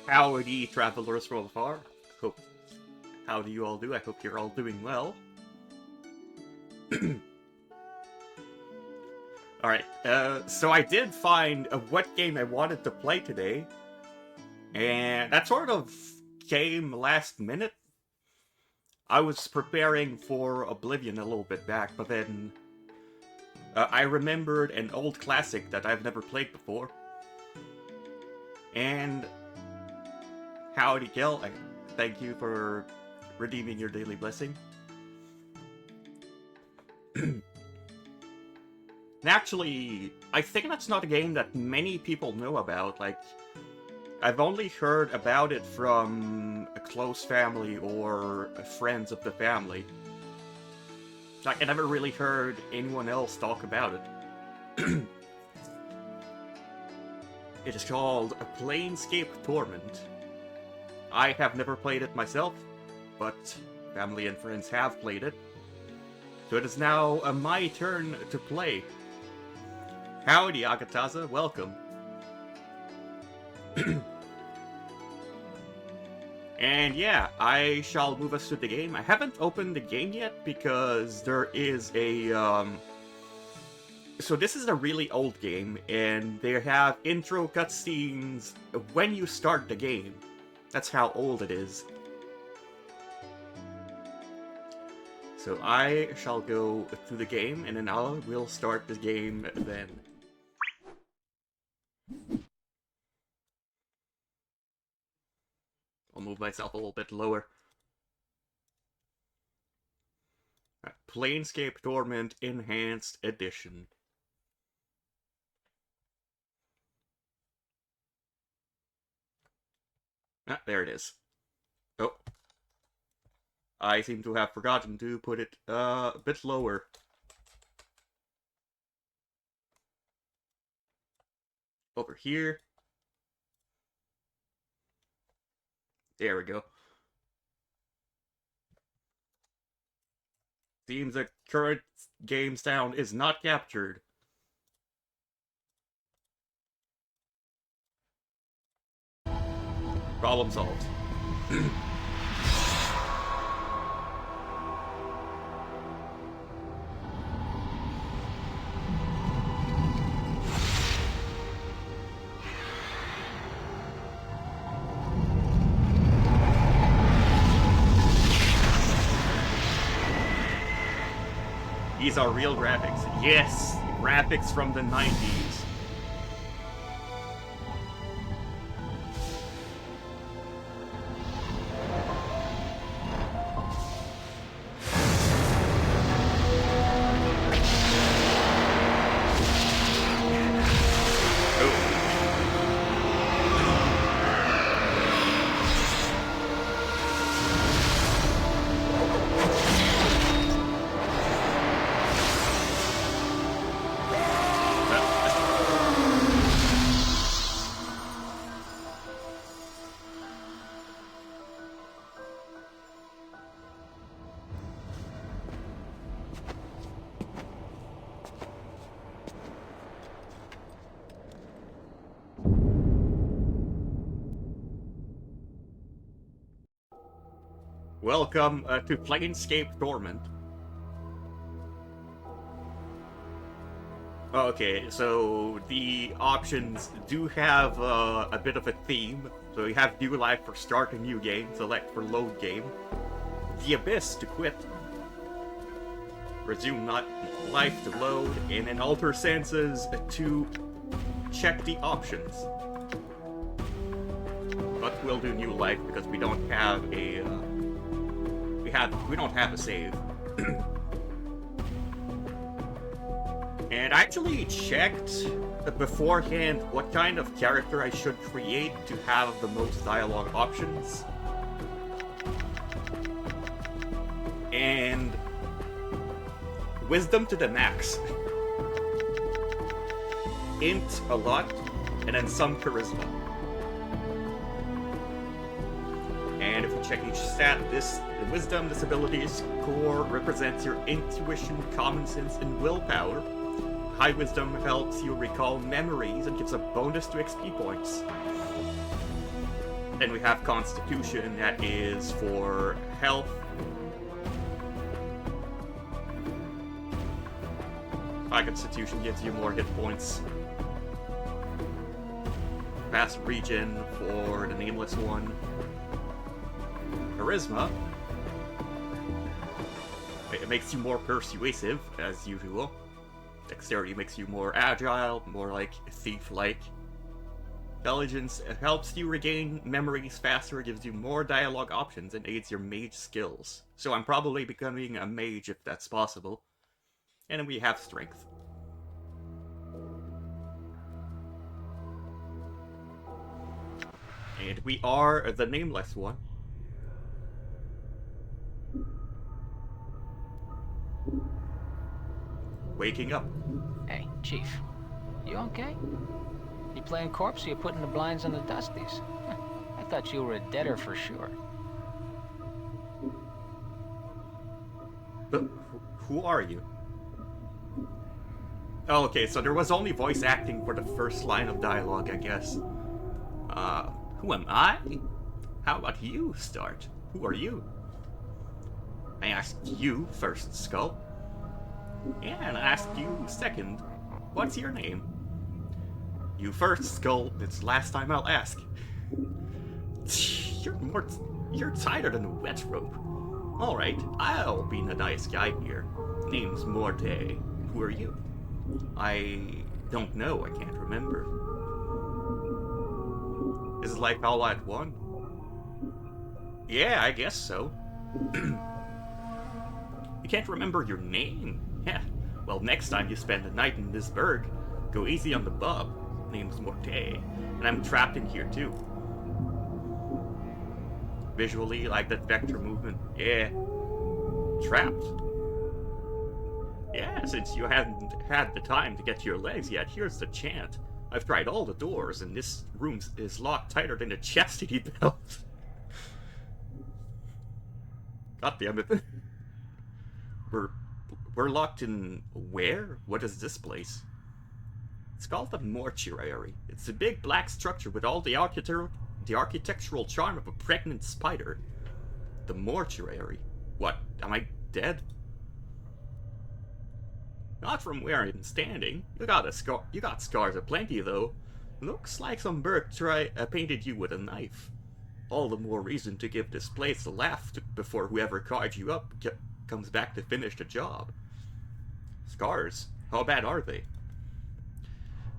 Howdy, travelers from afar. How do you all do? I hope you're all doing well. Alright, so I did find what game I wanted to play today, and that sort of came last minute. I was preparing for Oblivion a little bit back, but then I remembered an old classic that I've never played before. And howdy, Kel. Thank you for redeeming your daily blessing. Actually, I think that's not a game that many people know about. Like, I've only heard about it from a close family or friends of the family. Like, I never really heard anyone else talk about it. It is called a Planescape Torment. I have never played it myself, but family and friends have played it. So it is now my turn to play. Howdy, Agataza, welcome. And yeah, I shall move us to the game. I haven't opened the game yet because there is a, So this is a really old game, and they have intro cutscenes when you start the game. That's how old it is. So I shall go through the game, and then we'll start the game then. I'll move myself a little bit lower. Right, Planescape Torment Enhanced Edition. Ah, there it is. Oh. I seem to have forgotten to put it a bit lower. Over here. There we go. Seems the current game sound is not captured. Problem solved. These are real graphics. Yes! Graphics from the 90s. Welcome to Planescape Torment. Okay, so the options do have a bit of a theme. So you have New Life for start a new game, select for load game. The Abyss to quit. Resume not life to load, and then Alter Senses to check the options. But we'll do New Life because we don't have a we don't have a save. And I actually checked beforehand what kind of character I should create to have the most dialogue options. And wisdom to the max. Int a lot, and then some charisma. And if we check each stat, the wisdom, disabilities, core represents your intuition, common sense, and willpower. High wisdom helps you recall memories and gives a bonus to XP points. Then we have Constitution, that is for health. High Constitution gives you more hit points. Fast Regen for the nameless one. Charisma. It makes you more persuasive, as usual. Dexterity makes you more agile, more like thief-like. Intelligence helps you regain memories faster, gives you more dialogue options, and aids your mage skills. So I'm probably becoming a mage if that's possible. And then we have Strength. And we are the nameless one. Waking up. Hey, Chief. You okay? You playing corpse or you putting the blinds on the dusties? I thought you were a deader for sure. But who are you? Oh, okay, so there was only voice acting for the first line of dialogue, I guess. Who am I? How about you start? Who are you? I asked you first, Skull. Yeah, and I asked you second. What's your name? You first, Skull. It's the last time I'll ask. You're tighter than a wet rope. Alright, I'll be the nice guy here. Name's Morte. Who are you? I don't know, I can't remember. Is it like all at one? Yeah, I guess so. You can't remember your name? Yeah. Well, next time you spend the night in this burg, go easy on the bub. Name's Morte, and I'm trapped in here too. Visually, like that vector movement. Yeah. Trapped. Yeah, since you haven't had the time to get to your legs yet, here's the chant. I've tried all the doors, and this room is locked tighter than a chastity belt. God damn it. We're locked in where? What is this place? It's called the mortuary. It's a big black structure with all the architectural charm of a pregnant spider. The mortuary? What, am I dead? Not from where I'm standing. You got scars aplenty though. Looks like some Burke painted you with a knife. All the more reason to give this place a laugh before whoever carved you up comes back to finish the job. Scars? How bad are they?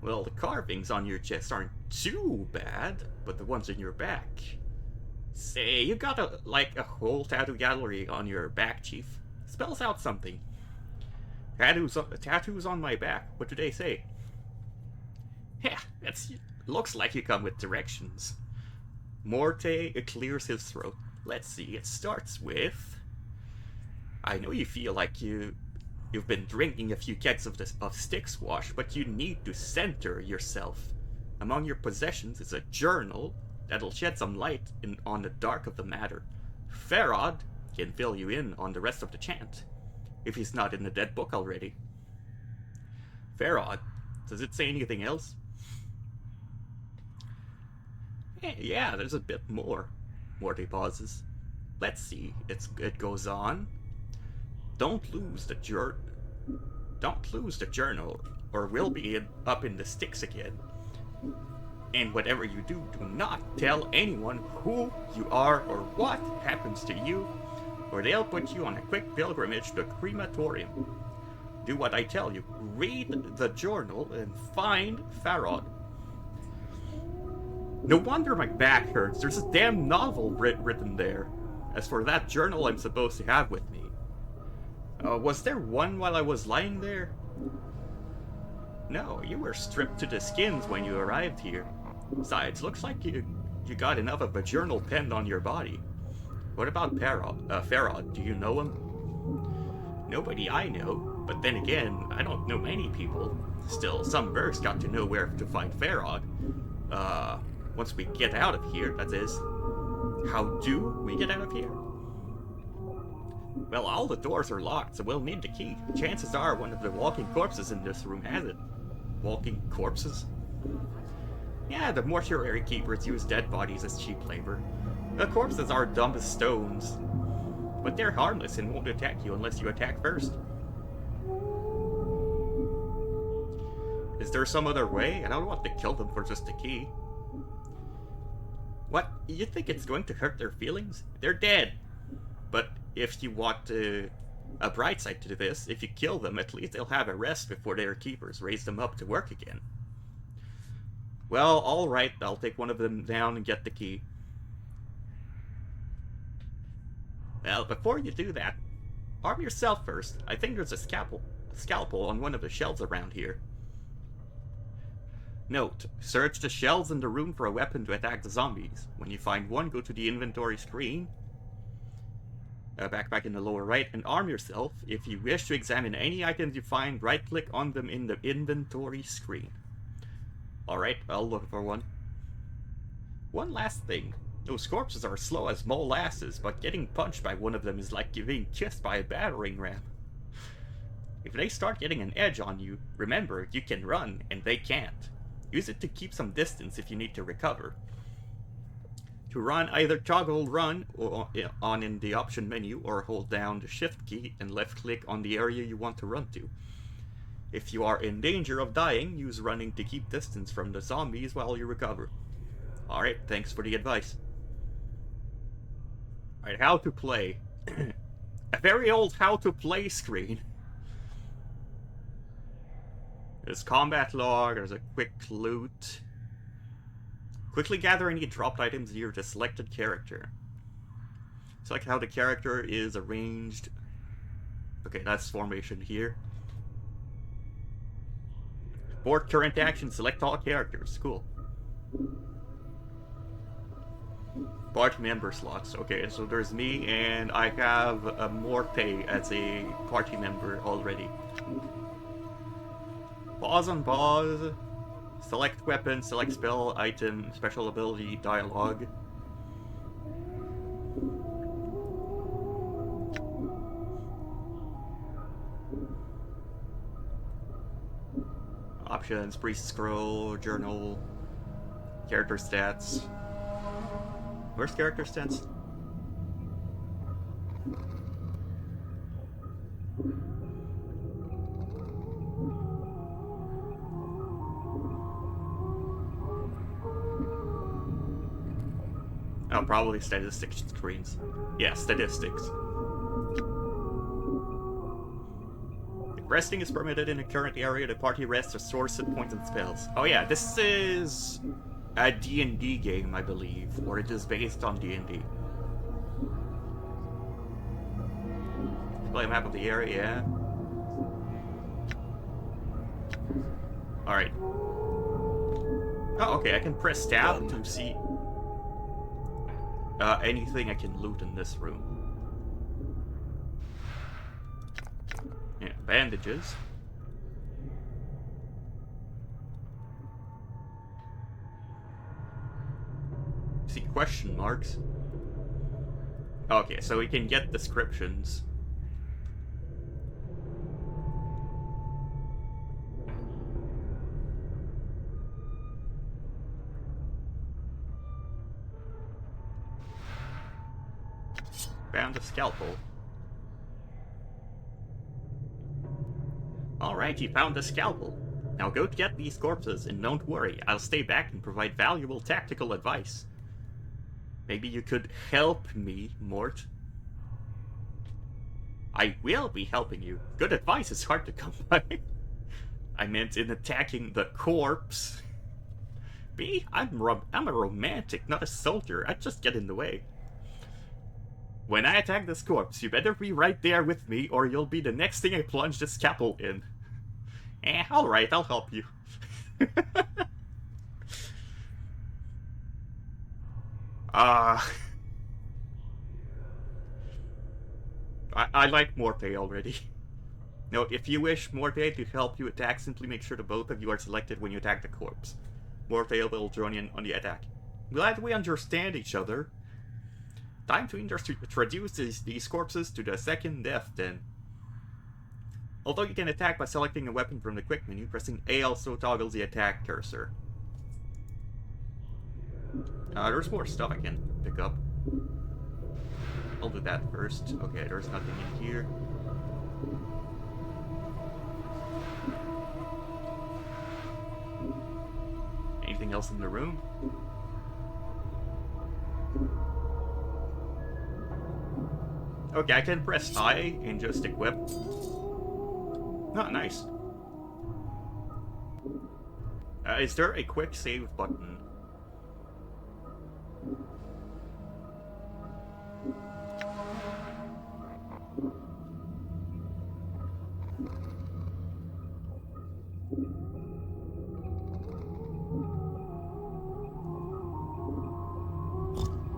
Well, the carvings on your chest aren't too bad, but the ones in your back... Say, you got a whole tattoo gallery on your back, Chief. Spells out something. Tattoos on my back. What do they say? Yeah, looks like you come with directions. Morte clears his throat. Let's see, it starts with... I know you feel like you've been drinking a few kegs of stick squash, but you need to center yourself. Among your possessions is a journal that'll shed some light on the dark of the matter. Farod can fill you in on the rest of the chant, if he's not in the dead book already. Farod, does it say anything else? Yeah, there's a bit more. Morty pauses. Let's see, it goes on. Don't lose the journal, or we'll be up in the sticks again. And whatever you do, do not tell anyone who you are or what happens to you, or they'll put you on a quick pilgrimage to a crematorium. Do what I tell you. Read the journal and find Farod. No wonder my back hurts. There's a damn novel written there. As for that journal I'm supposed to have with me. Was there one while I was lying there? No, you were stripped to the skins when you arrived here. Besides, looks like you got enough of a journal penned on your body. What about Farod? Do you know him? Nobody I know, but then again, I don't know many people. Still, some Bergs got to know where to find Farod. Once we get out of here, that is. How do we get out of here? Well, all the doors are locked, so we'll need the key. Chances are one of the walking corpses in this room has it. Walking corpses? Yeah, the mortuary keepers use dead bodies as cheap labor. The corpses are dumb as stones, but they're harmless and won't attack you unless you attack first. Is there some other way? I don't want to kill them for just a key. What? You think it's going to hurt their feelings? They're dead. But if you want a bright side to this, if you kill them, at least they'll have a rest before their keepers raise them up to work again. Well, alright, I'll take one of them down and get the key. Well, before you do that, arm yourself first. I think there's a scalpel on one of the shelves around here. Note, search the shelves in the room for a weapon to attack the zombies. When you find one, go to the inventory screen, back in the lower right, and arm yourself. If you wish to examine any items you find, right-click on them in the inventory screen. Alright, I'll look for one. One last thing. Those corpses are slow as molasses, but getting punched by one of them is like being kissed by a battering ram. If they start getting an edge on you, remember, you can run, and they can't. Use it to keep some distance if you need to recover. To run, either toggle run on in the option menu, or hold down the shift key and left-click on the area you want to run to. If you are in danger of dying, use running to keep distance from the zombies while you recover. Alright, thanks for the advice. Alright, how to play. A very old how to play screen. There's combat log, there's a quick loot. Quickly gather any dropped items near the selected character. Select how the character is arranged. Okay, that's formation here. Board current action, select all characters. Cool. Party member slots. Okay, so there's me, and I have a Morte as a party member already. Pause on pause. Select weapon, select spell, item, special ability, dialogue. Options, priest scroll, journal, character stats. Where's character stats? Oh, probably statistics screens. Yeah, statistics. If resting is permitted in a current area, the party rests or stores hit points and spells. Oh yeah, this is a D&D game, I believe, or it is based on D&D. Display a map of the area, yeah. Alright. Oh, okay, I can press tab to see anything I can loot in this room. Yeah, bandages. See question marks. Okay, so we can get descriptions. Found a scalpel. Alright, you found a scalpel. Now go get these corpses, and don't worry, I'll stay back and provide valuable tactical advice. Maybe you could help me, Mort. I will be helping you. Good advice is hard to come by. I meant in attacking the corpse. B, I'm a romantic, not a soldier. I just get in the way. When I attack this corpse, you better be right there with me, or you'll be the next thing I plunge the scalpel in. Alright, I'll help you. I like Morte already. Note, if you wish Morte to help you attack, simply make sure the both of you are selected when you attack the corpse. Morte will join in on the attack. Glad we understand each other. Time to introduce these corpses to the second death, then. Although you can attack by selecting a weapon from the quick menu, pressing A also toggles the attack cursor. There's more stuff I can pick up. I'll do that first. Okay, there's nothing in here. Anything else in the room? Okay, I can press I and just equip. Oh, nice. Is there a quick save button?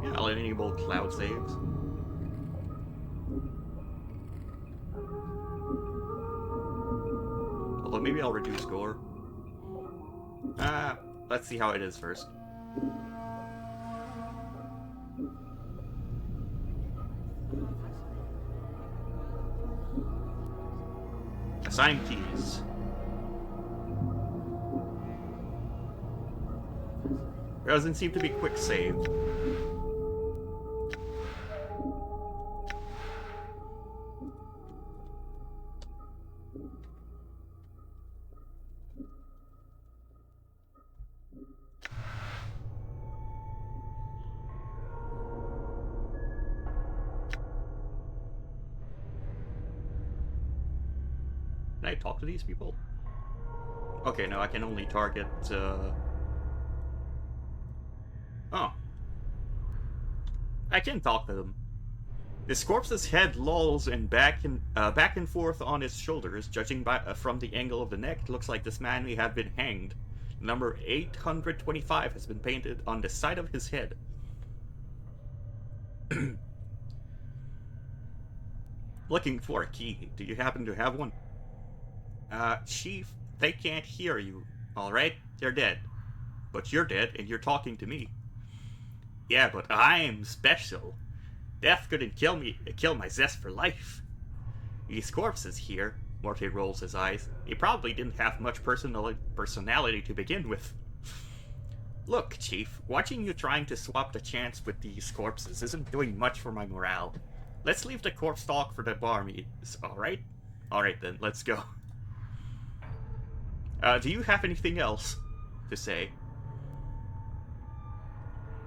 Yeah, I'll enable cloud saves. Although maybe I'll reduce score. Let's see how it is first. Assign keys. There doesn't seem to be quick save. Can I talk to these people? Okay, no, I can only target, Oh. I can talk to them. His corpse's head lolls and back and forth on his shoulders. Judging from the angle of the neck, it looks like this man may have been hanged. Number 825 has been painted on the side of his head. Looking for a key. Do you happen to have one? Chief, they can't hear you. Alright? They're dead. But you're dead, and you're talking to me. Yeah, but I'm special. Death couldn't kill my zest for life. These corpses here, Morty rolls his eyes. They probably didn't have much personality to begin with. Look, Chief, watching you trying to swap the chance with these corpses isn't doing much for my morale. Let's leave the corpse talk for the bar meetings, alright? Alright then, let's go. Do you have anything else to say?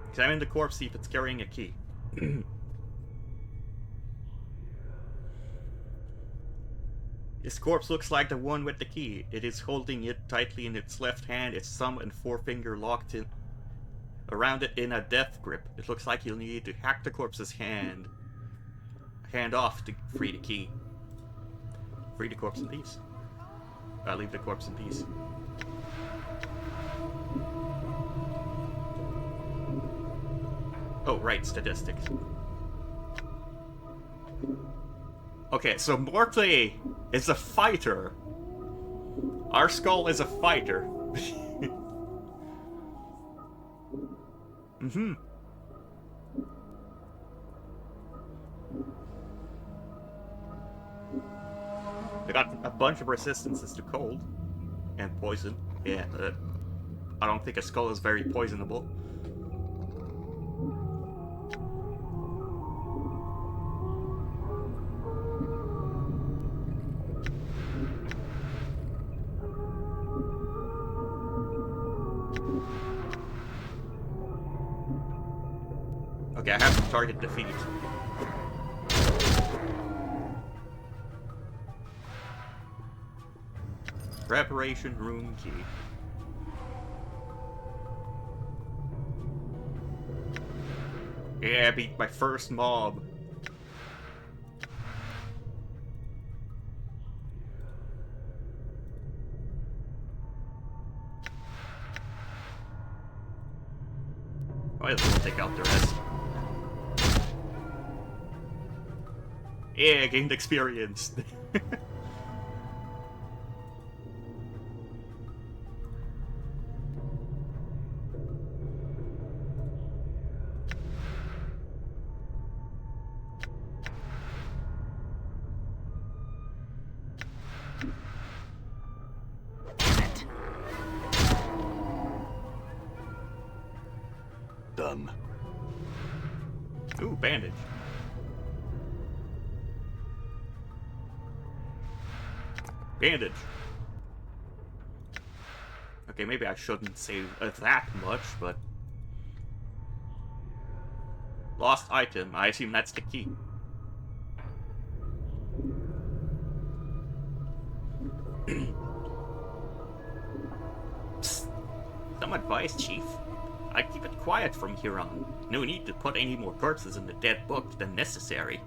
Examine the corpse, see if it's carrying a key. This corpse looks like the one with the key. It is holding it tightly in its left hand, its thumb and forefinger locked in around it in a death grip. It looks like you'll need to hack the corpse's hand off to free the key. Free the corpse in peace. Leave the corpse in peace. Oh, right, statistics. Okay, so Morty is a fighter. Our skull is a fighter. Mm-hmm. They got a bunch of resistances to cold and poison. Yeah, I don't think a skull is very poisonable. Okay, I have to target defeat. Preparation room key. Yeah, I beat my first mob. Might as well take out the rest. Yeah, gained experience. done. Ooh, bandage. Bandage. Okay, maybe I shouldn't say that much, but... Lost item. I assume that's the key. Psst. Some advice, Chief. I'd keep it quiet from here on. No need to put any more corpses in the dead book than necessary.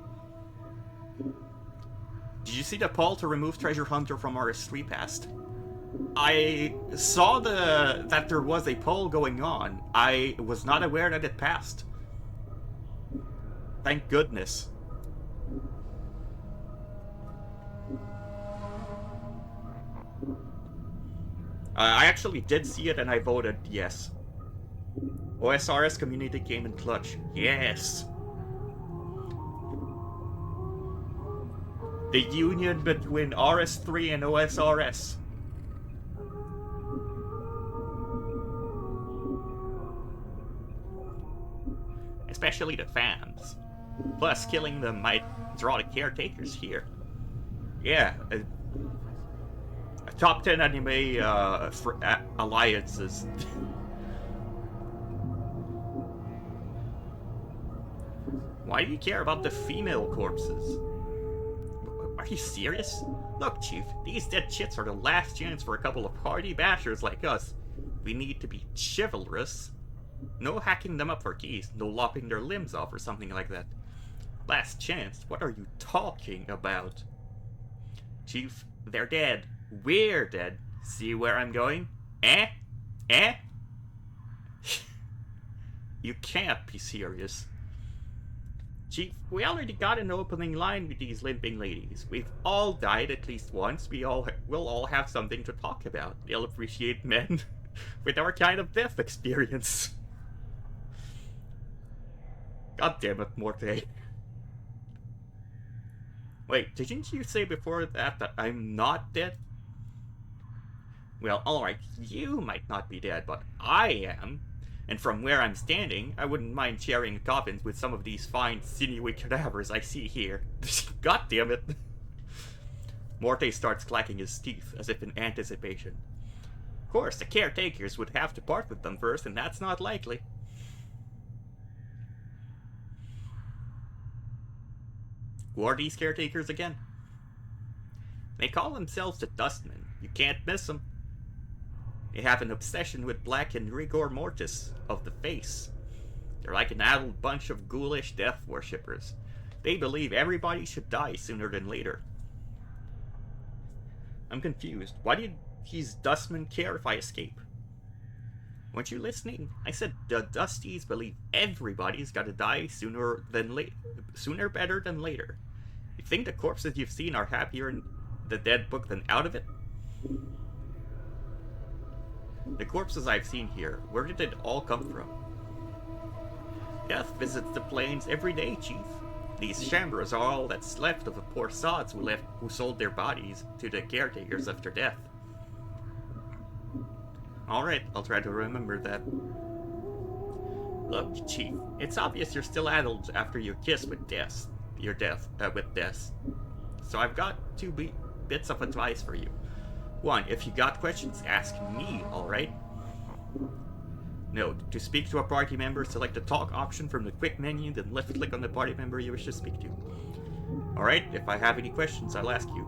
Did you see the poll to remove Treasure Hunter from RS3 passed? I saw that there was a poll going on. I was not aware that it passed. Thank goodness. I actually did see it and I voted yes. OSRS community came in clutch. Yes. The union between RS3 and OSRS. Especially the fans. Plus, killing them might draw the caretakers here. Yeah, a top 10 anime alliances. Why do you care about the female corpses? Are you serious? Look, Chief, these dead chits are the last chance for a couple of hardy bashers like us. We need to be chivalrous. No hacking them up for keys, no lopping their limbs off or something like that. Last chance? What are you talking about? Chief, they're dead. We're dead. See where I'm going? Eh? Eh? You can't be serious. Chief, we already got an opening line with these limping ladies. We've all died at least once. We'll all have something to talk about. They'll appreciate men with our kind of death experience. God damn it, Morte. Wait, didn't you say before that I'm not dead? Well, alright, you might not be dead, but I am. And from where I'm standing, I wouldn't mind sharing coffins with some of these fine, sinewy cadavers I see here. God damn it. Morte starts clacking his teeth, as if in anticipation. Of course, the caretakers would have to part with them first, and that's not likely. Who are these caretakers again? They call themselves the Dustmen. You can't miss them. They have an obsession with black and rigor mortis of the face. They're like an addled bunch of ghoulish death worshippers. They believe everybody should die sooner than later. I'm confused. Why did these Dustmen care if I escape? Weren't you listening? I said the Dusties believe everybody's gotta die sooner better than later. You think the corpses you've seen are happier in the dead book than out of it? The corpses I've seen here, where did it all come from? Death visits the plains every day, Chief. These chambers are all that's left of the poor sods who sold their bodies to the caretakers after death. Alright, I'll try to remember that. Look, Chief, it's obvious you're still addled after your kiss with death. So I've got two bits of advice for you. One, if you got questions, ask me, alright? Note, to speak to a party member, select the talk option from the quick menu, then left-click on the party member you wish to speak to. Alright, if I have any questions, I'll ask you.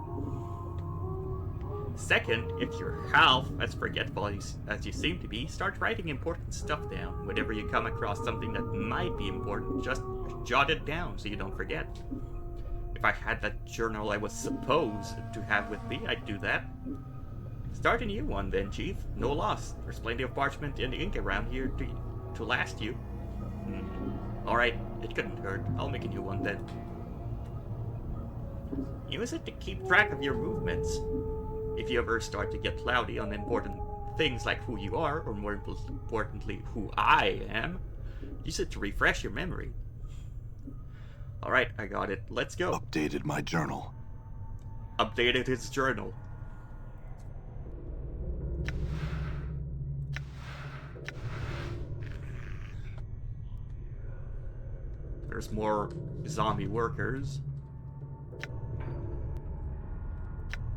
Second, if you're half as forgetful as you seem to be, start writing important stuff down. Whenever you come across something that might be important, just jot it down so you don't forget. If I had that journal I was supposed to have with me, I'd do that. Start a new one then, Chief. No loss. There's plenty of parchment and ink around here to last you. Alright, it couldn't hurt. I'll make a new one then. Use it to keep track of your movements. If you ever start to get cloudy on important things like who you are, or more importantly, who I am, use it to refresh your memory. Alright, I got it. Let's go. Updated my journal. Updated his journal. There's more zombie workers.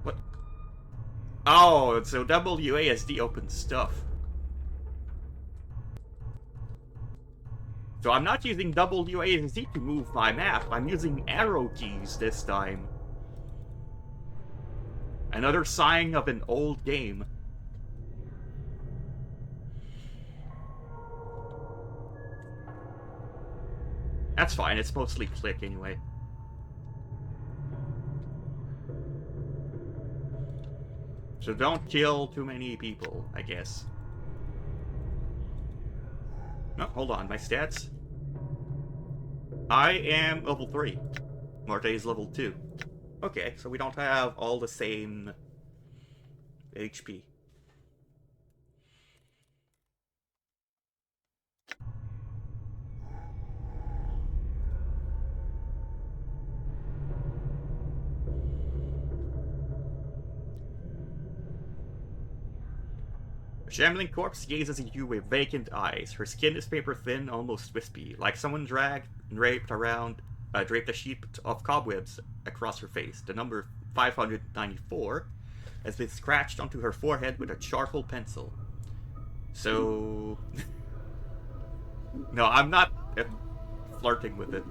What? Oh, so WASD opens stuff. So I'm not using WASD to move my map, I'm using arrow keys this time. Another sign of an old game. That's fine, it's mostly click anyway. So don't kill too many people, I guess. No, hold on, my stats. I am level 3. Marte is level 2. Okay, so we don't have all the same HP. A shambling corpse gazes at you with vacant eyes. Her skin is paper thin, almost wispy, like someone dragged and draped a sheet of cobwebs across her face. The number 594 has been scratched onto her forehead with a charcoal pencil. So... no, I'm not flirting with it.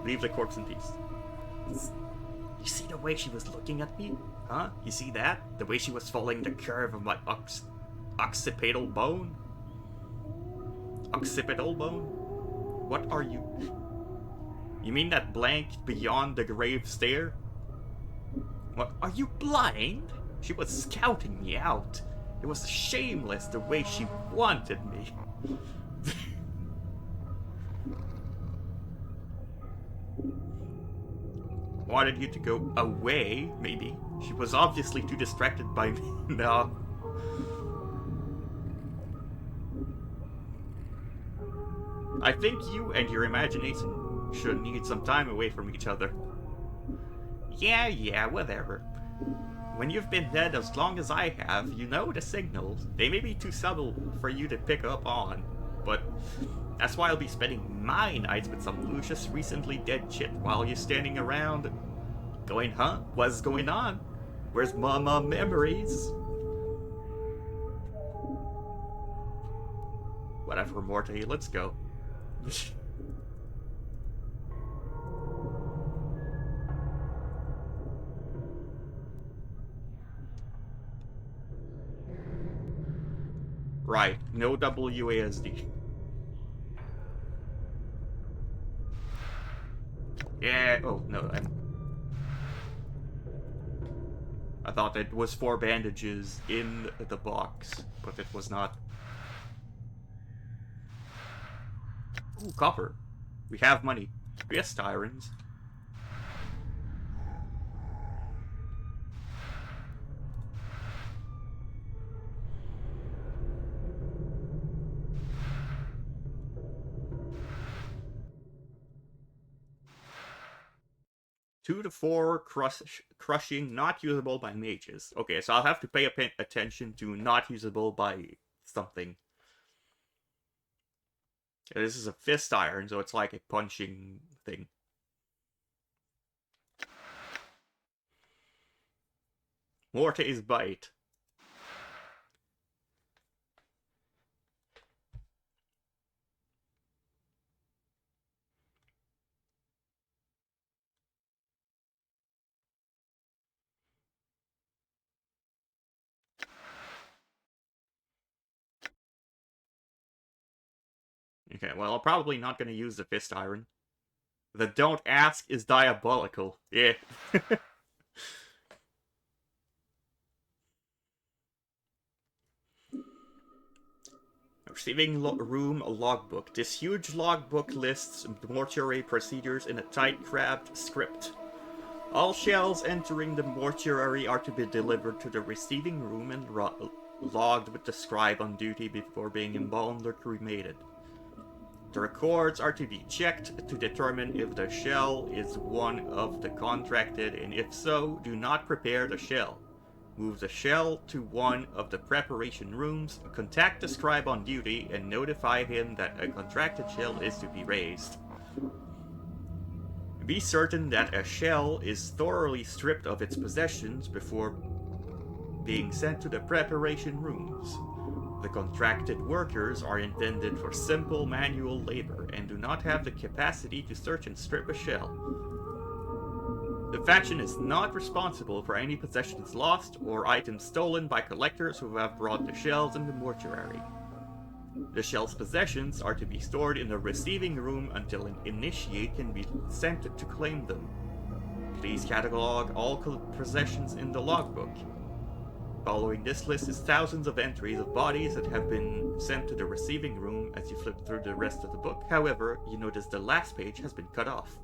Leave the corpse in peace. You see the way she was looking at me? Huh? You see that? The way she was following the curve of my occipital bone? Occipital bone? What are you? You mean that blank beyond the grave stare? What? Are you blind? She was scouting me out. It was shameless the way she wanted me. Wanted you to go away, maybe. She was obviously too distracted by me. No. I think you and your imagination should need some time away from each other. Yeah, whatever. When you've been dead as long as I have, you know the signals. They may be too subtle for you to pick up on, but that's why I'll be spending my nights with some Lucius recently dead chit while you're standing around going, huh? What's going on? Where's mama memories? Whatever, Morty, let's go. Right, no WASD. Yeah, oh, no, I thought it was 4 bandages in the box, but it was not. Ooh, copper. We have money. Yes, irons. Two to 4 crushing, not usable by mages. Okay, so I'll have to pay attention to not usable by something. This is a fist iron, so it's like a punching thing. Morte's bite. Okay, well, I'm probably not going to use the fist iron. The don't ask is diabolical. Yeah. Receiving room logbook. This huge logbook lists mortuary procedures in a tight-crabbed script. All shells entering the mortuary are to be delivered to the receiving room and logged with the scribe on duty before being embalmed or cremated. The records are to be checked to determine if the shell is one of the contracted, and if so, do not prepare the shell. Move the shell to one of the preparation rooms, contact the scribe on duty, and notify him that a contracted shell is to be raised. Be certain that a shell is thoroughly stripped of its possessions before being sent to the preparation rooms. The contracted workers are intended for simple manual labor and do not have the capacity to search and strip a shell. The faction is not responsible for any possessions lost or items stolen by collectors who have brought the shells in the mortuary. The shell's possessions are to be stored in the receiving room until an initiate can be sent to claim them. Please catalog all possessions in the logbook. Following this list is thousands of entries of bodies that have been sent to the receiving room as you flip through the rest of the book. However, you notice the last page has been cut off.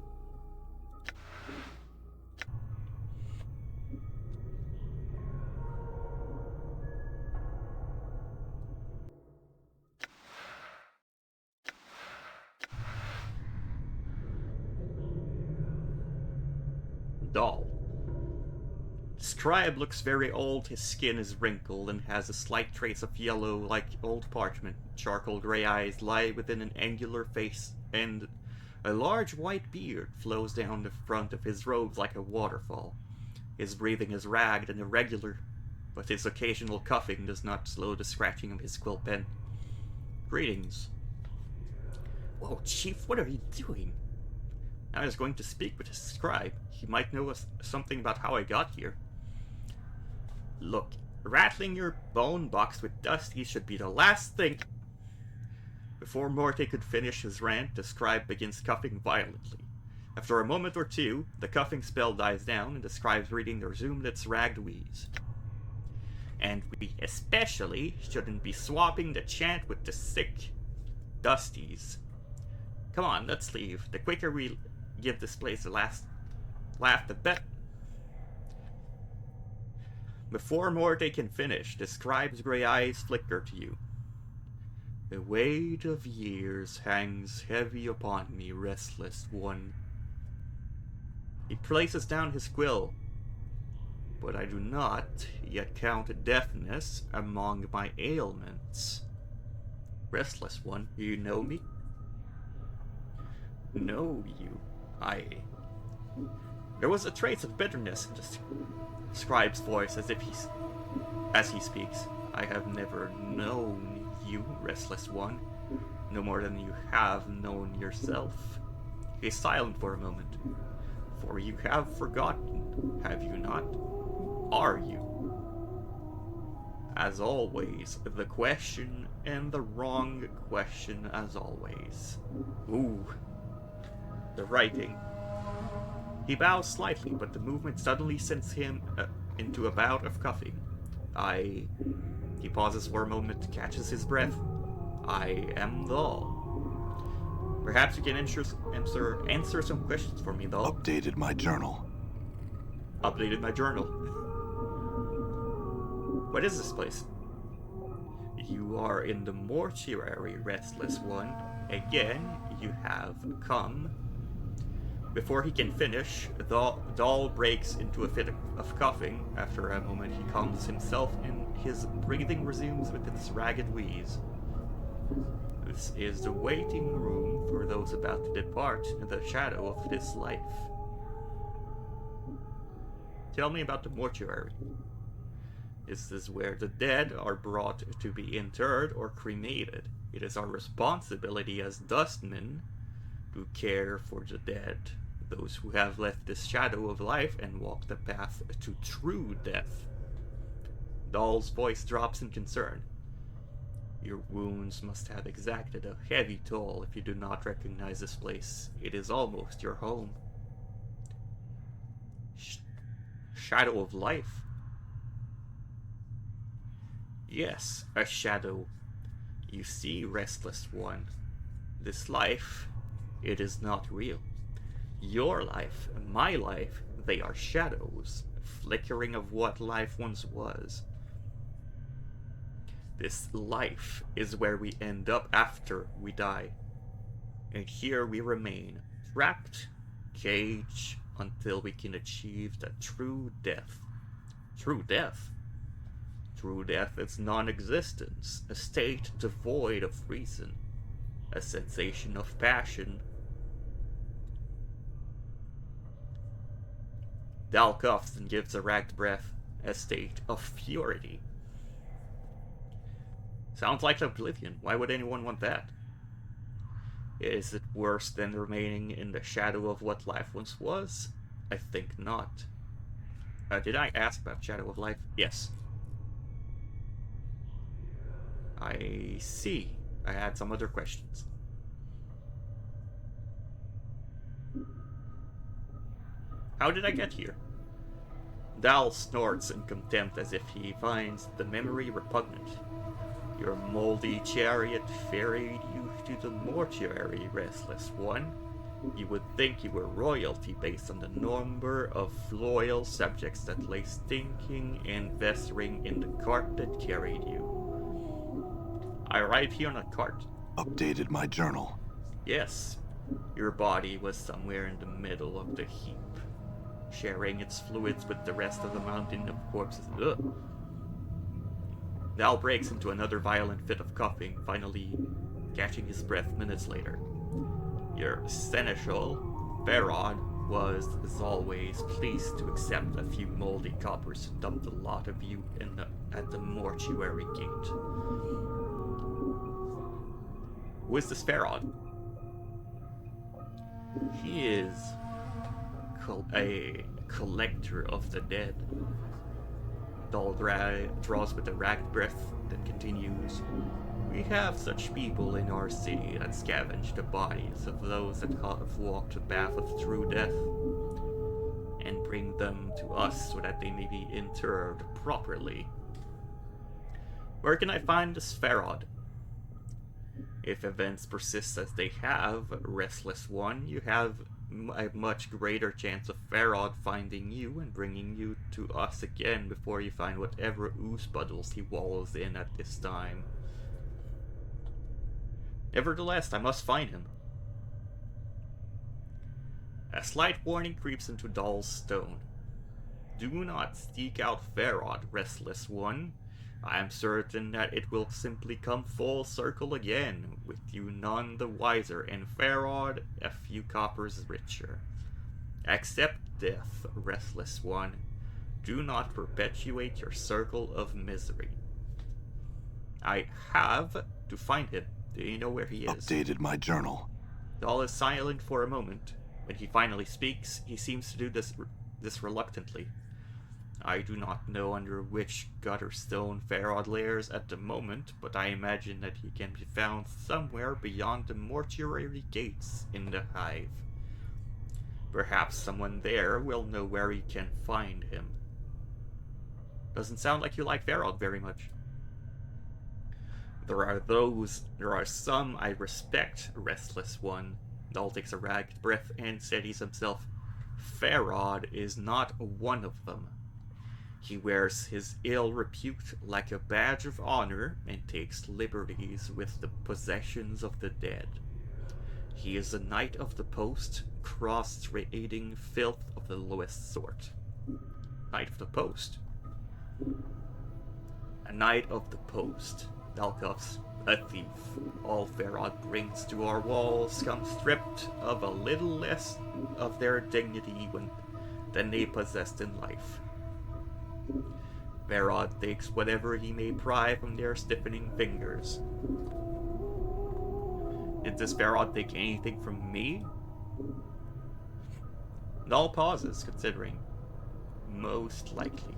Doll. Scribe looks very old, his skin is wrinkled and has a slight trace of yellow like old parchment. Charcoal grey eyes lie within an angular face, and a large white beard flows down the front of his robes like a waterfall. His breathing is ragged and irregular, but his occasional coughing does not slow the scratching of his quill pen. Greetings. Whoa, Chief, what are you doing? I was going to speak with his scribe. He might know something about how I got here. Look, rattling your bone box with Dusty should be the last thing. Before Morte could finish his rant, the scribe begins coughing violently. After a moment or two, the coughing spell dies down and the scribe's reading resumed its ragged wheeze. And we especially shouldn't be swapping the chant with the sick Dusties. Come on, let's leave. The quicker we give this place a last laugh, the better. Before Morte can finish, the scribe's grey eyes flicker to you. The weight of years hangs heavy upon me, restless one. He places down his quill, but I do not yet count deafness among my ailments. Restless one, you know me? Know you? There was a trace of bitterness in the scribe's voice as he speaks. I have never known you, restless one, no more than you have known yourself. He is silent for a moment. For you have forgotten, have you not? Are you? As always, the question and the wrong question as always. Ooh. The writing. He bows slightly, but the movement suddenly sends him into a bout of coughing. He pauses for a moment, catches his breath. I am Thal. Perhaps you can answer some questions for me, Thal. Updated my journal. Updated my journal. What is this place? You are in the mortuary, restless one. Again, you have come. Before he can finish, Dahl breaks into a fit of coughing. After a moment, he calms himself and his breathing resumes with its ragged wheeze. This is the waiting room for those about to depart in the shadow of this life. Tell me about the mortuary. Is this where the dead are brought to be interred or cremated? It is our responsibility as dustmen to care for the dead, those who have left this shadow of life and walked the path to true death. Dahl's voice drops in concern. Your wounds must have exacted a heavy toll if you do not recognize this place. It is almost your home. Shadow of life? Yes, a shadow. You see, restless one, this life, it is not real. Your life, my life, they are shadows, flickering of what life once was. This life is where we end up after we die. And here we remain, trapped, caged, until we can achieve the true death. True death? True death is non-existence, a state devoid of reason, a sensation of passion. Dal coughs and gives a ragged breath, a state of purity. Sounds like oblivion. Why would anyone want that? Is it worse than remaining in the shadow of what life once was? I think not. Did I ask about Shadow of Life? Yes. I see. I had some other questions. How did I get here? Dal snorts in contempt as if he finds the memory repugnant. Your moldy chariot ferried you to the mortuary, restless one. You would think you were royalty based on the number of loyal subjects that lay stinking and festering in the cart that carried you. I arrived here on a cart. Updated my journal. Yes, your body was somewhere in the middle of the heap, sharing its fluids with the rest of the mountain of corpses. Ugh. Dal breaks into another violent fit of coughing, finally catching his breath minutes later. Your seneschal, Farod, was, as always, pleased to accept a few moldy coppers to dump the lot of you at the mortuary gate. Who is this Farod? He is a collector of the dead. Dal draws with a ragged breath, then continues. We have such people in our city that scavenge the bodies of those that have walked the path of true death, and bring them to us so that they may be interred properly. Where can I find this Farod? If events persist as they have, Restless One, you have a much greater chance of Farod finding you and bringing you to us again before you find whatever ooze puddles he wallows in at this time. Nevertheless, I must find him. A slight warning creeps into Dal's stone. Do not seek out Farod, Restless One. I am certain that it will simply come full circle again, with you none the wiser, and Farod a few coppers richer. Accept death, Restless One. Do not perpetuate your circle of misery. I have to find him. Do you know where he is? Updated my journal. Dal is silent for a moment. When he finally speaks, he seems to do this reluctantly. I do not know under which gutter stone Farod lairs at the moment, but I imagine that he can be found somewhere beyond the mortuary gates in the hive. Perhaps someone there will know where he can find him. Doesn't sound like you like Farod very much. There are some I respect, Restless One. Dal takes a ragged breath and steadies himself. Farod is not one of them. He wears his ill repute like a badge of honor and takes liberties with the possessions of the dead. He is a knight of the post, cross-trading filth of the lowest sort. Knight of the post? A knight of the post. Dalcuffs, a thief. All Farod brings to our walls come stripped of a little less of their dignity than they possessed in life. Farod takes whatever he may pry from their stiffening fingers. Did this Farod take anything from me? Dal pauses, considering. Most likely.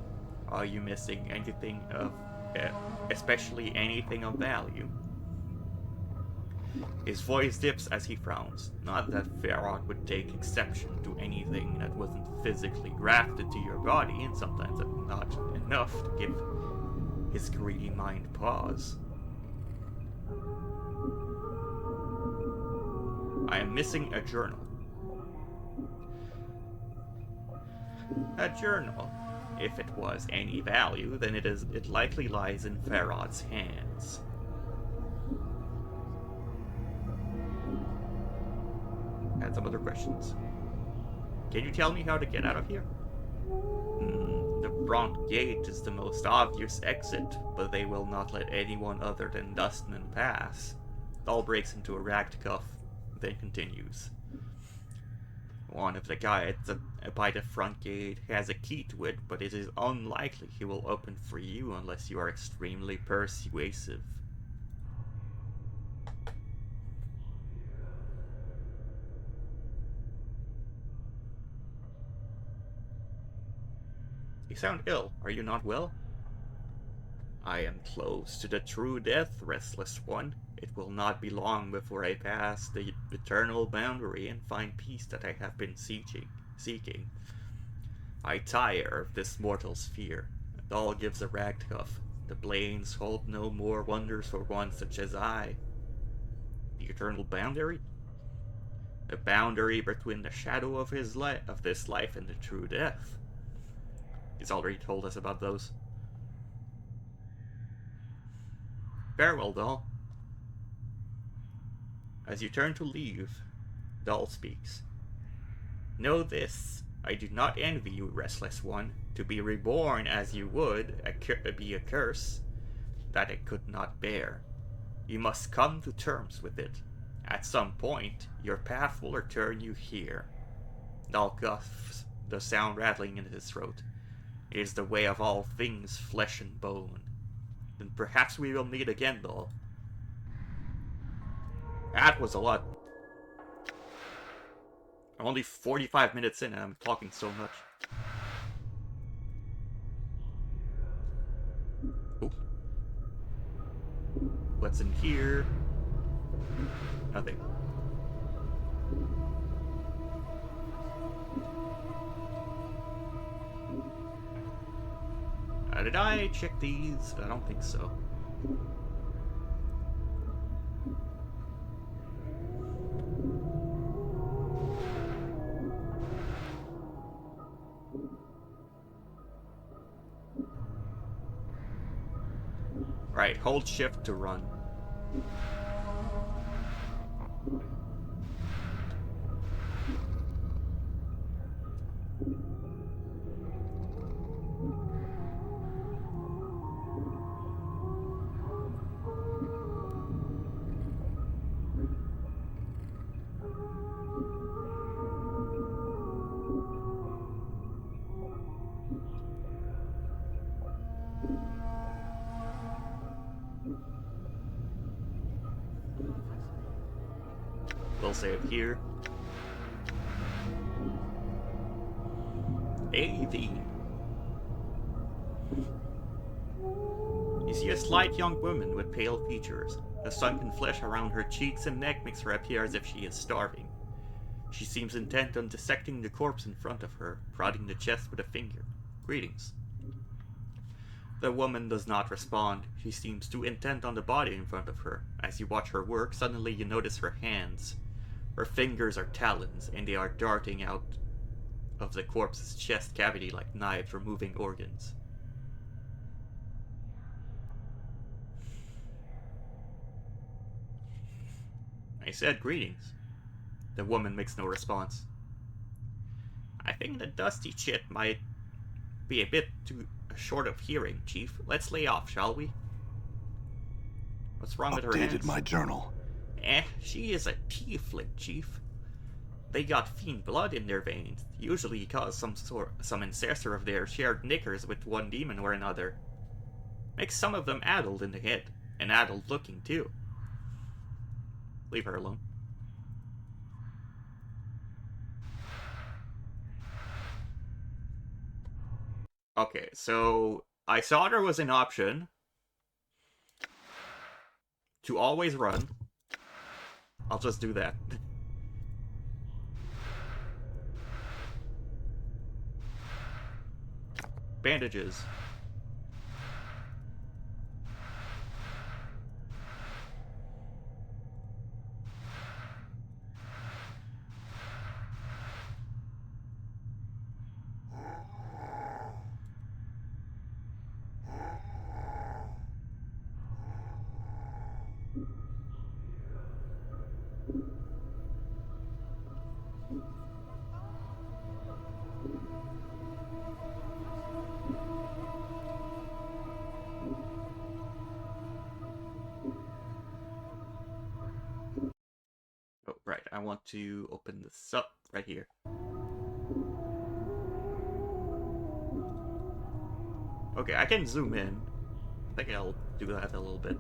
Are you missing anything of, especially anything of value? His voice dips as he frowns. Not that Farod would take exception to anything that wasn't physically grafted to your body, and sometimes that's not enough to give his greedy mind pause. I am missing a journal. A journal. If it was any value, then it likely lies in Farod's hands. Had some other questions. Can you tell me how to get out of here? The front gate is the most obvious exit, but they will not let anyone other than Dustman pass. Dahl breaks into a ragged cough, then continues. One of the guards by the front gate has a key to it, but it is unlikely he will open for you unless you are extremely persuasive. You sound ill. Are you not well? I am close to the true death, restless one. It will not be long before I pass the eternal boundary and find peace that I have been seeking. I tire of this mortal sphere. Dahl gives a ragged cough. The plains hold no more wonders for one such as I. The eternal boundary? The boundary between the shadow of this life and the true death. He's already told us about those. Farewell, Dahl. As you turn to leave, Dahl speaks. Know this, I do not envy you, restless one. To be reborn as you would be a curse that I could not bear. You must come to terms with it. At some point, your path will return you here. Dahl coughs, the sound rattling in his throat. It is the way of all things flesh and bone. Then perhaps we will meet again, Dahl. That was a lot. I'm only 45 minutes in and I'm talking so much. Ooh. What's in here? Nothing. Did I check these? I don't think so. Right, hold shift to run. We'll save here. AV. You see a slight young woman with pale features. The sunken flesh around her cheeks and neck makes her appear as if she is starving. She seems intent on dissecting the corpse in front of her, prodding the chest with a finger. Greetings. The woman does not respond. She seems too intent on the body in front of her. As you watch her work, suddenly you notice her hands. Her fingers are talons, and they are darting out of the corpse's chest cavity like knives removing organs. I said greetings. The woman makes no response. I think the dusty chit might be a bit too short of hearing, Chief. Let's lay off, shall we? What's wrong with her hands? Updated my journal. She is a tiefling, Chief. They got fiend blood in their veins, usually because some ancestor of theirs shared knickers with one demon or another. Makes some of them addled in the head, and addled looking too. Leave her alone. Okay, so I saw there was an option to always run. I'll just do that. Bandages. want to open this up right here. Okay, I can zoom in. I think I'll do that a little bit.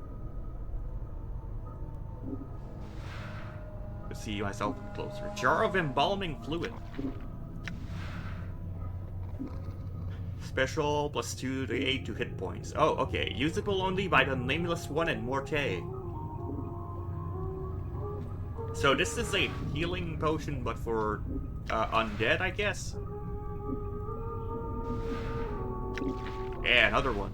To see myself closer. Jar of embalming fluid. Special +2 to 8 to hit points. Oh, okay. Usable only by the Nameless One and Morte. So this is a healing potion, but for undead, I guess? Yeah, another one.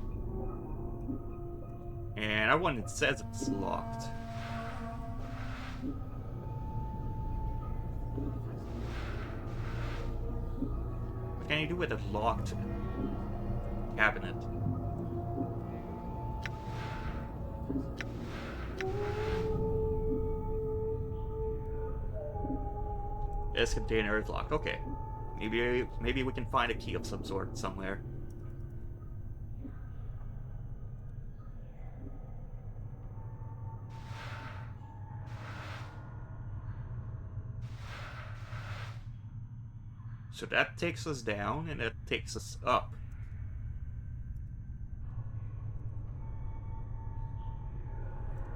And that one, it says it's locked. What can you do with a locked cabinet? This container is locked. Okay. Maybe we can find a key of some sort somewhere. So that takes us down, and that takes us up.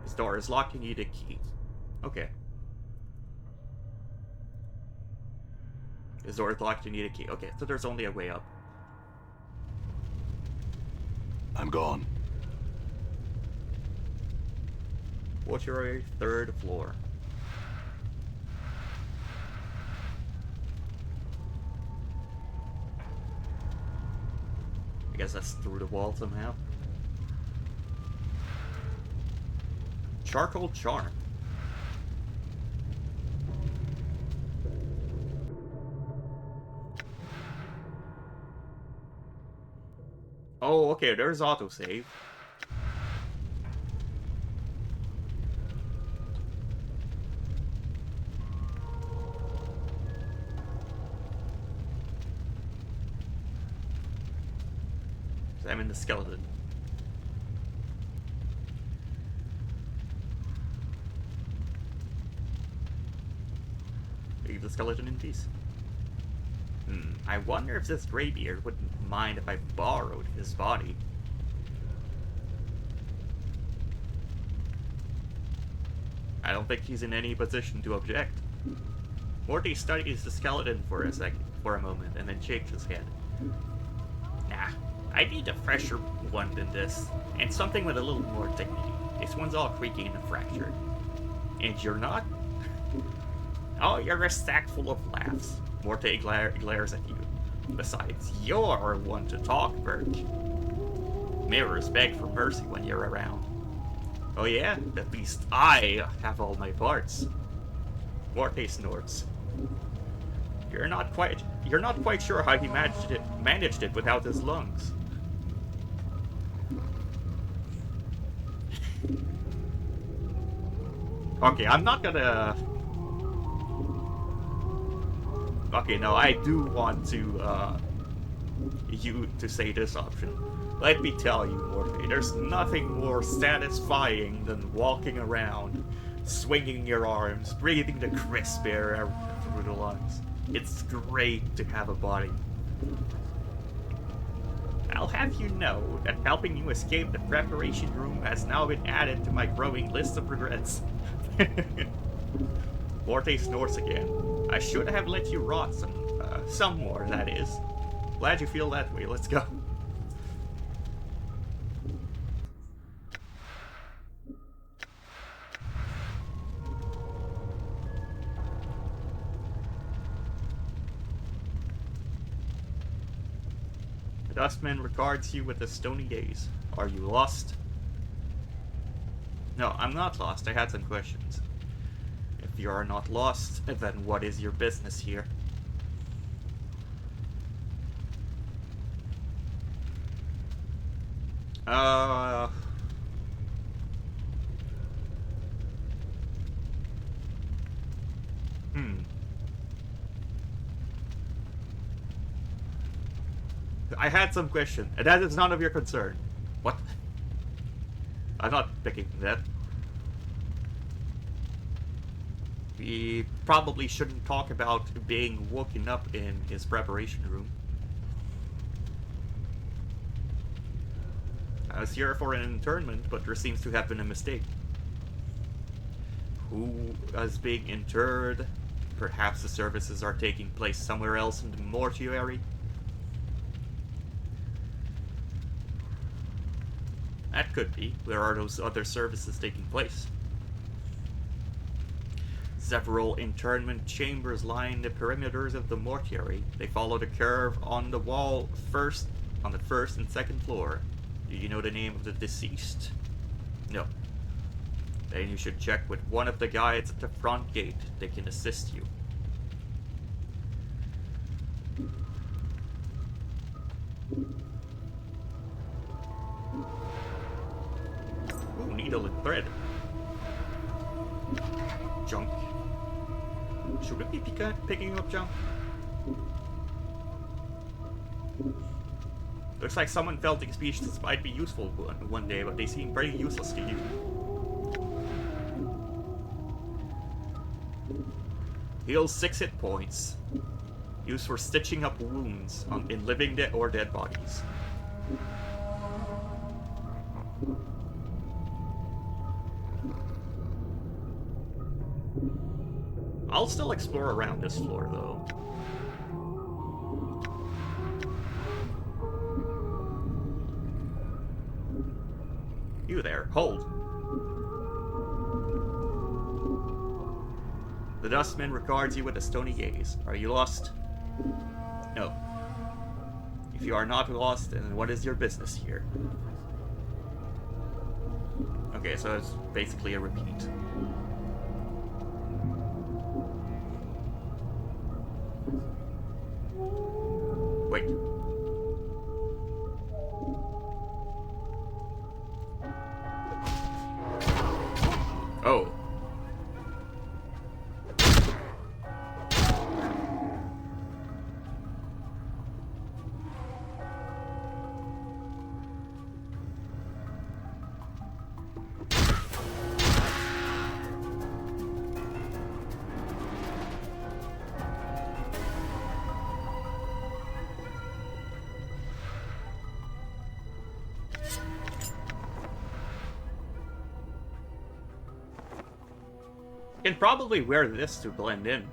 This door is locked, you need a key. Okay. This door is locked, you need a key. Okay, so there's only a way up. I'm gone. What's your third floor? I guess that's through the wall somehow. Charcoal charm. Oh, okay, there's autosave. Examine the skeleton. Leave the skeleton in peace. I wonder if this graybeard wouldn't mind if I borrowed his body. I don't think he's in any position to object. Morty studies the skeleton for a moment, and then shakes his head. Nah, I need a fresher one than this, and something with a little more dignity. This one's all creaky and fractured. And you're not? Oh, you're a sack full of laughs. Morte glares at you. Besides, you're one to talk, Birch. Mirrors beg for mercy when you're around. Oh yeah? At least I have all my parts. Morte snorts. You're not quite sure how he managed it without his lungs. Okay, I'm not gonna... Okay, no, I do want to, you to say this option. Let me tell you, Morphe, there's nothing more satisfying than walking around, swinging your arms, breathing the crisp air through the lungs. It's great to have a body. I'll have you know that helping you escape the preparation room has now been added to my growing list of regrets. Morte snorts again. I should have let you rot some more, that is. Glad you feel that way. Let's go. The dustman regards you with a stony gaze. Are you lost? No, I'm not lost. I had some questions. If you are not lost, then what is your business here? I had some question, and that is none of your concern. What? I'm not picking that. We probably shouldn't talk about being woken up in his preparation room. I was here for an internment, but there seems to have been a mistake. Who is being interred? Perhaps the services are taking place somewhere else in the mortuary? That could be. Where are those other services taking place? Several internment chambers line the perimeters of the mortuary. They follow the curve on the wall on the first and second floor. Do you know the name of the deceased? No. Then you should check with one of the guides at the front gate. They can assist you. Ooh, needle and thread. Junk. Should we be picking up junk? Looks like someone felt these pieces might be useful one day, but they seem very useless to you. Heals 6 hit points. Used for stitching up wounds in living or dead bodies. I'll still explore around this floor, though. You there, hold. The dustman regards you with a stony gaze. Are you lost? No. If you are not lost, then what is your business here? Okay, so it's basically a repeat. Wait. Oh. Can probably wear this to blend in.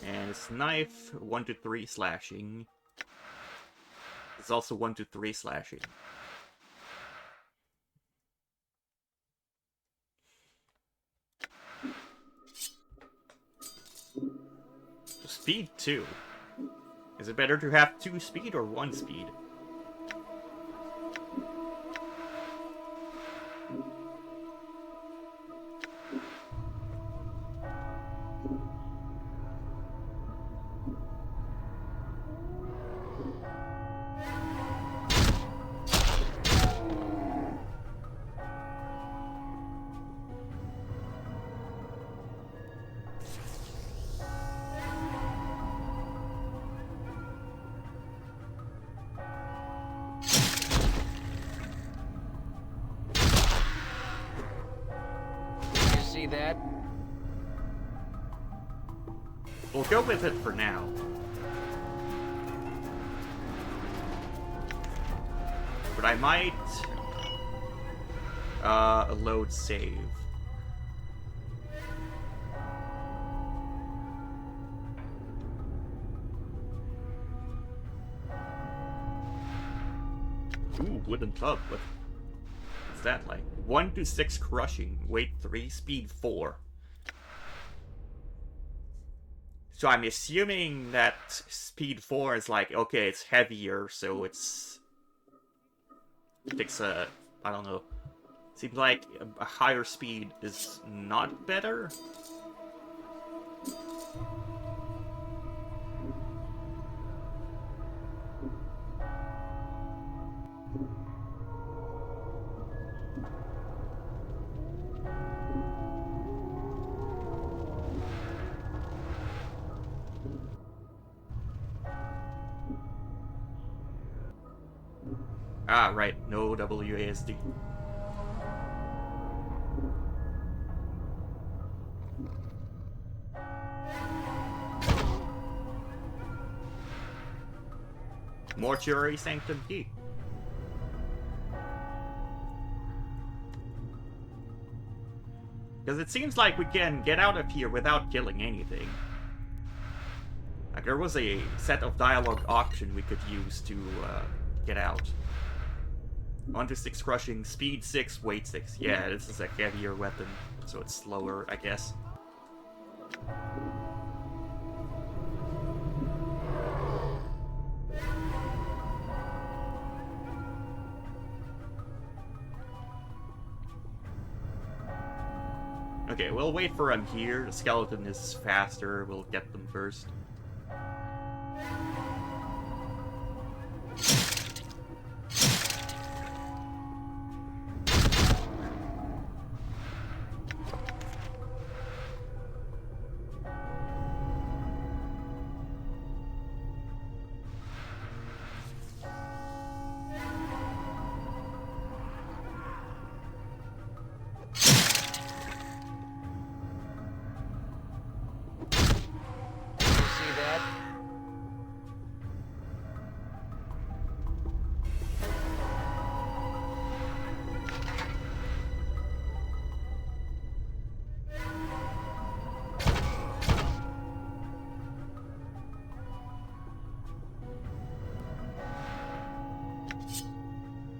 And it's knife, 1 to 3 slashing. It's also 1 to 3 slashing. Speed 2. Is it better to have 2 speed or 1 speed? That? We'll go with it for now. But I might load save. Ooh, wooden tub. What's that like? 1 to 6 crushing, weight 3, speed 4. So I'm assuming that speed 4 is like, okay, it's heavier, so it takes a, I don't know. Seems like a higher speed is not better. Ah, right, no WASD. Mortuary Sanctum Key. Because it seems like we can get out of here without killing anything. Like, there was a set of dialogue option we could use to get out. 1-6 crushing, speed 6, weight 6. Yeah, this is a heavier weapon, so it's slower, I guess. Okay, we'll wait for him here. The skeleton is faster. We'll get them first.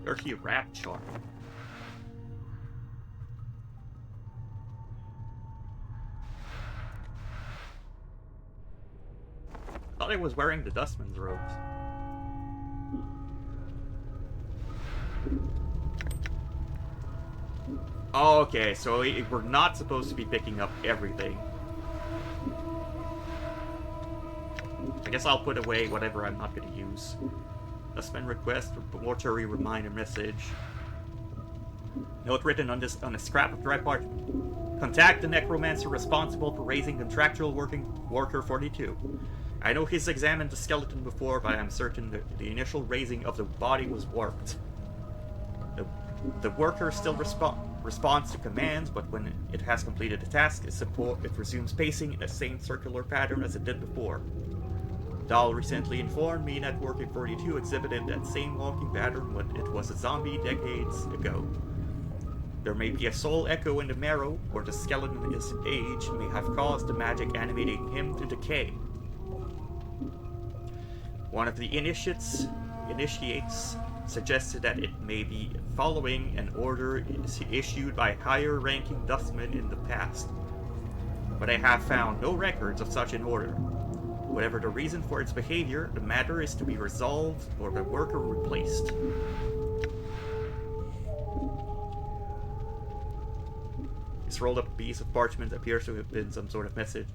Dirty rat charm. Thought I was wearing the dustman's robes. Oh, okay, so we're not supposed to be picking up everything. I guess I'll put away whatever I'm not going to use. Dustman request, mortuary reminder message. Note written on a scrap of dry parchment. Contact the necromancer responsible for raising contractual worker 42. I know he's examined the skeleton before, but I'm certain that the initial raising of the body was warped. The worker still responds to commands, but when it has completed the task, it resumes pacing in the same circular pattern as it did before. Dahl recently informed me that Worker 42 exhibited that same walking pattern when it was a zombie decades ago. There may be a soul echo in the marrow, or the skeleton's age may have caused the magic animating him to decay. One of the initiates suggested that it may be following an order issued by higher-ranking dustmen in the past, but I have found no records of such an order. Whatever the reason for its behavior, the matter is to be resolved or the worker replaced. This rolled up piece of parchment appears to have been some sort of message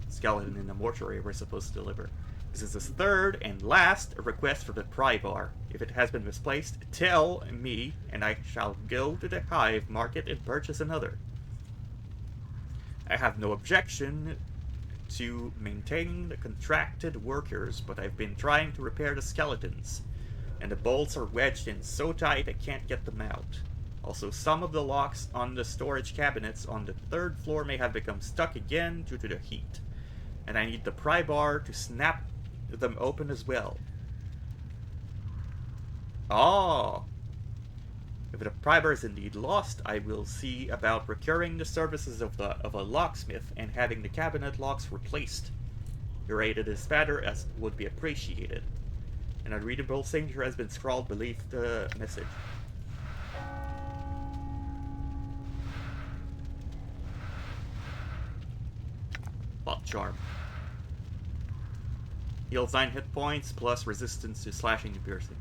skeleton in the mortuary we're supposed to deliver. This is the third and last request for the pry bar. If it has been misplaced, tell me, and I shall go to the hive market and purchase another. I have no objection to maintaining the contracted workers, but I've been trying to repair the skeletons, and the bolts are wedged in so tight I can't get them out. Also, some of the locks on the storage cabinets on the 3rd floor may have become stuck again due to the heat, and I need the pry bar to snap them open as well. Oh! If the pry bar is indeed lost, I will see about procuring the services of a locksmith and having the cabinet locks replaced. Your aid in this matter as would be appreciated. An unreadable signature has been scrawled beneath the message. Plot charm. Heals 9 hit points plus resistance to slashing and piercing.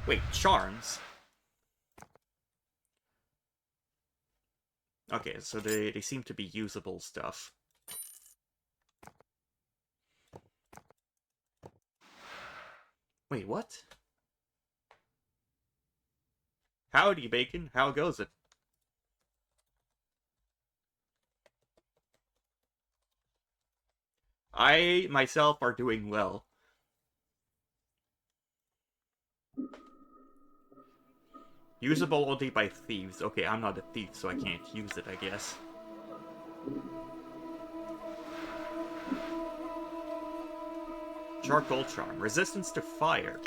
Wait, charms? Okay, so they seem to be usable stuff. Wait, what? Howdy, Bacon. How goes it? I, myself, are doing well. Usable only by thieves. Okay, I'm not a thief, so I can't use it, I guess. Charcoal charm. Resistance to fire.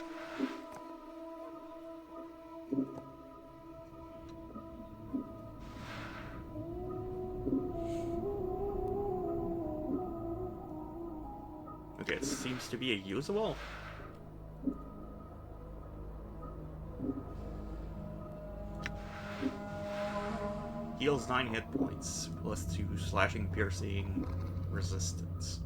Okay, it seems to be a usable. Heals 9 hit points, plus 2 slashing, piercing, resistance.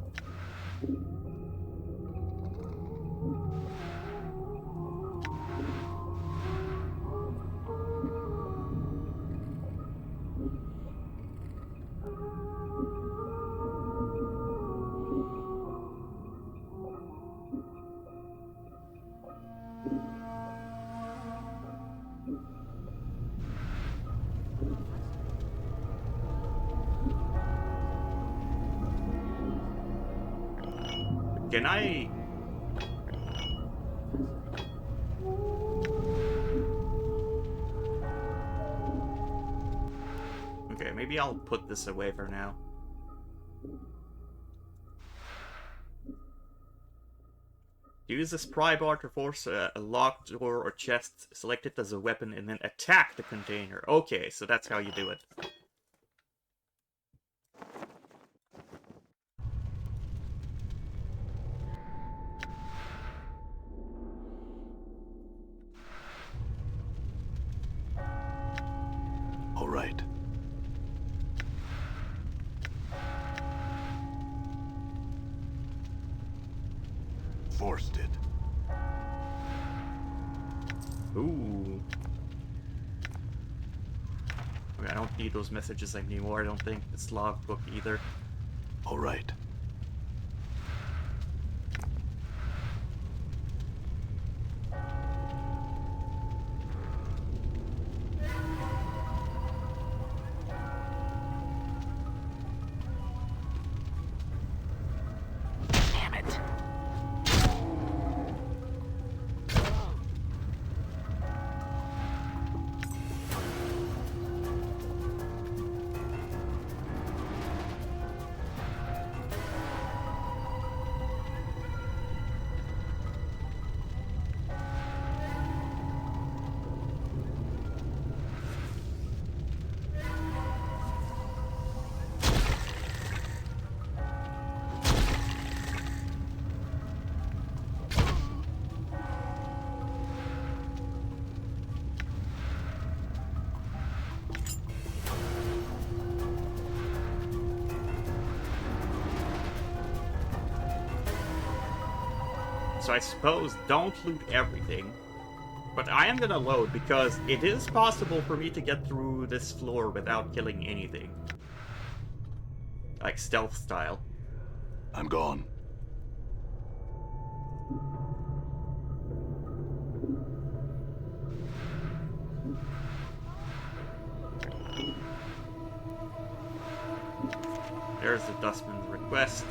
Can I... Okay, maybe I'll put this away for now. Use this pry bar to force a locked door or chest, select it as a weapon, and then attack the container. Okay, so that's how you do it. All right. Forced it. Ooh. Okay, I don't need those messages anymore, I don't think. This logbook either. All right. Damn it. So I suppose don't loot everything. But I am gonna load because it is possible for me to get through this floor without killing anything. Like stealth style. I'm gone. There's the dustman's request.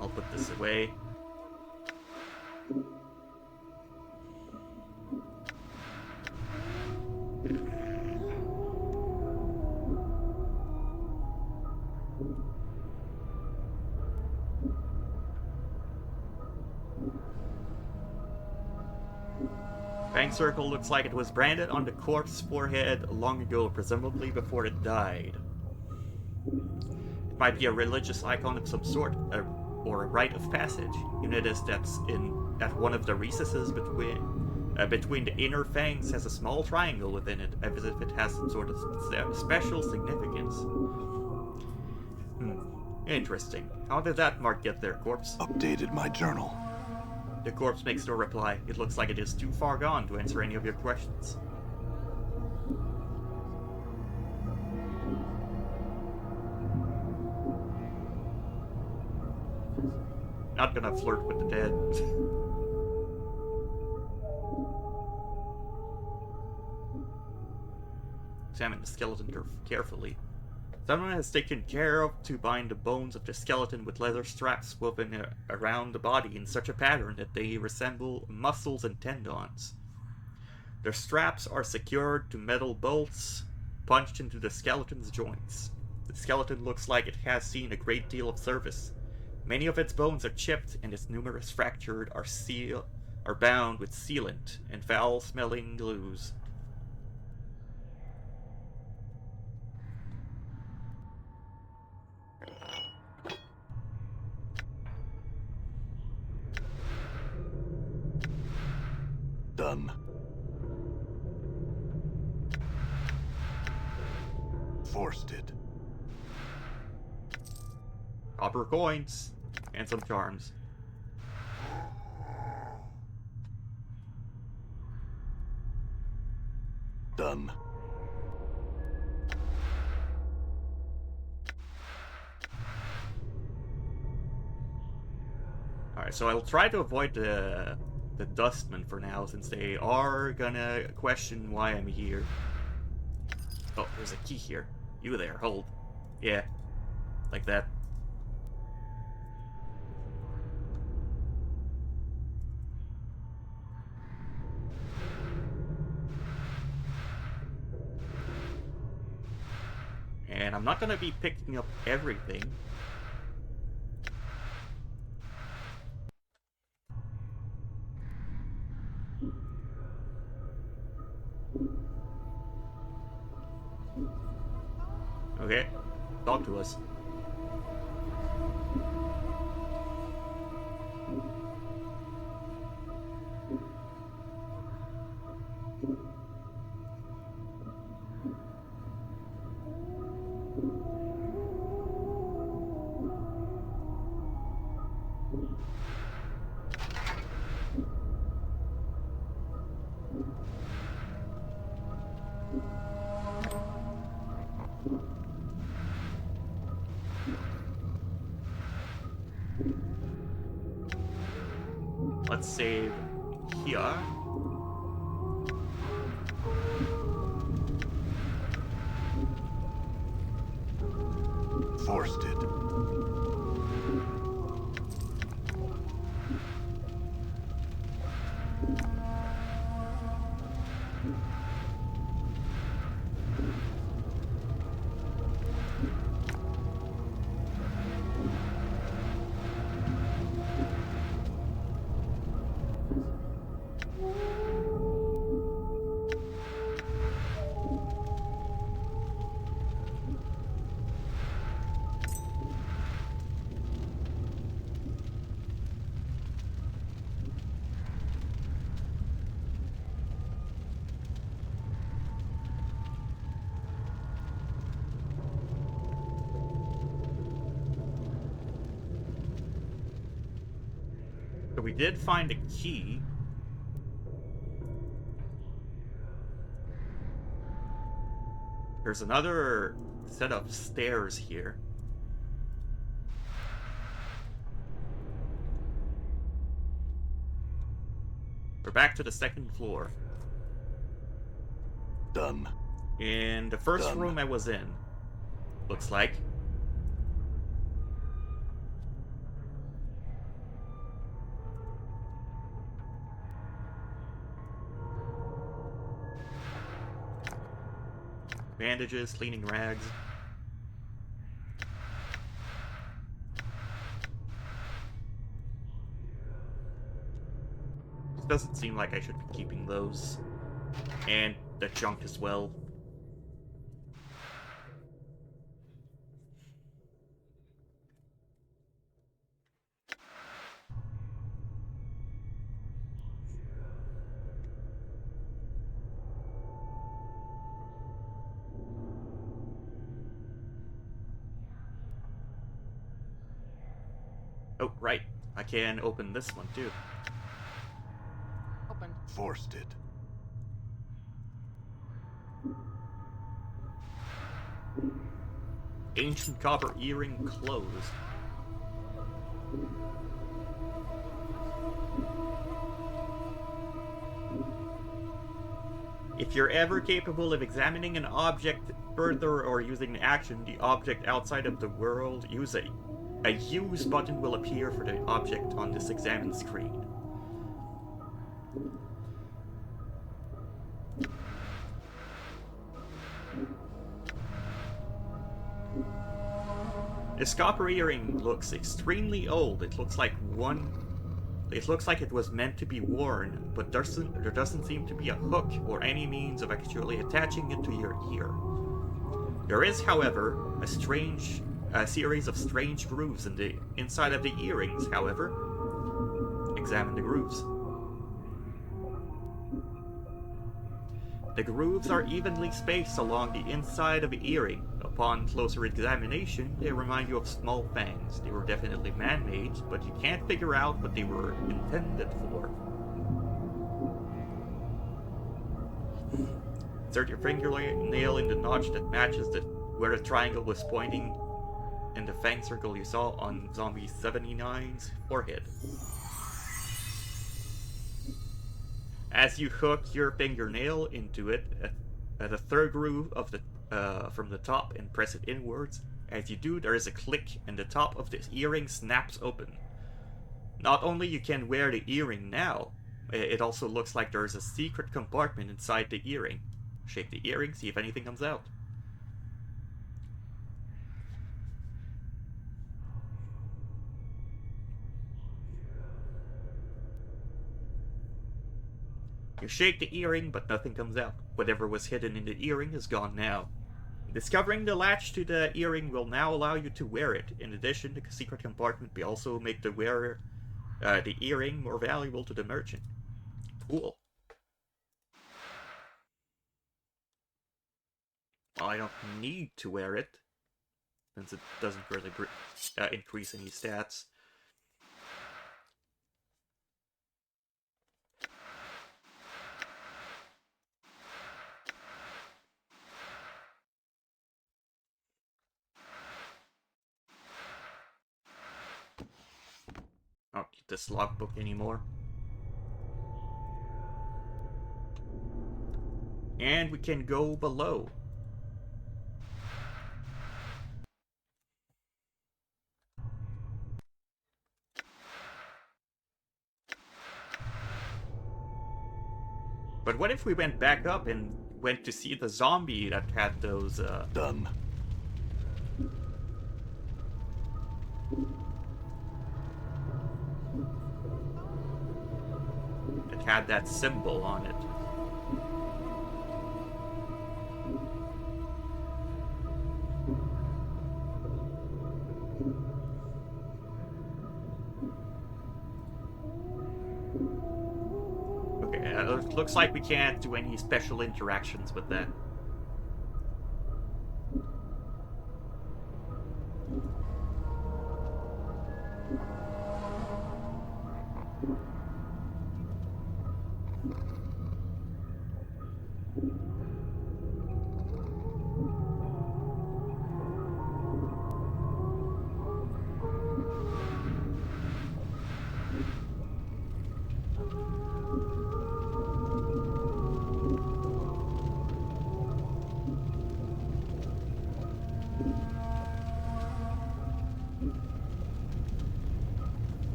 I'll put this away. Fang Circle looks like it was branded on the corpse's forehead long ago, presumably before it died. It might be a religious icon of some sort, or a rite of passage. You notice that's at one of the recesses between the inner fangs has a small triangle within it, as if it has some sort of special significance. Interesting. How did that mark get there, corpse? Updated my journal. The corpse makes no reply. It looks like it is too far gone to answer any of your questions. Not gonna flirt with the dead. Examine the skeleton carefully. Someone has taken care of to bind the bones of the skeleton with leather straps woven around the body in such a pattern that they resemble muscles and tendons. The straps are secured to metal bolts punched into the skeleton's joints. The skeleton looks like it has seen a great deal of service. Many of its bones are chipped, and its numerous fractured are bound with sealant and foul-smelling glues. Done. Forced it. Copper coins and some charms. Done. Alright, so I'll try to avoid the dustmen for now, since they are gonna question why I'm here. Oh, there's a key here. You there, hold. Yeah, like that. And I'm not gonna be picking up everything. Okay, talk to us. Let's save here. Forced it. So we did find a key. There's another set of stairs here. We're back to the second floor. Done. In the first Done. room I was in, looks like. Bandages, cleaning rags. It doesn't seem like I should be keeping those. And the junk as well. Oh, right. I can open this one too. Open. Forced it. Ancient copper earring closed. If you're ever capable of examining an object further or using an action, the object outside of the world, use a use button will appear for the object on this examine screen. This copper earring looks extremely old. It looks like it was meant to be worn, but there doesn't seem to be a hook or any means of actually attaching it to your ear. There is, however, a series of strange grooves in the inside of the earrings, however. Examine the grooves. The grooves are evenly spaced along the inside of the earring. Upon closer examination, they remind you of small fangs. They were definitely man-made, but you can't figure out what they were intended for. Insert your fingernail in the notch that matches where the triangle was pointing and the fang circle you saw on Zombie 79's forehead. As you hook your fingernail into it at the third groove of from the top and press it inwards, as you do, there is a click and the top of the earring snaps open. Not only you can wear the earring now, it also looks like there is a secret compartment inside the earring. Shake the earring, see if anything comes out. You shake the earring, but nothing comes out. Whatever was hidden in the earring is gone now. Discovering the latch to the earring will now allow you to wear it. In addition, the secret compartment may also make the wearer, the earring more valuable to the merchant. Cool. Well, I don't need to wear it, since it doesn't really increase any stats. I don't need this logbook anymore. And we can go below. But what if we went back up and went to see the zombie that had those, Done. that had that symbol on it? Okay, it looks like we can't do any special interactions with that.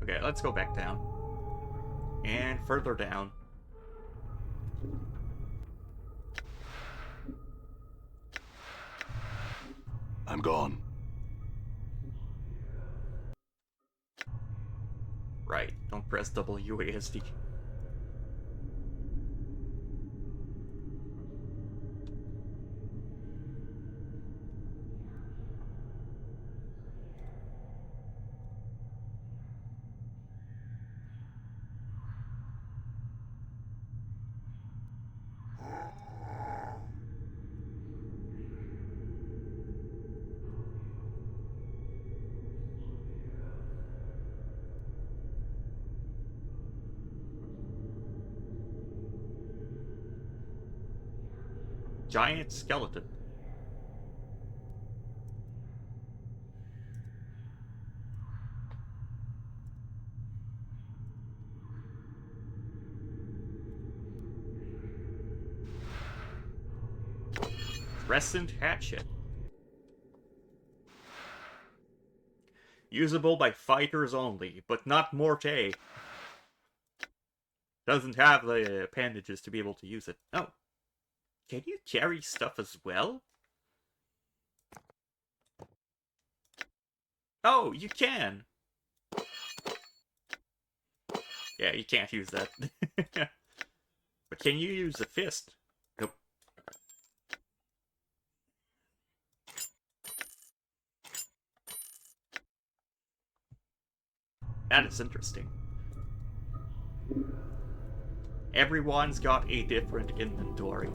Okay, let's go back down. And further down. I'm gone. Right, don't press WASD. Giant skeleton. Crescent hatchet. Usable by fighters only, but not Morte. Doesn't have the appendages to be able to use it. Oh. Can you carry stuff as well? Oh, you can! Yeah, you can't use that. But can you use a fist? Nope. That is interesting. Everyone's got a different inventory.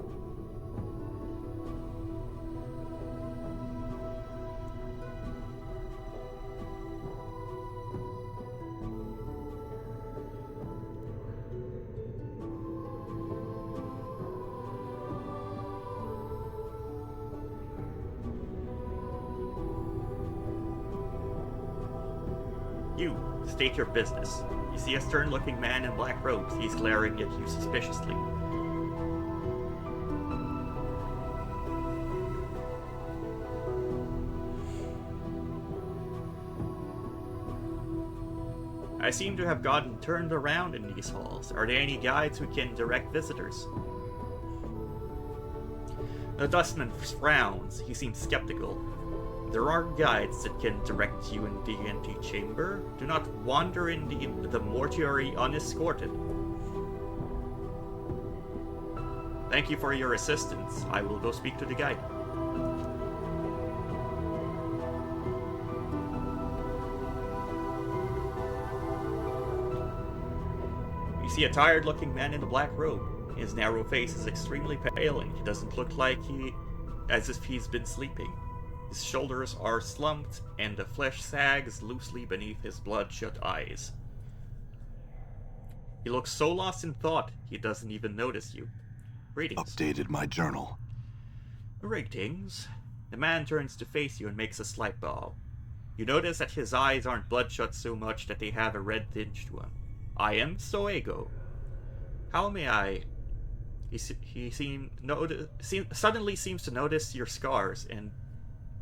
You, state your business. You see a stern-looking man in black robes. He's glaring at you suspiciously. I seem to have gotten turned around in these halls. Are there any guides who can direct visitors? The dustman frowns. He seems skeptical. There are guides that can direct you in the antechamber. Do not wander in the mortuary unescorted. Thank you for your assistance. I will go speak to the guide. You see a tired-looking man in a black robe. His narrow face is extremely pale, and he doesn't look like as if he's been sleeping. His shoulders are slumped, and the flesh sags loosely beneath his bloodshot eyes. He looks so lost in thought, he doesn't even notice you. Greetings. Updated my journal. Greetings. The man turns to face you and makes a slight bow. You notice that his eyes aren't bloodshot so much that they have a red tinge to them. I am Soego. How may I... He suddenly seems to notice your scars, and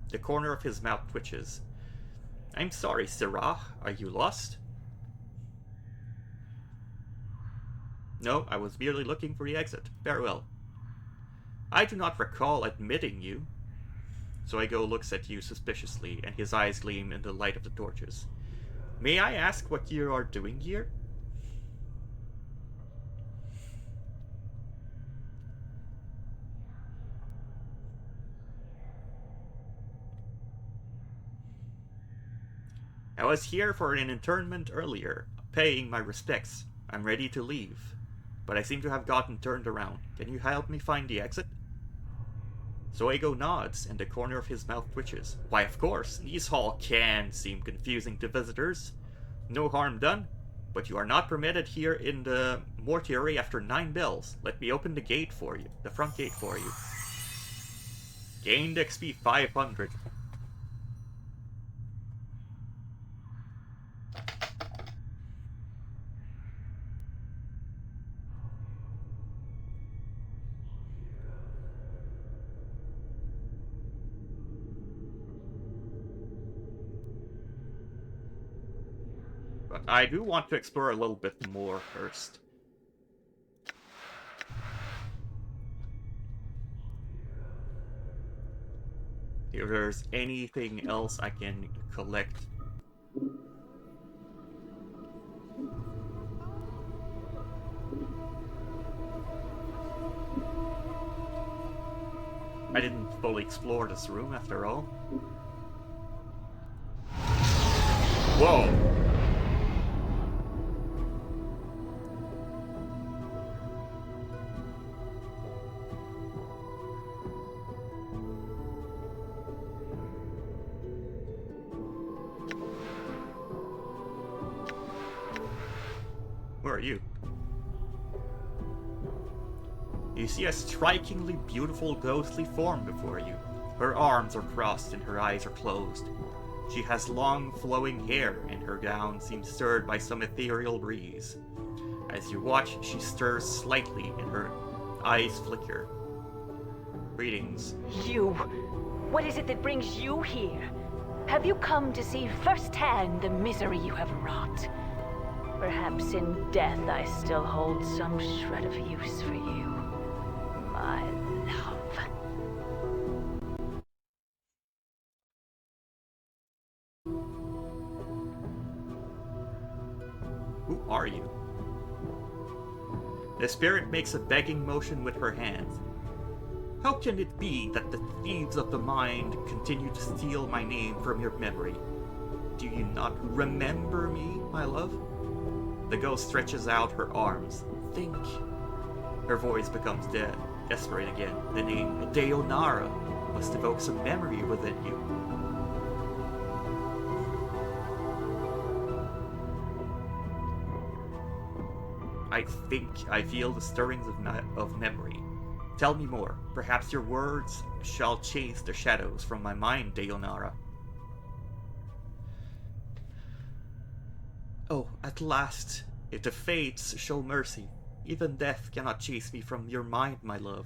the corner of his mouth twitches. I'm sorry, Sirah. Are you lost? No, I was merely looking for the exit. Farewell. I do not recall admitting you. Soego looks at you suspiciously, and his eyes gleam in the light of the torches. May I ask what you are doing here? I was here for an internment earlier, paying my respects. I'm ready to leave, but I seem to have gotten turned around. Can you help me find the exit? Soego nods, and the corner of his mouth twitches. Why, of course, this hall can seem confusing to visitors. No harm done, but you are not permitted here in the mortuary after 9 bells. Let me open the gate for you, the front gate for you. Gained XP 500. But I do want to explore a little bit more first. If there's anything else I can collect. I didn't fully explore this room after all. Whoa! Who are you? You see a strikingly beautiful ghostly form before you. Her arms are crossed and her eyes are closed. She has long flowing hair and her gown seems stirred by some ethereal breeze. As you watch, she stirs slightly and her eyes flicker. Greetings. You! What is it that brings you here? Have you come to see firsthand the misery you have wrought? Perhaps in death I still hold some shred of use for you, my love. Who are you? The spirit makes a begging motion with her hands. How can it be that the thieves of the mind continue to steal my name from your memory? Do you not remember me, my love? The ghost stretches out her arms. Think. Her voice becomes desperate again. The name Deonara must evoke some memory within you. I think I feel the stirrings of memory. Tell me more. Perhaps your words shall chase the shadows from my mind, Deonara. Oh, at last, if the fates show mercy, even death cannot chase me from your mind, my love.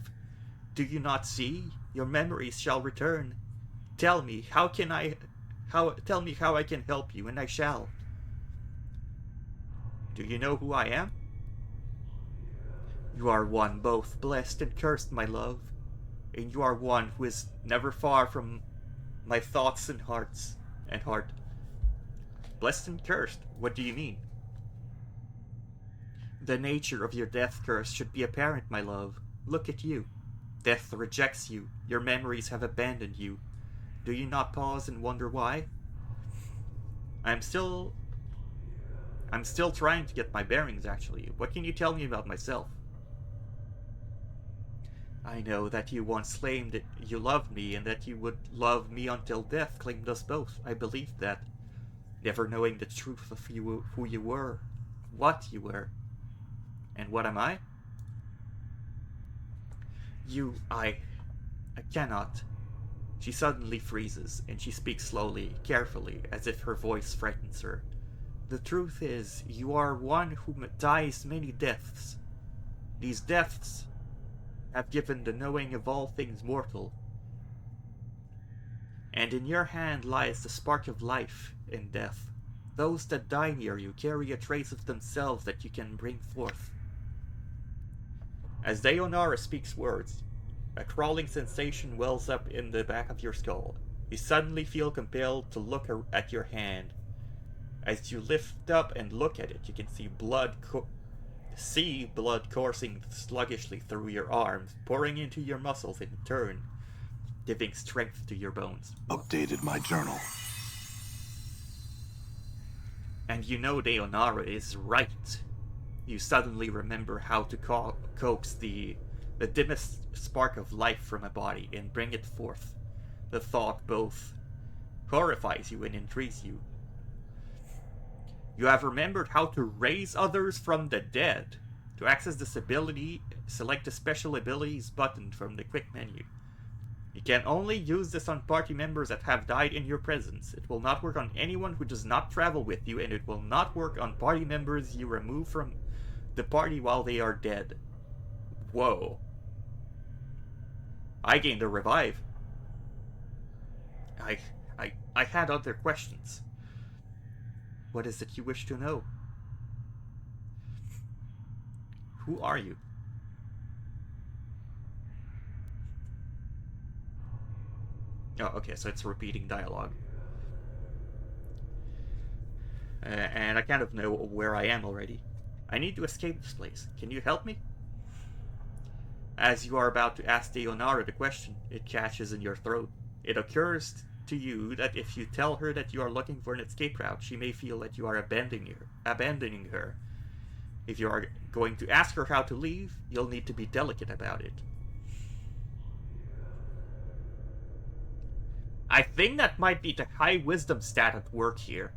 Do you not see? Your memories shall return. Tell me, tell me how I can help you, and I shall. Do you know who I am? You are one both blessed and cursed, my love, and you are one who is never far from my thoughts and heart. Blessed and cursed? What do you mean? The nature of your death curse should be apparent, my love. Look at you. Death rejects you. Your memories have abandoned you. Do you not pause and wonder why? I'm still trying to get my bearings, actually. What can you tell me about myself? I know that you once claimed that you loved me and that you would love me until death claimed us both. I believed that, never knowing the truth of who you were, what you were. And what am I? I cannot. She suddenly freezes, and she speaks slowly, carefully, as if her voice frightens her. The truth is, you are one who dies many deaths. These deaths have given the knowing of all things mortal. And in your hand lies the spark of life in death. Those that die near you carry a trace of themselves that you can bring forth. As Deonara speaks words, a crawling sensation wells up in the back of your skull. You suddenly feel compelled to look at your hand. As you lift up and look at it, you can see blood coursing sluggishly through your arms, pouring into your muscles in turn, giving strength to your bones. Updated my journal. And you know Deonara is right. You suddenly remember how to coax the dimmest spark of life from a body and bring it forth. The thought both horrifies you and intrigues you. You have remembered how to raise others from the dead. To access this ability, select the Special Abilities button from the quick menu. You can only use this on party members that have died in your presence. It will not work on anyone who does not travel with you, and it will not work on party members you remove from the party while they are dead. Whoa. I gained a revive. I had other questions. What is it you wish to know? Who are you? Oh, okay, so it's repeating dialogue. And I kind of know where I am already. I need to escape this place. Can you help me? As you are about to ask Deonara the question, it catches in your throat. It occurs to you that if you tell her that you are looking for an escape route, she may feel that you are abandoning her. If you are going to ask her how to leave, you'll need to be delicate about it. I think that might be the high wisdom stat at work here.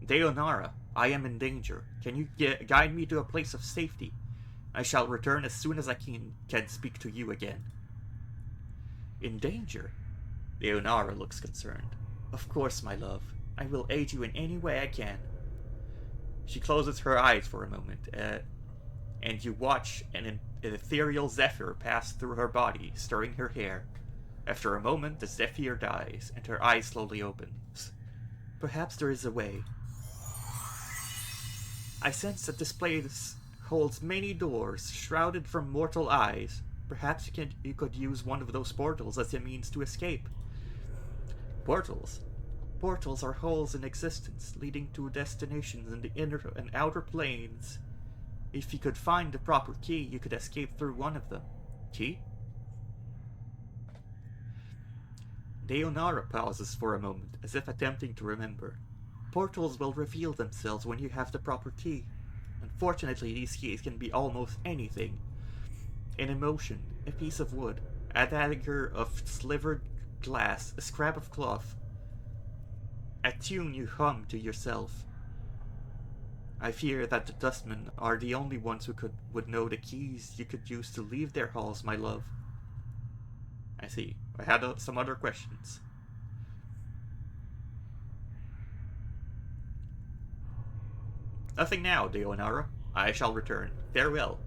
Deonara, I am in danger. Can you guide me to a place of safety? I shall return as soon as I can speak to you again. In danger? Deonara looks concerned. Of course, my love. I will aid you in any way I can. She closes her eyes for a moment, and you watch An ethereal zephyr passed through her body, stirring her hair. After a moment, the zephyr dies, and her eyes slowly opens. Perhaps there is a way. I sense that this place holds many doors, shrouded from mortal eyes. Perhaps you could use one of those portals as a means to escape. Portals? Portals are holes in existence, leading to destinations in the inner and outer planes. If you could find the proper key, you could escape through one of them. Key? Deonara pauses for a moment, as if attempting to remember. Portals will reveal themselves when you have the proper key. Unfortunately, these keys can be almost anything. An emotion, a piece of wood, a dagger of slivered glass, a scrap of cloth, a tune you hum to yourself. I fear that the dustmen are the only ones who would know the keys you could use to leave their halls, my love. I see. I had some other questions. Nothing now, Deonara. I shall return. Farewell.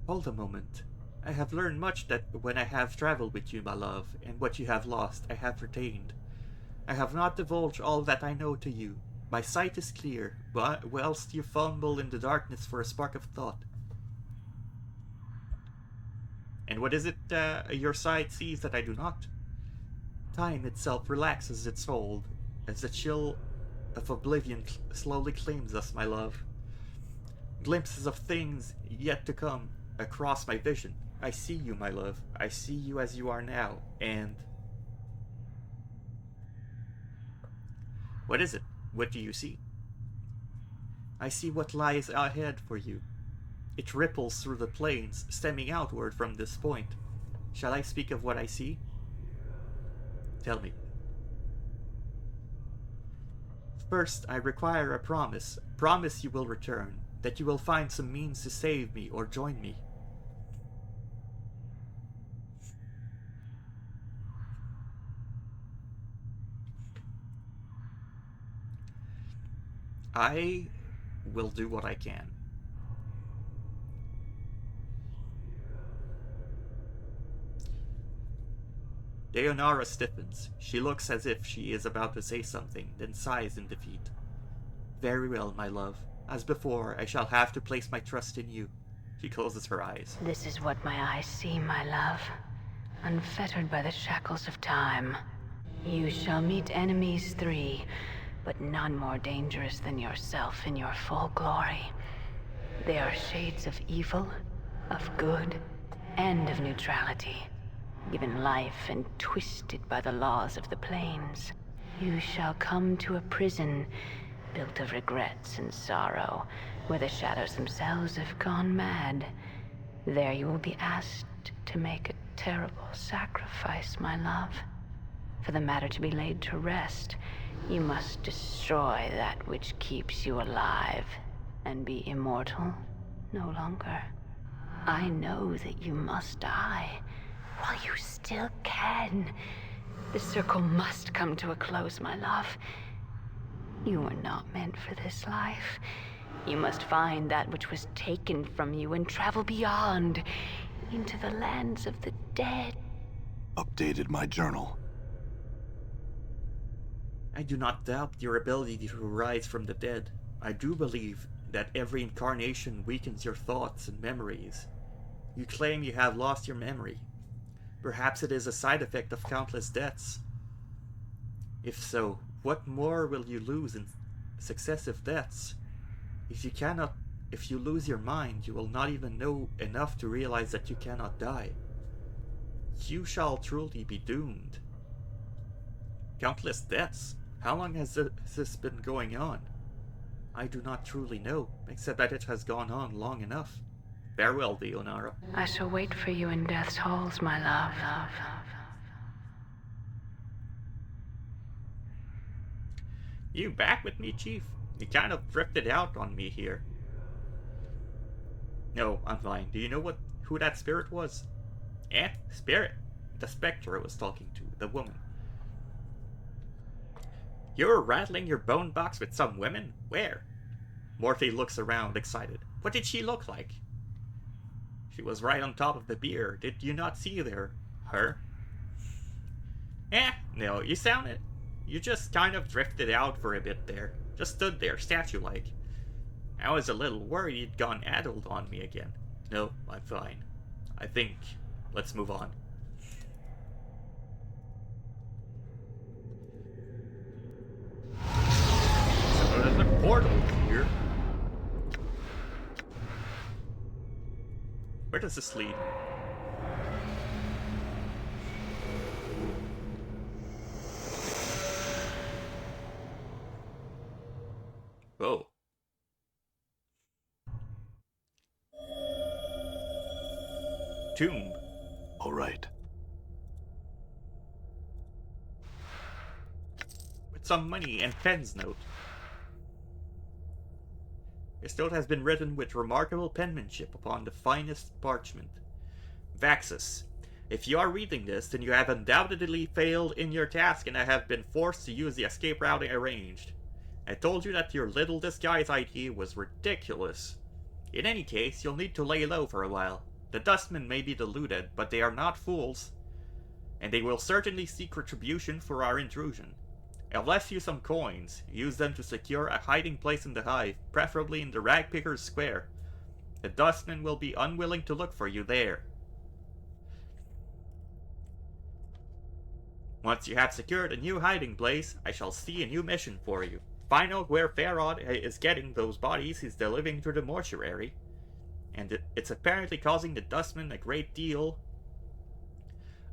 Hold a moment. I have learned much that when I have traveled with you, my love, and what you have lost, I have retained. I have not divulged all that I know to you. My sight is clear, whilst you fumble in the darkness for a spark of thought. And what is it your sight sees that I do not? Time itself relaxes its hold, as the chill of oblivion slowly claims us, my love. Glimpses of things yet to come across my vision. I see you, my love. I see you as you are now, and... What is it? What do you see? I see what lies ahead for you. It ripples through the plains, stemming outward from this point. Shall I speak of what I see? Tell me. First, I require a promise. Promise you will return, that you will find some means to save me or join me. I will do what I can. Deonara stiffens. She looks as if she is about to say something, then sighs in defeat. Very well, my love. As before, I shall have to place my trust in you. She closes her eyes. This is what my eyes see, my love. Unfettered by the shackles of time. You shall meet enemies 3, but none more dangerous than yourself in your full glory. They are shades of evil, of good, and of neutrality, given life and twisted by the laws of the plains. You shall come to a prison built of regrets and sorrow, where the shadows themselves have gone mad. There you will be asked to make a terrible sacrifice, my love. For the matter to be laid to rest, you must destroy that which keeps you alive, and be immortal no longer. I know that you must die, while you still can. The circle must come to a close, my love. You are not meant for this life. You must find that which was taken from you and travel beyond, into the lands of the dead. Updated my journal. I do not doubt your ability to rise from the dead. I do believe that every incarnation weakens your thoughts and memories. You claim you have lost your memory. Perhaps it is a side effect of countless deaths. If so, what more will you lose in successive deaths? If you lose your mind, you will not even know enough to realize that you cannot die. You shall truly be doomed. Countless deaths? How long has this been going on? I do not truly know, except that it has gone on long enough. Farewell, Deonara. I shall wait for you in death's halls, my love. You back with me, Chief? You kind of drifted out on me here. No, I'm fine. Do you know who that spirit was? Spirit. The spectre I was talking to, the woman. You were rattling your bone box with some women? Where? Morty looks around, excited. What did she look like? She was right on top of the beer. Did you not see her? No, you sounded... You just kind of drifted out for a bit there. Just stood there, statue-like. I was a little worried you'd gone addled on me again. No, I'm fine. I think... Let's move on. So there's a portal here. Where does this lead? Oh. Tomb. All right. With some money and pen's note. This note has been written with remarkable penmanship upon the finest parchment. Vaxus, if you are reading this, then you have undoubtedly failed in your task and have been forced to use the escape route I arranged. I told you that your little disguise idea was ridiculous. In any case, you'll need to lay low for a while. The dustmen may be deluded, but they are not fools, and they will certainly seek retribution for our intrusion. I've left you some coins. Use them to secure a hiding place in the hive, preferably in the Ragpicker's Square. The dustmen will be unwilling to look for you there. Once you have secured a new hiding place, I shall see a new mission for you. Find out where Farod is getting those bodies he's delivering to the mortuary. And it's apparently causing the dustmen a great deal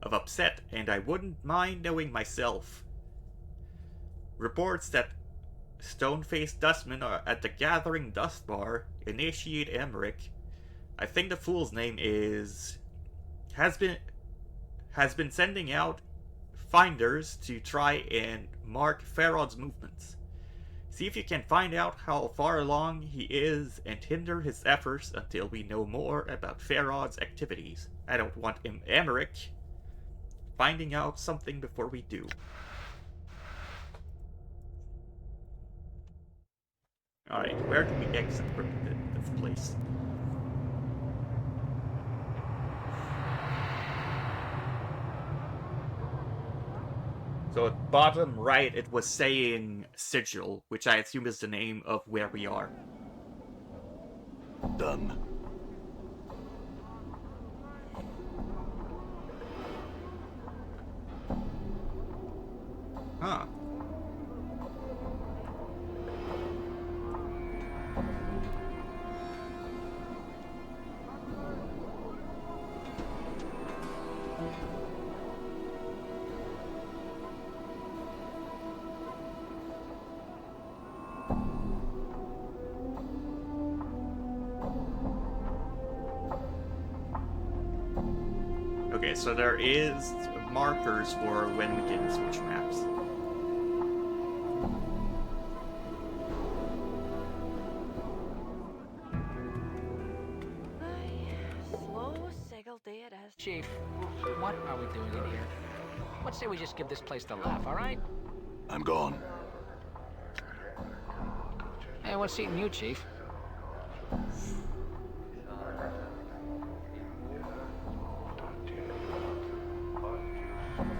of upset, and I wouldn't mind knowing myself. Reports that stone-faced dustmen are at the Gathering Dust Bar initiate Emmerich. I think the fool's name is... has been sending out finders to try and mark Farod's movements. See if you can find out how far along he is and hinder his efforts until we know more about Farod's activities. I don't want Emmerich finding out something before we do. Alright, where do we exit from this place? So at bottom right, it was saying Sigil, which I assume is the name of where we are. Done. Huh. Okay, so there is markers for when we can switch maps. Chief, what are we doing in here? Let's say we just give this place the laugh, all right? I'm gone. Hey, what's eating you, Chief?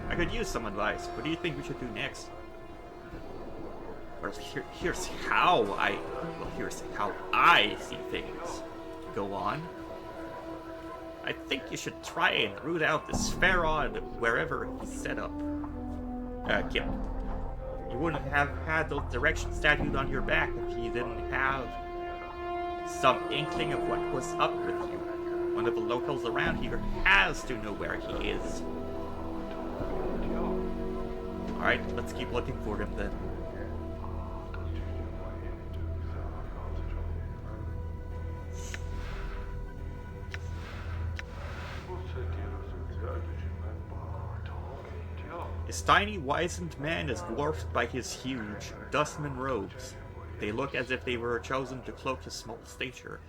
I could use some advice. What do you think we should do next? Or here's how I see things. Go on. I think you should try and root out this Farod wherever he's set up. Kip. You wouldn't have had those directions tattooed on your back if you didn't have some inkling of what was up with you. One of the locals around here has to know where he is. Alright, let's keep looking for him then. His tiny, wizened man is dwarfed by his huge, dustman robes. They look as if they were chosen to cloak his small stature.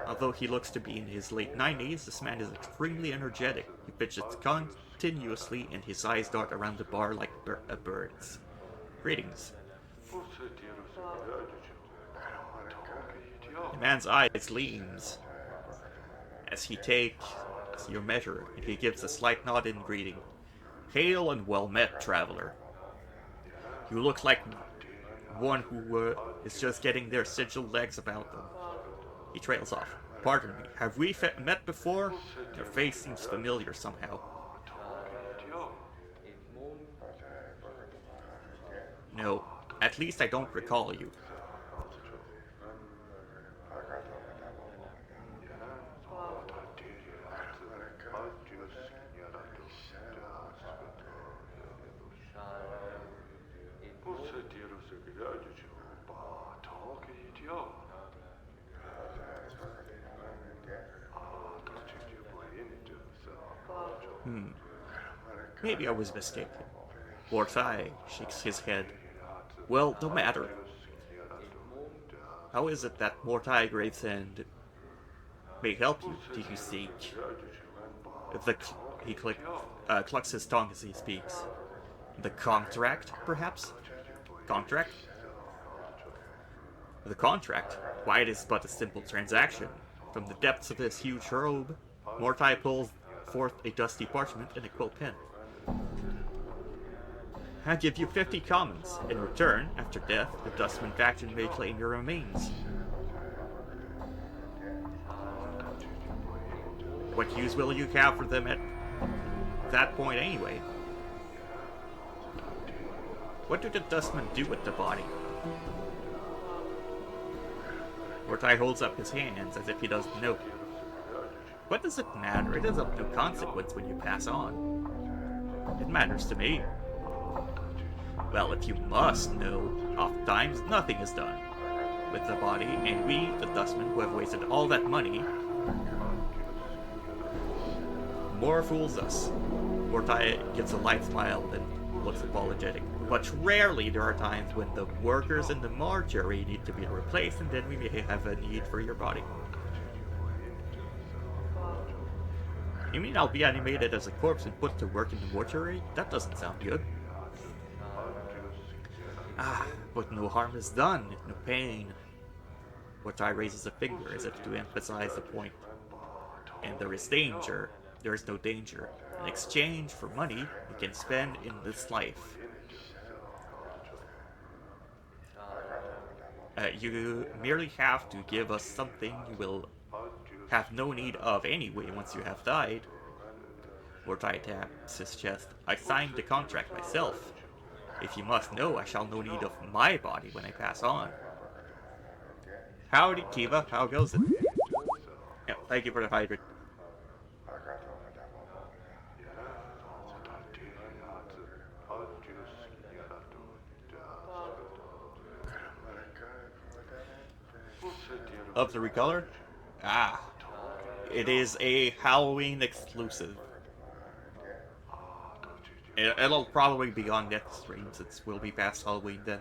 Although he looks to be in his late 90s, this man is extremely energetic. He fidgets continuously, and his eyes dart around the bar like a bird's. Greetings. The man's eyes gleams. as he takes your measure, and he gives a slight nod in greeting. Hail and well met, traveler. You look like one who is just getting their sigil legs about them. He trails off. Pardon me, have we met before? Your face seems familiar somehow. No, at least I don't recall you. Maybe I was mistaken. Mortai shakes his head. Well, no matter. How is it that Mortai Gravesend may help you? Do you seek? He clucks his tongue as he speaks. The contract, perhaps? Contract? The contract? Why, it is but a simple transaction. From the depths of his huge robe, Mortai pulls forth a dusty parchment and a quill pen. I give you 50 commons. In return, after death, the Dustman faction may claim your remains. What use will you have for them at that point anyway? What do the Dustmen do with the body? Mortai holds up his hands as if he doesn't know. What does it matter? It is of no consequence when you pass on. It matters to me. Well, if you must know, oftentimes nothing is done with the body, and we, the Dustmen, who have wasted all that money, more fools us. Mortai gives a light smile and looks apologetic. But rarely there are times when the workers in the mortuary need to be replaced, and then we may have a need for your body. You mean I'll be animated as a corpse and put to work in the mortuary? That doesn't sound good. But no harm is done, no pain. Mortai raises a finger as if to emphasize the point. And there is danger. There is no danger. In exchange for money you can spend in this life. You merely have to give us something you will have no need of anyway once you have died. Mortai taps his chest. I signed the contract myself. If you must know, I shall no need of my body when I pass on. Howdy, Kiva. How goes it? Yeah, thank you for the hydrate. Of the recolor? It is a Halloween exclusive. It'll probably be on next stream since we'll be past Halloween then.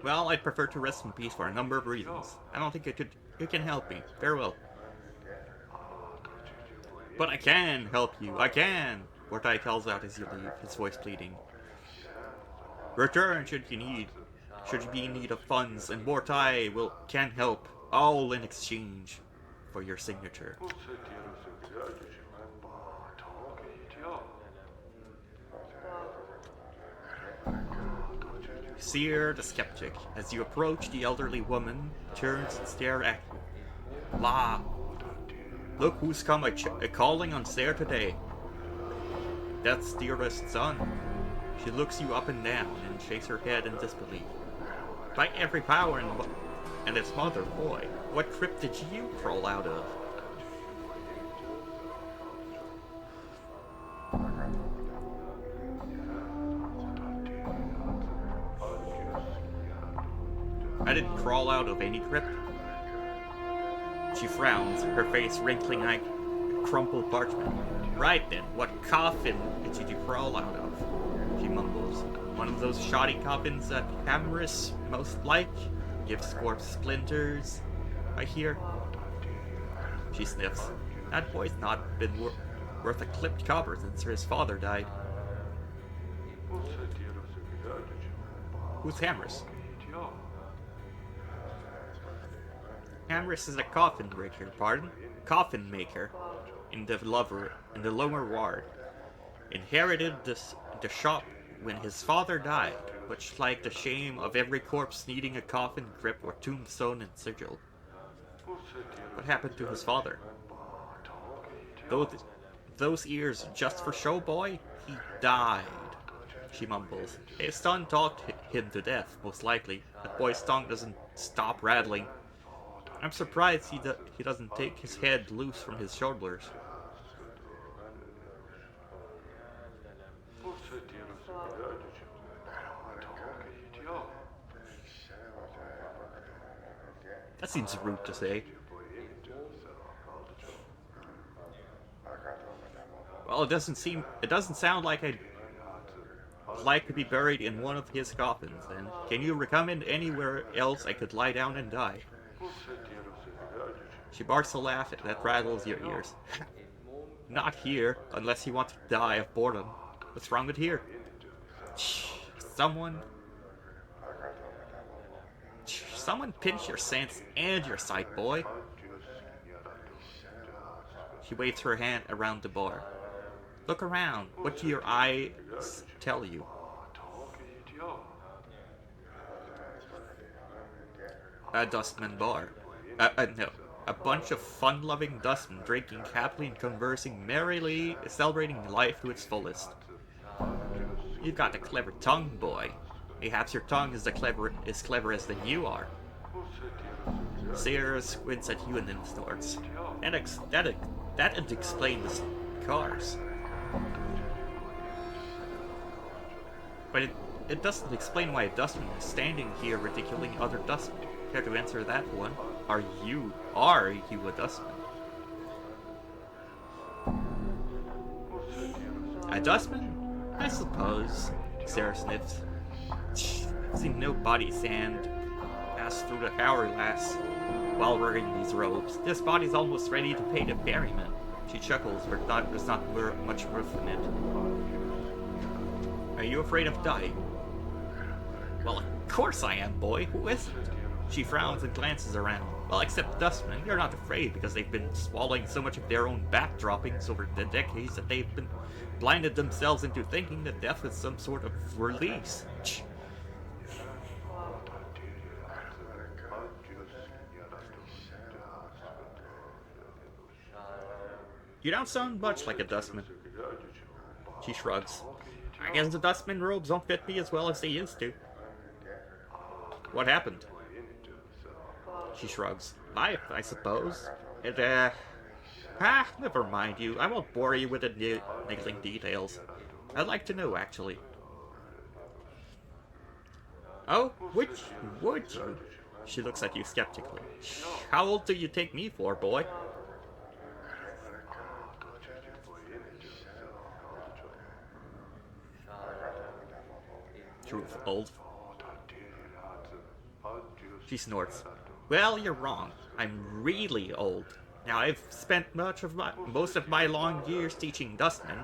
Well, I'd prefer to rest in peace for a number of reasons. I don't think you can help me. Farewell. But I can help you. I can! Mortai calls out as you leave, his voice pleading. Return should you be in need of funds, and Mortai can help, all in exchange for your signature. Seer the skeptic, as you approach the elderly woman, turns and stares at you. La! Look who's come a-calling on Seer today. Death's dearest son. She looks you up and down and shakes her head in disbelief. By every power and its mother, boy, what crypt did you crawl out of? I didn't crawl out of any crypt. She frowns, her face wrinkling like crumpled parchment. Right then, what coffin did you crawl out of? She mumbles. One of those shoddy coffins that Hamris most like? Gives corpse splinters, I hear. She sniffs. That boy's not been worth a clipped copper since his father died. Who's Hamris? Hamris is a coffin maker, coffin maker in the lower ward. Inherited the shop when his father died, much like the shame of every corpse needing a coffin grip or tombstone and sigil. What happened to his father? Those ears just for show, boy? He died, she mumbles. His son talked him to death, most likely. That boy's tongue doesn't stop rattling. I'm surprised he doesn't take his head loose from his shoulders. That seems rude to say. Well, it doesn't sound like I'd like to be buried in one of his coffins, then. Can you recommend anywhere else I could lie down and die? She barks a laugh that rattles your ears. Not here, unless you want to die of boredom. What's wrong with here? Someone pinch your sense and your sight, boy. She waves her hand around the bar. Look around. What do your eyes tell you? A dustman bar. No. A bunch of fun-loving dustmen drinking happily and conversing merrily, celebrating life to its fullest. You've got a clever tongue, boy. Perhaps your tongue is as clever as you are. Sarah squints at you and then snorts. That'd explain the scars. But it doesn't explain why a dustman is standing here ridiculing other dustmen. Care to answer that one? Are you a dustman? A dustman? I suppose. Sarah sniffs. I've seen no body sand pass through the hourglass while wearing these robes. This body's almost ready to pay the ferryman. She chuckles, but there's not much worth in it. Are you afraid of dying? Well, of course I am, boy. Who isn't? She frowns and glances around. Well, except dustmen, you're not afraid because they've been swallowing so much of their own back droppings over the decades that they've been blinded themselves into thinking that death is some sort of release. You don't sound much like a dustman. She shrugs. I guess the dustman robes don't fit me as well as they used to. What happened? She shrugs. Life, I suppose. Never mind you. I won't bore you with the niggling details. I'd like to know, actually. Oh, would you? She looks at you skeptically. How old do you take me for, boy? Truth, old. She snorts. Well, you're wrong. I'm really old. Now, I've spent most of my long years teaching dustmen.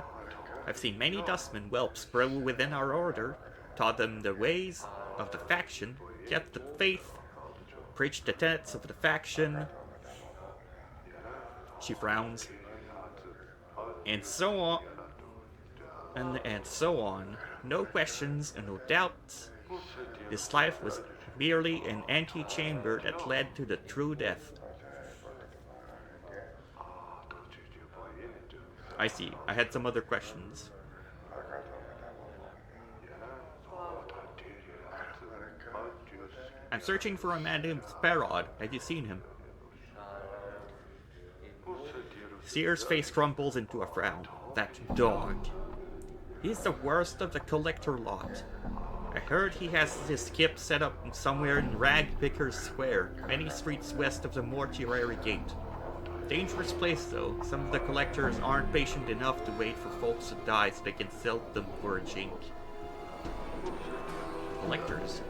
I've seen many dustmen whelps grow within our order, taught them the ways of the faction, kept the faith, preached the tenets of the faction. She frowns. And so on. And so on. No questions and no doubts. This life was merely an antechamber that led to the true death. I see. I had some other questions. I'm searching for a man named Sparrod. Have you seen him? Sear's face crumbles into a frown. That dog. He's the worst of the collector lot. I heard he has his skip set up somewhere in Ragpickers Square, many streets west of the mortuary gate. Dangerous place, though. Some of the collectors aren't patient enough to wait for folks to die so they can sell them for a jink. Collectors.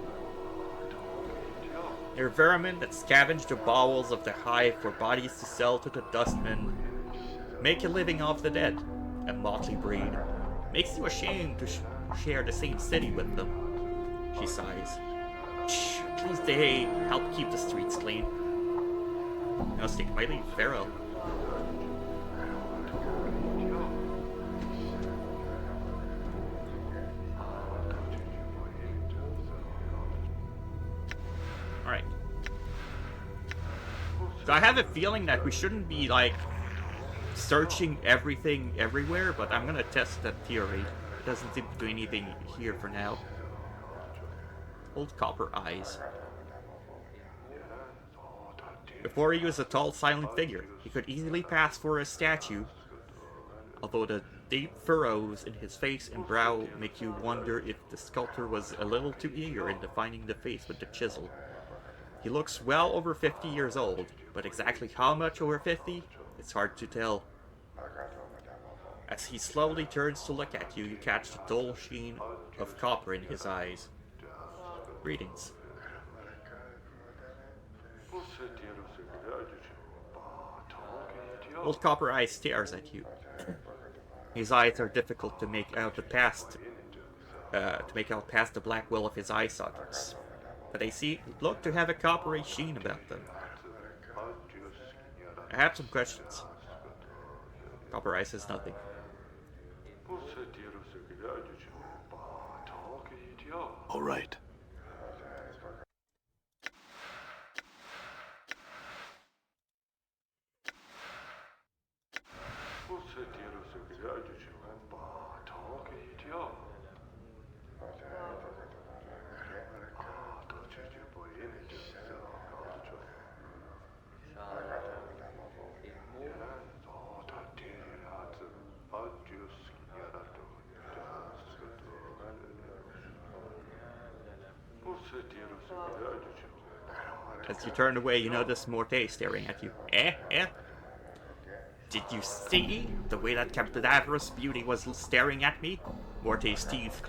They're vermin that scavenge the bowels of the hive for bodies to sell to the dustmen. Make a living off the dead. A motley breed. Makes you ashamed share the same city with them. She sighs. Shh, please they help keep the streets clean. Now stick my leave, farewell. Alright. So I have a feeling that we shouldn't be, like, searching everything everywhere, but I'm gonna test that theory. It doesn't seem to do anything here for now. Old copper eyes. Before he was a tall, silent figure, he could easily pass for a statue, although the deep furrows in his face and brow make you wonder if the sculptor was a little too eager in defining the face with the chisel. He looks well over 50 years old, but exactly how much over 50, it's hard to tell. As he slowly turns to look at you, you catch the dull sheen of copper in his eyes. Greetings. Old Copper Eye stares at you. His eyes are difficult to make out past the black well of his eye sockets, but they look to have a coppery sheen about them. I have some questions. Copper Eye says nothing. All right. As you turn away, you notice Morte staring at you. Eh? Did you see the way that cadaverous beauty was staring at me? Morte's teeth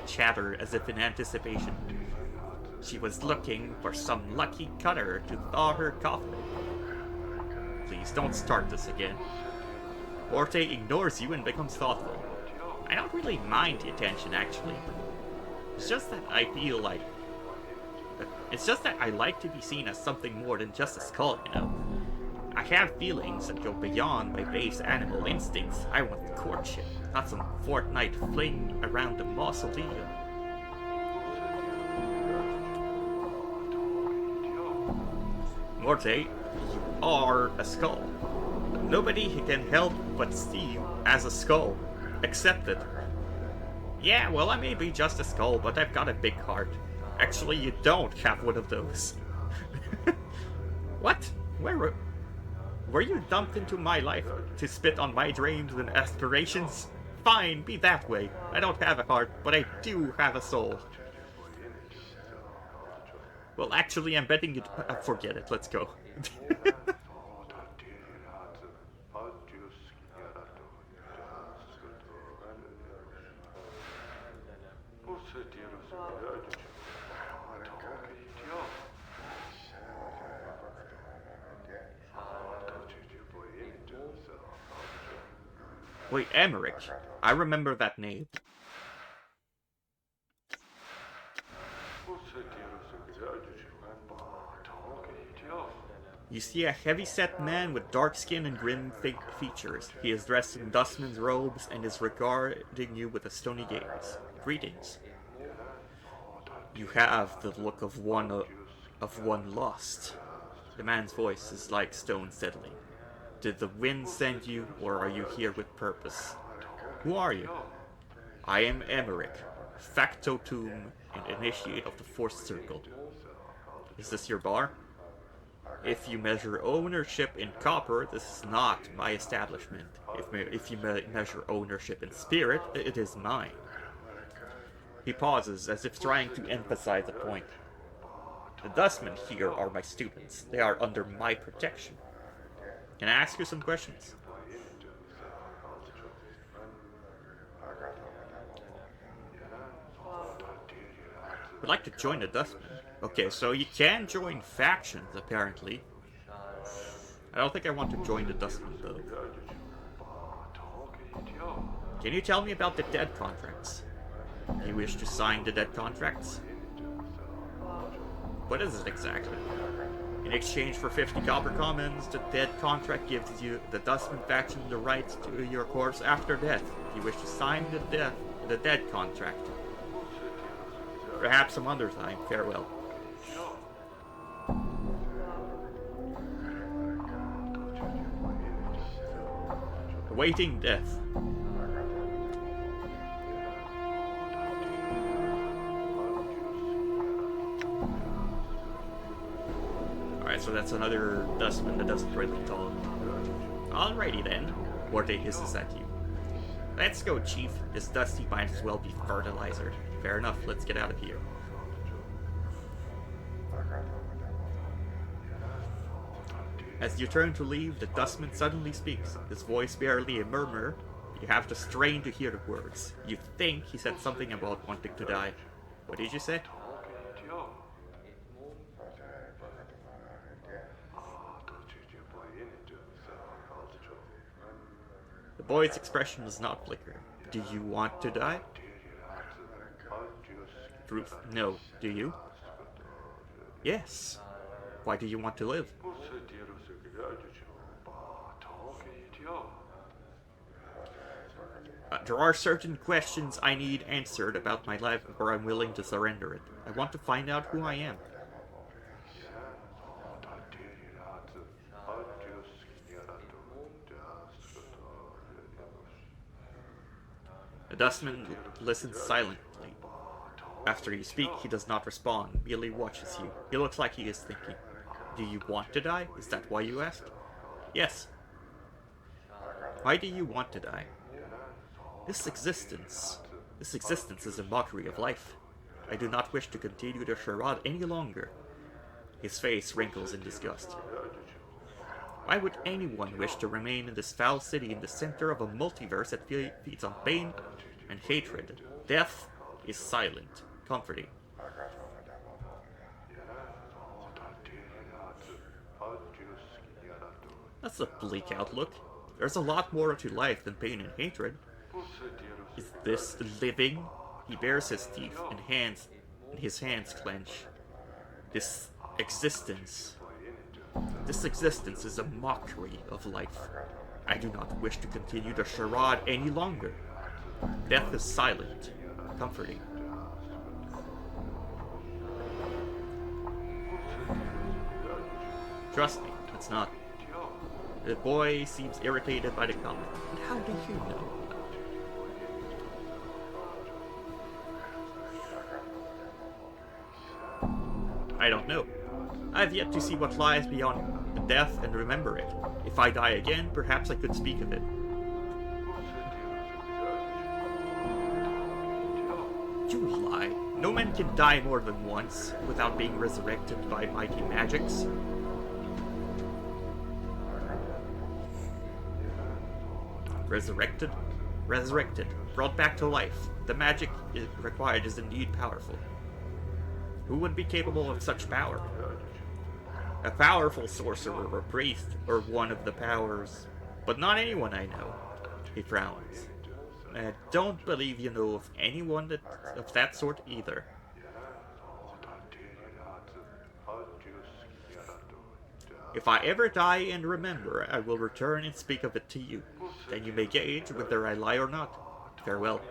chatter as if in anticipation. She was looking for some lucky cutter to thaw her coffin. Please don't start this again. Morte ignores you and becomes thoughtful. I don't really mind the attention, actually. It's just that I feel like... It's just that I like to be seen as something more than just a skull, you know? I have feelings that go beyond my base animal instincts. I want courtship, not some fortnight fling around the mausoleum. Morte, you are a skull. Nobody can help but see you as a skull. Accept it. Yeah, well, I may be just a skull, but I've got a big heart. Actually, you don't have one of those. What? Were you dumped into my life to spit on my dreams and aspirations? Fine, be that way. I don't have a heart, but I do have a soul. Well, actually, I'm betting you... forget it, let's go. Wait, Emmerich. I remember that name. You see a heavy-set man with dark skin and grim features. He is dressed in dustman's robes and is regarding you with a stony gaze. Greetings. You have the look of one lost. The man's voice is like stone settling. Did the wind send you, or are you here with purpose? Who are you? I am Emmerich, factotum and initiate of the Fourth Circle. Is this your bar? If you measure ownership in copper, this is not my establishment. If you measure ownership in spirit, it is mine. He pauses, as if trying to emphasize a point. The dustmen here are my students. They are under my protection. Can I ask you some questions? Would like to join the Dustmen. Okay, so you can join factions, apparently. I don't think I want to join the Dustmen, though. Can you tell me about the dead contracts? Do you wish to sign the dead contracts? What is it exactly? In exchange for 50 copper commons, the dead contract gives you, the Dustman faction, the right to your corpse after death. If you wish to sign the dead contract. Perhaps some other time. Farewell. Awaiting death. Alright, so that's another dustman that doesn't really talk. Alrighty then. Morte hisses at you. Let's go, Chief. This dusty might as well be fertilizer. Fair enough, let's get out of here. As you turn to leave, the dustman suddenly speaks, his voice barely a murmur. You have to strain to hear the words. You think he said something about wanting to die. What did you say? The boy's expression does not flicker. Do you want to die? Truth, no. Do you? Yes. Why do you want to live? There are certain questions I need answered about my life before I'm willing to surrender it. I want to find out who I am. The dustman listens silently. After you speak, he does not respond, merely watches you. He looks like he is thinking. Do you want to die? Is that why you asked? Yes. Why do you want to die? This existence is a mockery of life. I do not wish to continue the charade any longer. His face wrinkles in disgust. Why would anyone wish to remain in this foul city in the center of a multiverse that feeds on pain and hatred? Death is silent, comforting. That's a bleak outlook. There's a lot more to life than pain and hatred. Is this living? He bares his teeth and his hands clench. This existence is a mockery of life. I do not wish to continue the charade any longer. Death is silent, comforting. Trust me, it's not. The boy seems irritated by the comment. But how do you know? I don't know. I have yet to see what lies beyond death and remember it. If I die again, perhaps I could speak of it. You lie. No man can die more than once without being resurrected by mighty magics. Resurrected? Resurrected. Brought back to life. The magic required is indeed powerful. Who would be capable of such power? A powerful sorcerer or priest, or one of the powers. But not anyone I know. He frowns. I don't believe you know of anyone of that sort either. If I ever die and remember, I will return and speak of it to you. Then you may gauge whether I lie or not. Farewell.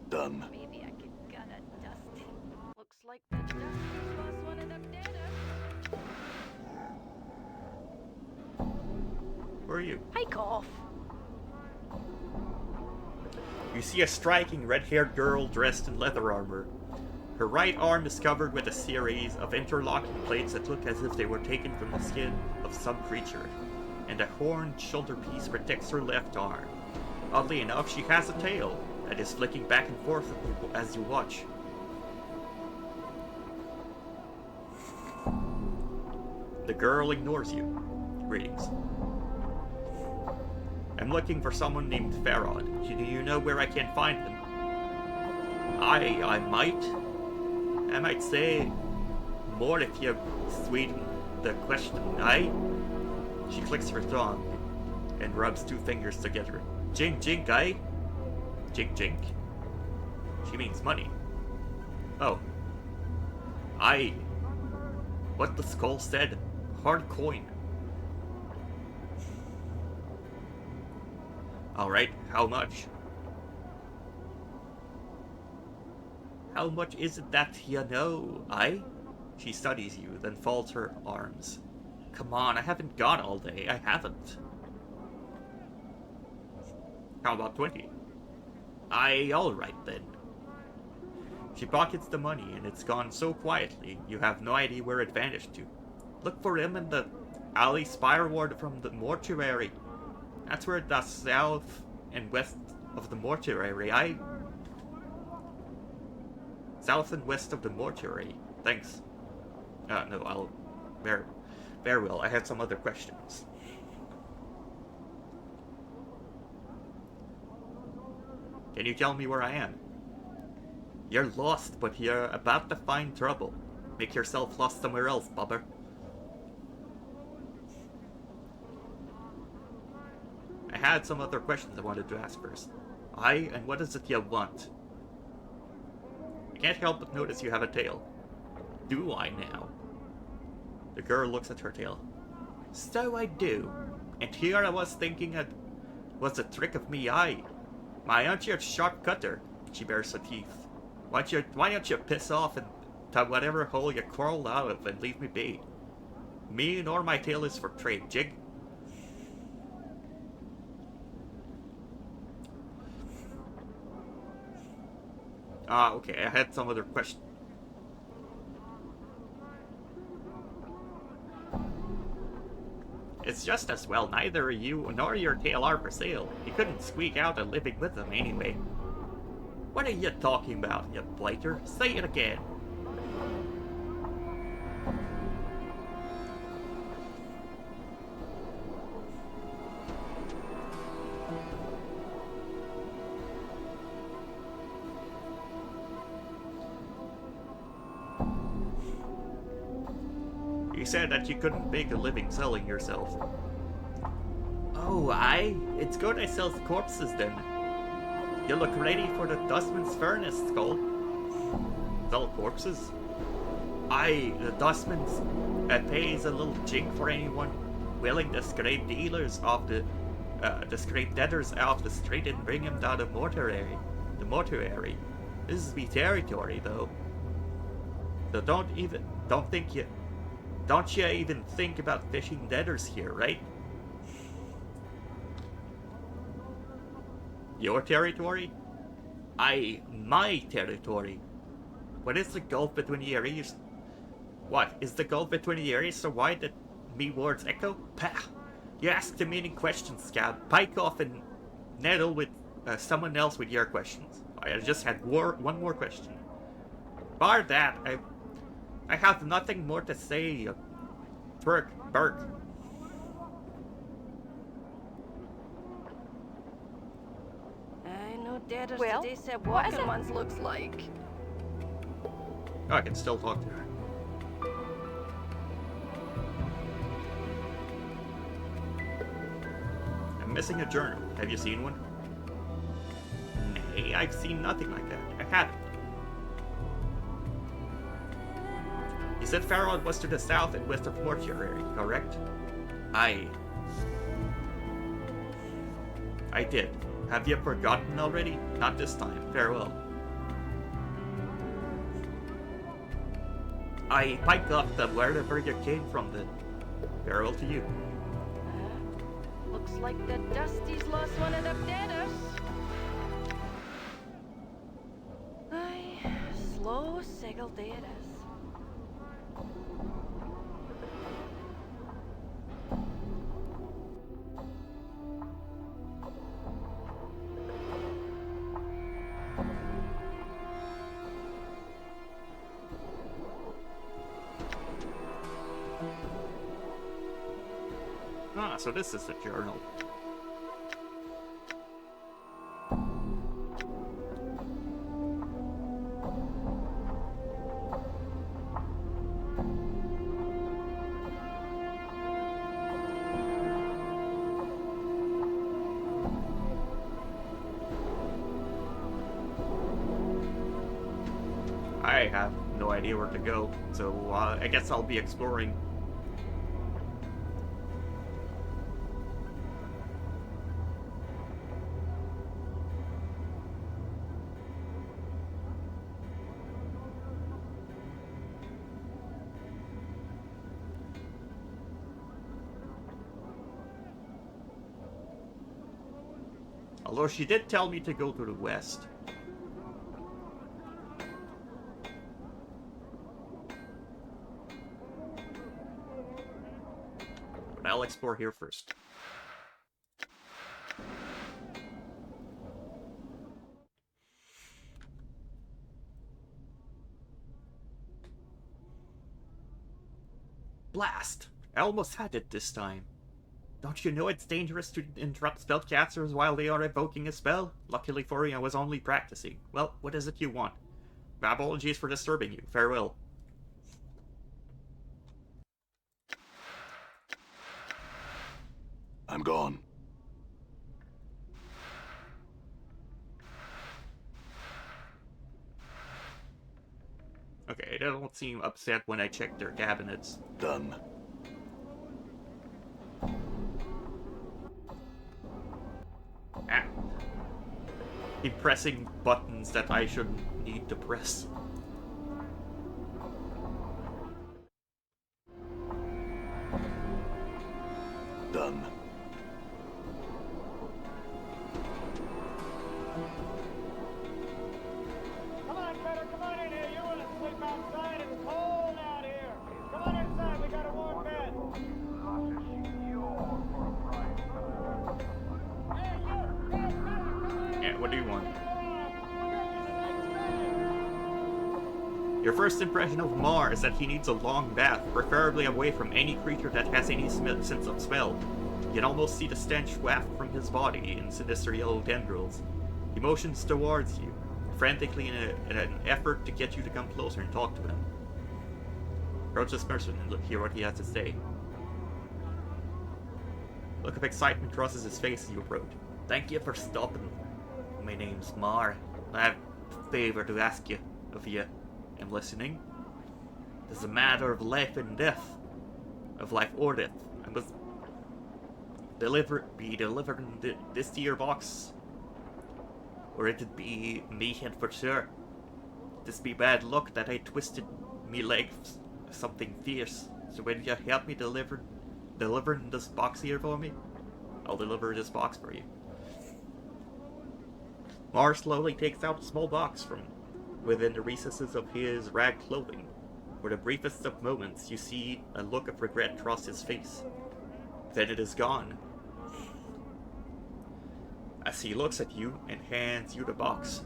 Done. Maybe I could gun a Dusty. Looks like the Dusty's lost one of them deaders. Who are you? Hike off. You see a striking red-haired girl dressed in leather armor. Her right arm is covered with a series of interlocking plates that look as if they were taken from the skin of some creature, and a horned shoulder piece protects her left arm. Oddly enough, she has a tail that is flicking back and forth as you watch. The girl ignores you. Greetings. I'm looking for someone named Farad. Do you know where I can find him? I might say more if you sweeten the question. She clicks her thumb and rubs two fingers together. Jink jink, eh? Jink jink. She means money. Oh. What the skull said? Hard coin. Alright, how much? How much is it that you know, eh? She studies you, then folds her arms. Come on, I haven't got all day. I haven't. How about 20? Alright then. She pockets the money, and it's gone so quietly, you have no idea where it vanished to. Look for him in the alley spireward from the mortuary. That's where the south and west of the mortuary, South and west of the mortuary. Thanks. No, I'll... Very well, I had some other questions. Can you tell me where I am? You're lost, but you're about to find trouble. Make yourself lost somewhere else, bubber. I had some other questions I wanted to ask first. And what is it you want? I can't help but notice you have a tail. Do I now? The girl looks at her tail. So I do. And here I was thinking it was a trick of me, My aren't you a sharp cutter? She bares her teeth. Why don't you piss off and to whatever hole you crawled out of and leave me be? Me nor my tail is for trade, jig. Okay, I had some other question. It's just as well neither you nor your tail are for sale. You couldn't squeak out a living with them anyway. What are you talking about, you blighter? Say it again. You said that you couldn't make a living selling yourself. Oh, it's good I sells corpses then. You look ready for the dustman's furnace, Skull. Sell corpses? The dustman's pays a little jink for anyone willing to scrape dealers off the scrape debtors off the street and bring them down to mortuary. The mortuary. This is me territory, though. So don't you even think about fishing debtors here, right? Your territory? My territory. What is the gulf between the areas? What, is the gulf between the areas so wide that me words echo? Pah! You ask demeaning questions, scab. Pike off and nettle with someone else with your questions. I just had one more question. Bar that, I have nothing more to say. Berg. I know debtors Well, today said what is walking it? ones looks like. Oh, I can still talk to her. I'm missing a journal. Have you seen one? Nay, I've seen nothing like that. I haven't. You said Farrell was to the south and west of Mortuary, correct? I did. Have you forgotten already? Not this time. Farewell. I piped off the wherever you came from then. Farewell to you. Looks like the Dusty's lost one of the debtors. Aye, slow sigil day it is. Ah, so this is the journal. have no idea where to go. So I guess I'll be exploring. Although she did tell me to go to the west. But I'll explore here first. Blast! I almost had it this time. Don't you know it's dangerous to interrupt spellcasters while they are evoking a spell? Luckily for you, I was only practicing. Well, what is it you want? My apologies for disturbing you. Farewell. I'm gone. Okay, they don't seem upset when I check their cabinets. Done. Ah. Keep pressing buttons that I shouldn't need to press. Done. Come on, Cutter, come on in here. You want to sleep outside? It's cold out here. Come on inside. We got a warm bed. Hey, you! Hey, Cutter, come on in. Yeah, what do you want? We'll Your first impression of Mar is that he needs a long bath, preferably away from any creature that has any sense of smell. You can almost see the stench waft from his body in sinister yellow tendrils. He motions towards you, frantically in an effort to get you to come closer and talk to him. Approach this person and hear what he has to say. A look of excitement crosses his face as you approach. Thank you for stopping. My name's Mar. I have a favor to ask you of you. I'm listening. It's a matter of life and death. Of life or death. I must be delivering this to your box. Or it'd be me and for sure. This be bad luck that I twisted me leg something fierce. So will you help me delivering this box here for me? I'll deliver this box for you. Mar slowly takes out a small box from within the recesses of his rag clothing. For the briefest of moments, you see a look of regret cross his face. Then it is gone. As he looks at you and hands you the box.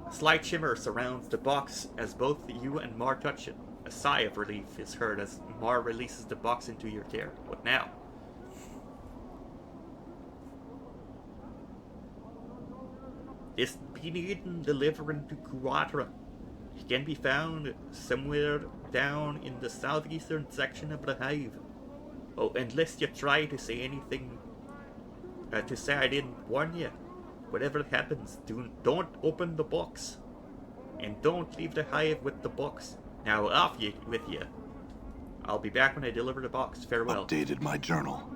A slight shimmer surrounds the box as both you and Mar touch it. A sigh of relief is heard as Mar releases the box into your care. What now? This be needing delivering to Quadra. It can be found somewhere down in the southeastern section of the hive. Oh, unless you try to say anything, to say I didn't warn you. Whatever happens, don't open the box. And don't leave the hive with the box. Now off with you. I'll be back when I deliver the box. Farewell. Updated my journal.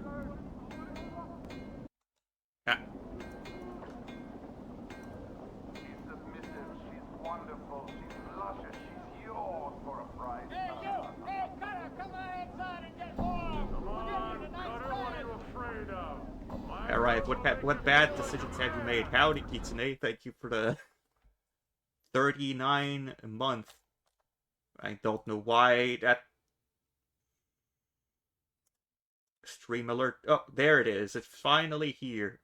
Ah. Hey, you! Hey, Cutter, come on inside and get warm. Alright, what bad decisions have you made? Howdy, Kitsune. Thank you for the 39 month. I don't know why that stream alert. Oh, there it is. It's finally here.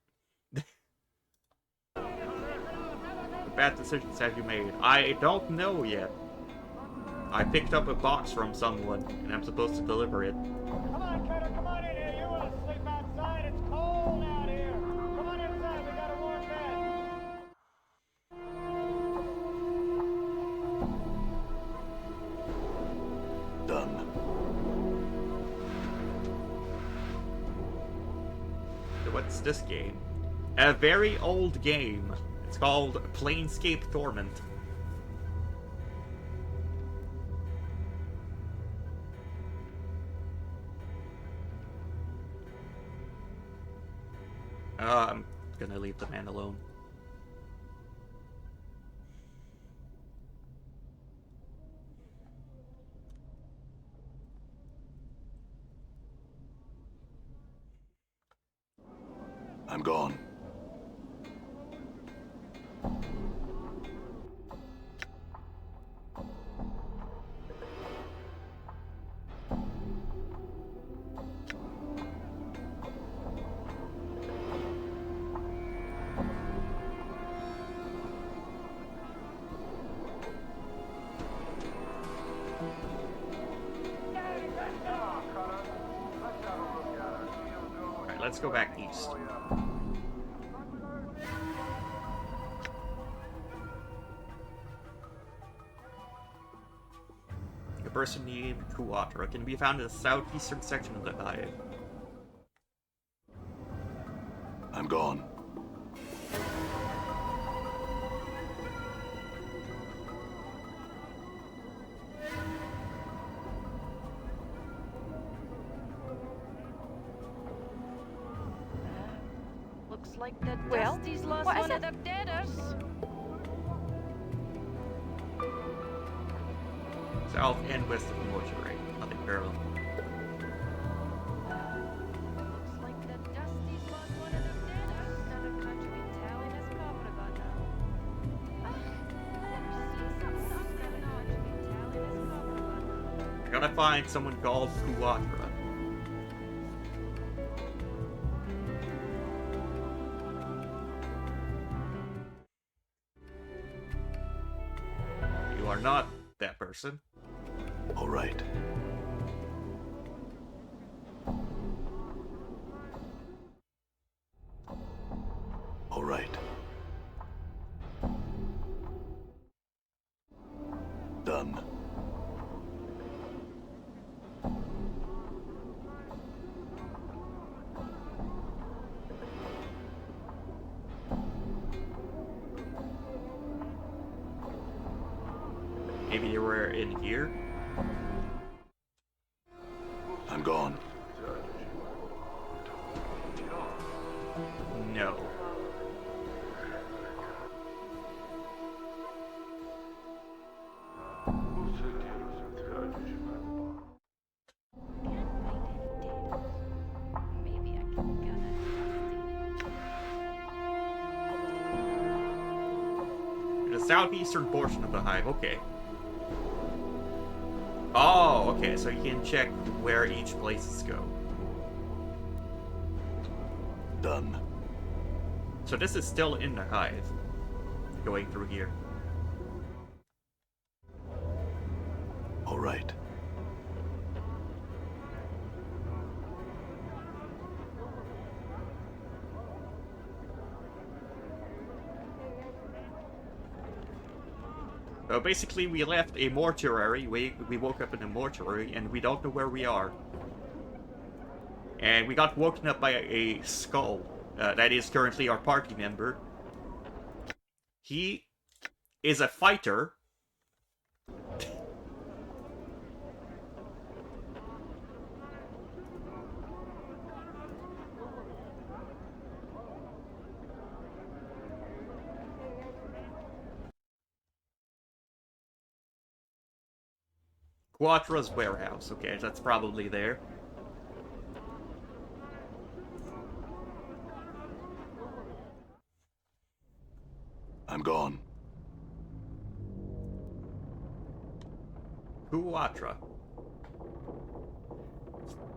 What bad decisions have you made? I don't know yet. I picked up a box from someone, and I'm supposed to deliver it. Come on, Cutter, come on in here. You want to sleep outside? It's cold out here. Come on inside. We got a warm bed. Done. So what's this game? A very old game. It's called Planescape Torment. I'm gonna leave the man alone. I'm gone. Alright, let's go back east. A person named Kuwatra can be found in the southeastern section of the hive. I'm gone. Looks like the Well, Dusty's lost what is one it? of the deaders. South and west of the mortuary. Nothing parallel. Looks like the Dusty's lost one of the deaders. Another country telling us Copacabana. I gotta find someone called Kuwatra. You are not that person. All right. All right. Done. Maybe you were in here? I'm gone. No. Maybe I can get The southeastern portion of the hive, okay. Oh, okay, so you can check where each places go. Done. So this is still in the hive. Going through here. All right. So basically, we left a mortuary. We woke up in a mortuary, and we don't know where we are. And we got woken up by a skull. That is currently our party member. He is a fighter. Quatra's warehouse. Okay, that's probably there. I'm gone. Quatra.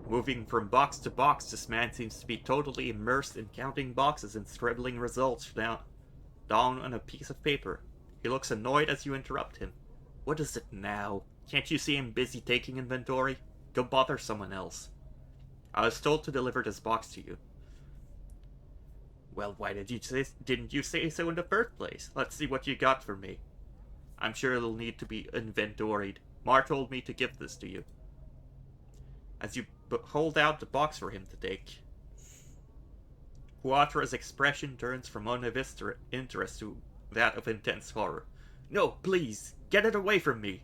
Moving from box to box, this man seems to be totally immersed in counting boxes and scribbling results down on a piece of paper. He looks annoyed as you interrupt him. What is it now? Can't you see I'm busy taking inventory? Go bother someone else. I was told to deliver this box to you. Well, why didn't you say so in the first place? Let's see what you got for me. I'm sure it'll need to be inventoried. Mar told me to give this to you. As you hold out the box for him to take, Quatra's expression turns from one of interest to that of intense horror. No, please, get it away from me.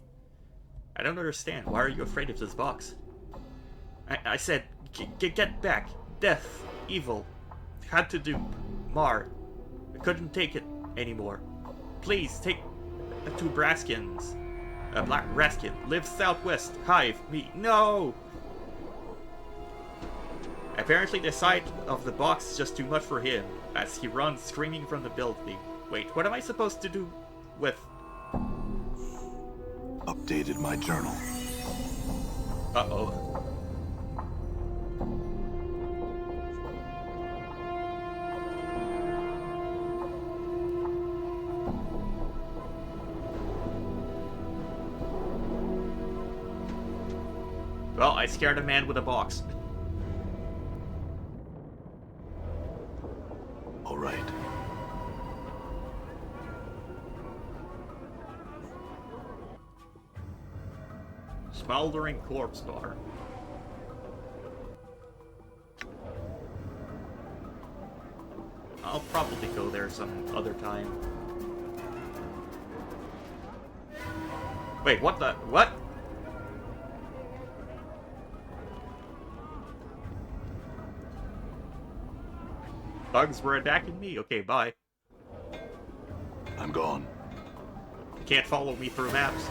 I don't understand. Why are you afraid of this box? I said, get back. Death. Evil. had to do. Mar, I couldn't take it anymore. Please, take the two Braskins. Black Raskin, live southwest, hive, me. No! Apparently the sight of the box is just too much for him, as he runs screaming from the building. Wait, what am I supposed to do with... Updated my journal. Uh-oh. Well, I scared a man with a box. All right. Smoldering corpse bar. I'll probably go there some other time. Wait, what the... What? Bugs were attacking me. Okay, bye. I'm gone. You can't follow me through maps.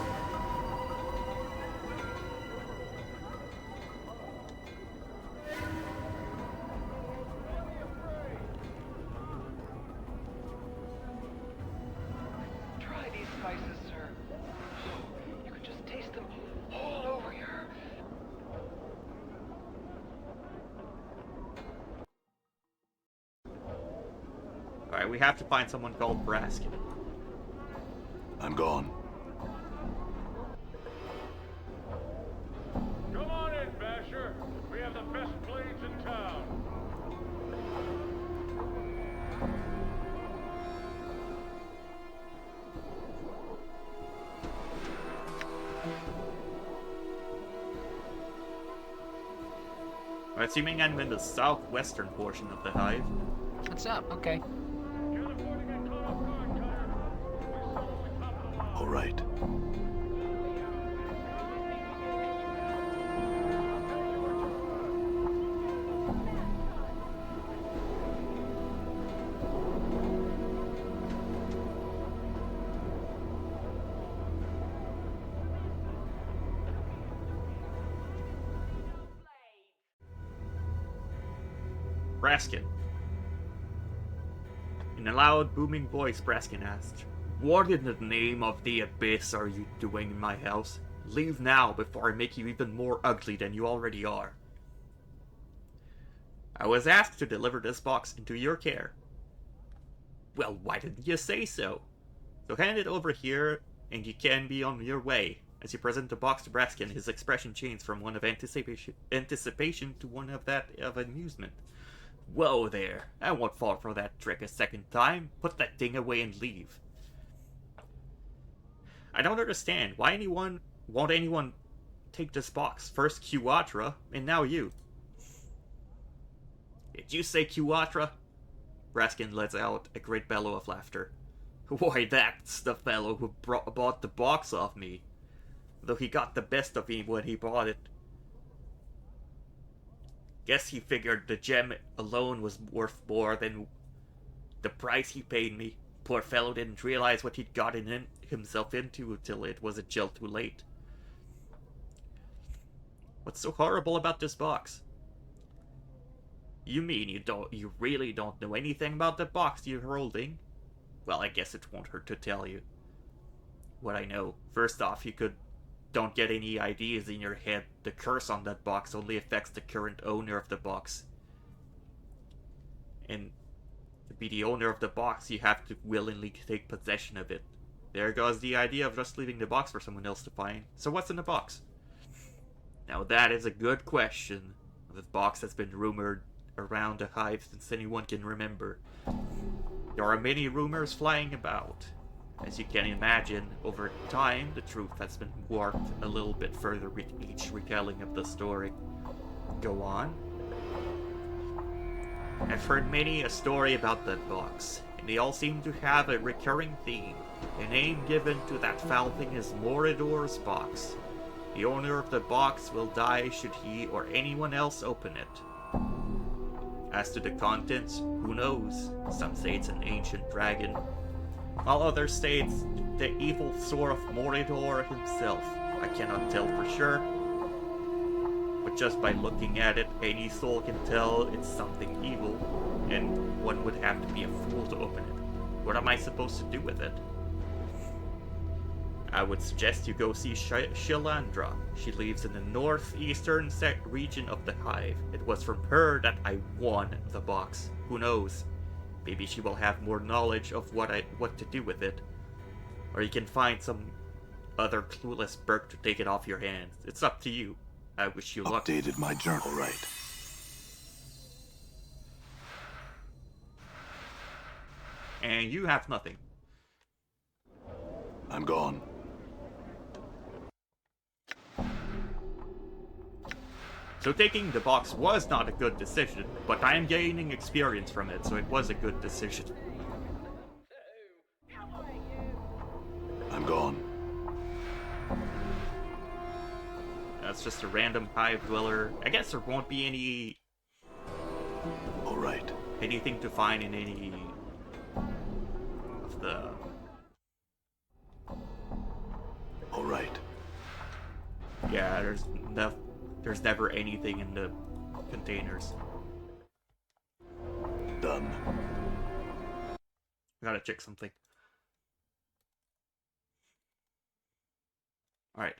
Try these spices, sir. You can just taste them all over here. Alright, we have to find someone called Braskin. I'm gone. Come on in, Basher. We have the best blades in town. Assuming I'm in the southwestern portion of the hive. What's up? Okay. Can't afford to get caught off guard, Cutter. We saw what we top of the line. All right. Braskin. In a loud, booming voice, Braskin asked, "What in the name of the abyss are you doing in my house? Leave now before I make you even more ugly than you already are." "I was asked to deliver this box into your care." "Well, why didn't you say so? So hand it over here, and you can be on your way." As you present the box to Braskin, his expression changed from one of anticipation to one of that of amusement. "Whoa there, I won't fall for that trick a second time. Put that thing away and leave." "I don't understand. Won't anyone take this box? First Quatra, and now you." "Did you say Quatra?" Braskin lets out a great bellow of laughter. "Why, that's the fellow who bought the box off me. Though he got the best of me when he bought it. Guess he figured the gem alone was worth more than the price he paid me. Poor fellow didn't realize what he'd gotten himself into until it was a jill too late." "What's so horrible about this box?" "You mean you really don't know anything about the box you're holding?" "Well, I guess it won't hurt to tell you what I know. First off, don't get any ideas in your head. The curse on that box only affects the current owner of the box. And to be the owner of the box, you have to willingly take possession of it. There goes the idea of just leaving the box for someone else to find. So what's in the box?" "Now that is a good question. The box has been rumored around the hive since anyone can remember. There are many rumors flying about. As you can imagine, over time, the truth has been warped a little bit further with each retelling of the story." "Go on." "I've heard many a story about that box, and they all seem to have a recurring theme. The name given to that foul thing is Morador's box. The owner of the box will die should he or anyone else open it." As to the contents, who knows? Some say it's an ancient dragon, while others say it's the evil sword of Mordor himself. I cannot tell for sure, but just by looking at it, any soul can tell it's something evil, and one would have to be a fool to open it. What am I supposed to do with it? I would suggest you go see Shilandra. She lives in the northeastern region of the Hive. It was from her that I won the box. Who knows? Maybe she will have more knowledge of what to do with it. Or you can find some other clueless Berk to take it off your hands. It's up to you. I wish you luck. Updated my journal right. And you have nothing. I'm gone. So taking the box was not a good decision, but I am gaining experience from it, so it was a good decision. I'm gone. That's just a random hive dweller. I guess there won't be All right. anything to find in any of the... All right. Yeah, there's never anything in the containers. Done. Gotta check something. Alright.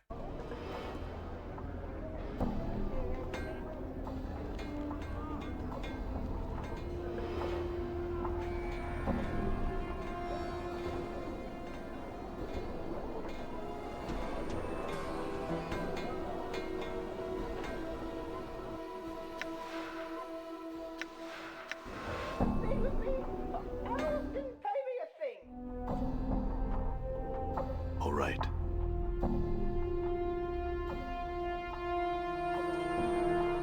All right.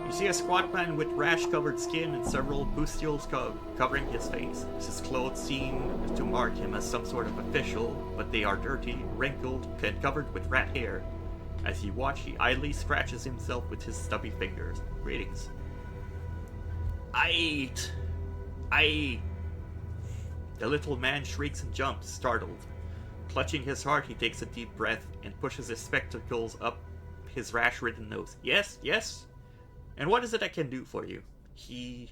You see a squat man with rash-covered skin and several pustules covering his face. His clothes seem to mark him as some sort of official, but they are dirty, wrinkled, and covered with rat hair. As you watch, he idly scratches himself with his stubby fingers. Greetings. I. The little man shrieks and jumps, startled. Clutching his heart, he takes a deep breath and pushes his spectacles up his rash-ridden nose. Yes, yes? And what is it I can do for you? He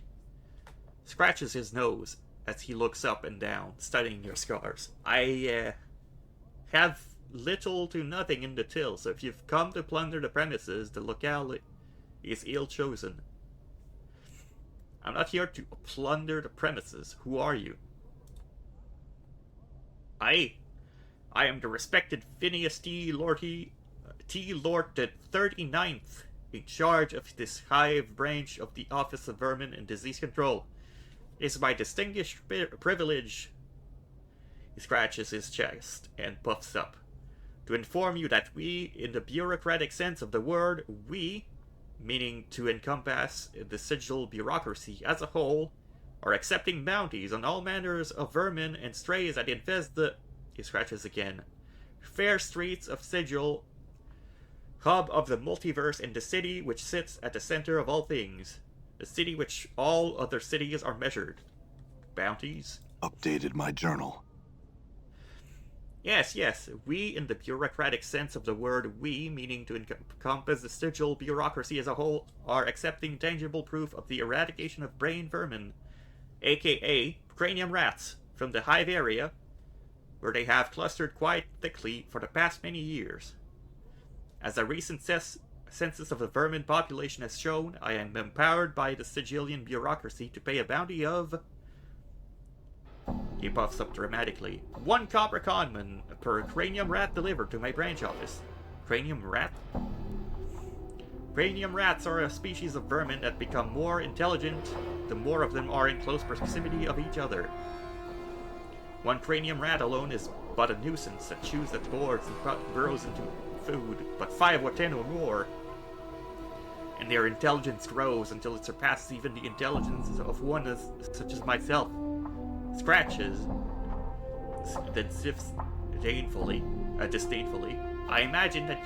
scratches his nose as he looks up and down, studying your scars. I have little to nothing in the till, so if you've come to plunder the premises, the locale is ill-chosen. I'm not here to plunder the premises. Who are you? I am the respected Phineas T. Lord the 39th, in charge of this hive branch of the Office of Vermin and Disease Control. It is my distinguished privilege, he scratches his chest and puffs up, to inform you that we, in the bureaucratic sense of the word, we, meaning to encompass the sigil bureaucracy as a whole, are accepting bounties on all manners of vermin and strays that infest the, he scratches again, fair streets of Sigil, hub of the multiverse and the city which sits at the center of all things, the city which all other cities are measured. Bounties? Updated my journal. Yes, yes, we in the bureaucratic sense of the word we, meaning to encompass the sigil bureaucracy as a whole, are accepting tangible proof of the eradication of brain vermin, aka cranium rats, from the hive area, where they have clustered quite thickly for the past many years. As a recent census of the vermin population has shown, I am empowered by the Sigilian bureaucracy to pay a bounty of... He puffs up dramatically. 1 copper conman per cranium rat delivered to my branch office. Cranium rat? Cranium rats are a species of vermin that become more intelligent the more of them are in close proximity of each other. 1 cranium rat alone is but a nuisance that chews at boards and burrows into food, but 5 or 10 or more, and their intelligence grows until it surpasses even the intelligence of one such as myself. Scratches, then sifts disdainfully. I imagine that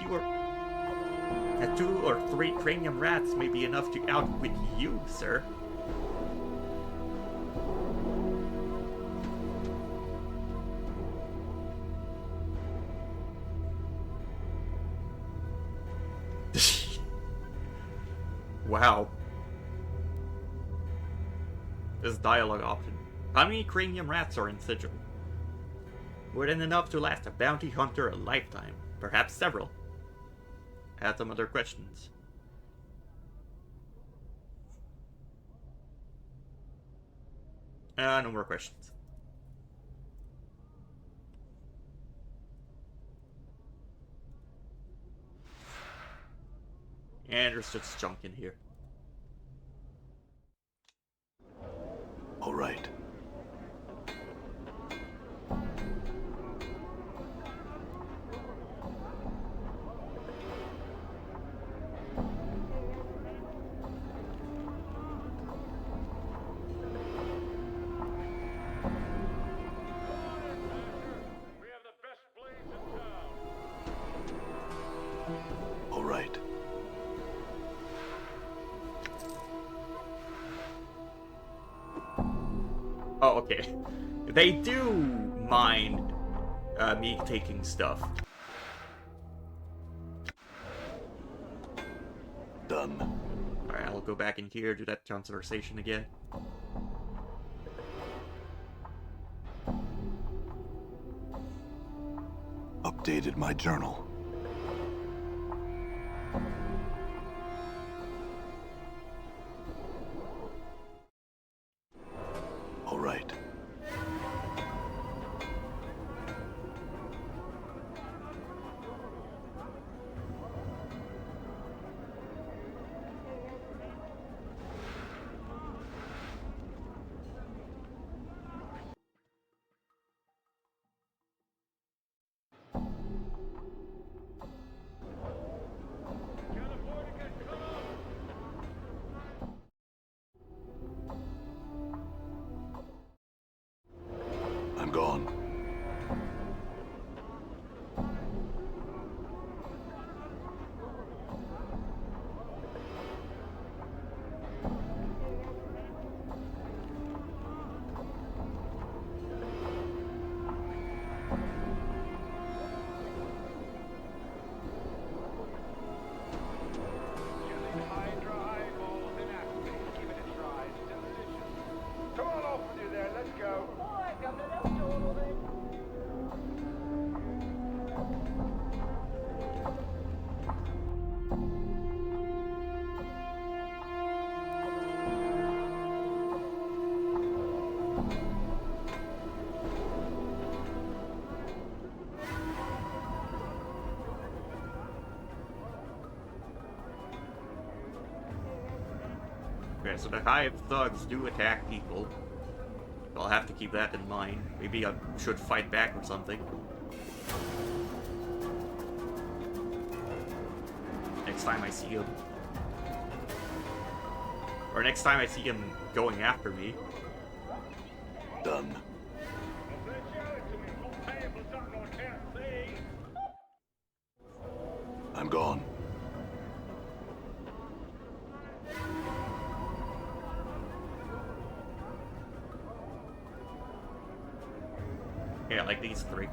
2 or 3 cranium rats may be enough to outwit you, sir. Wow. This dialogue option. How many cranium rats are in Sigil? More than enough to last a bounty hunter a lifetime. Perhaps several. Add some other questions. No more questions. And there's just junk in here. All right. We have the best blades in town. All right. Oh, okay. They do mind me taking stuff. Done. Alright, I'll go back in here, do that conversation again. Updated my journal. All right. I'm gone. Using Hydra eyeballs in acting, keeping it dry, delicious. Come on off with you there, let's go. Okay, so the Hive thugs do attack people. I'll have to keep that in mind. Maybe I should fight back or something. Next time I see him. Or next time I see him going after me. Done. If they show it to me, I'll pay for something I can't see. I'm gone. Yeah, like these three.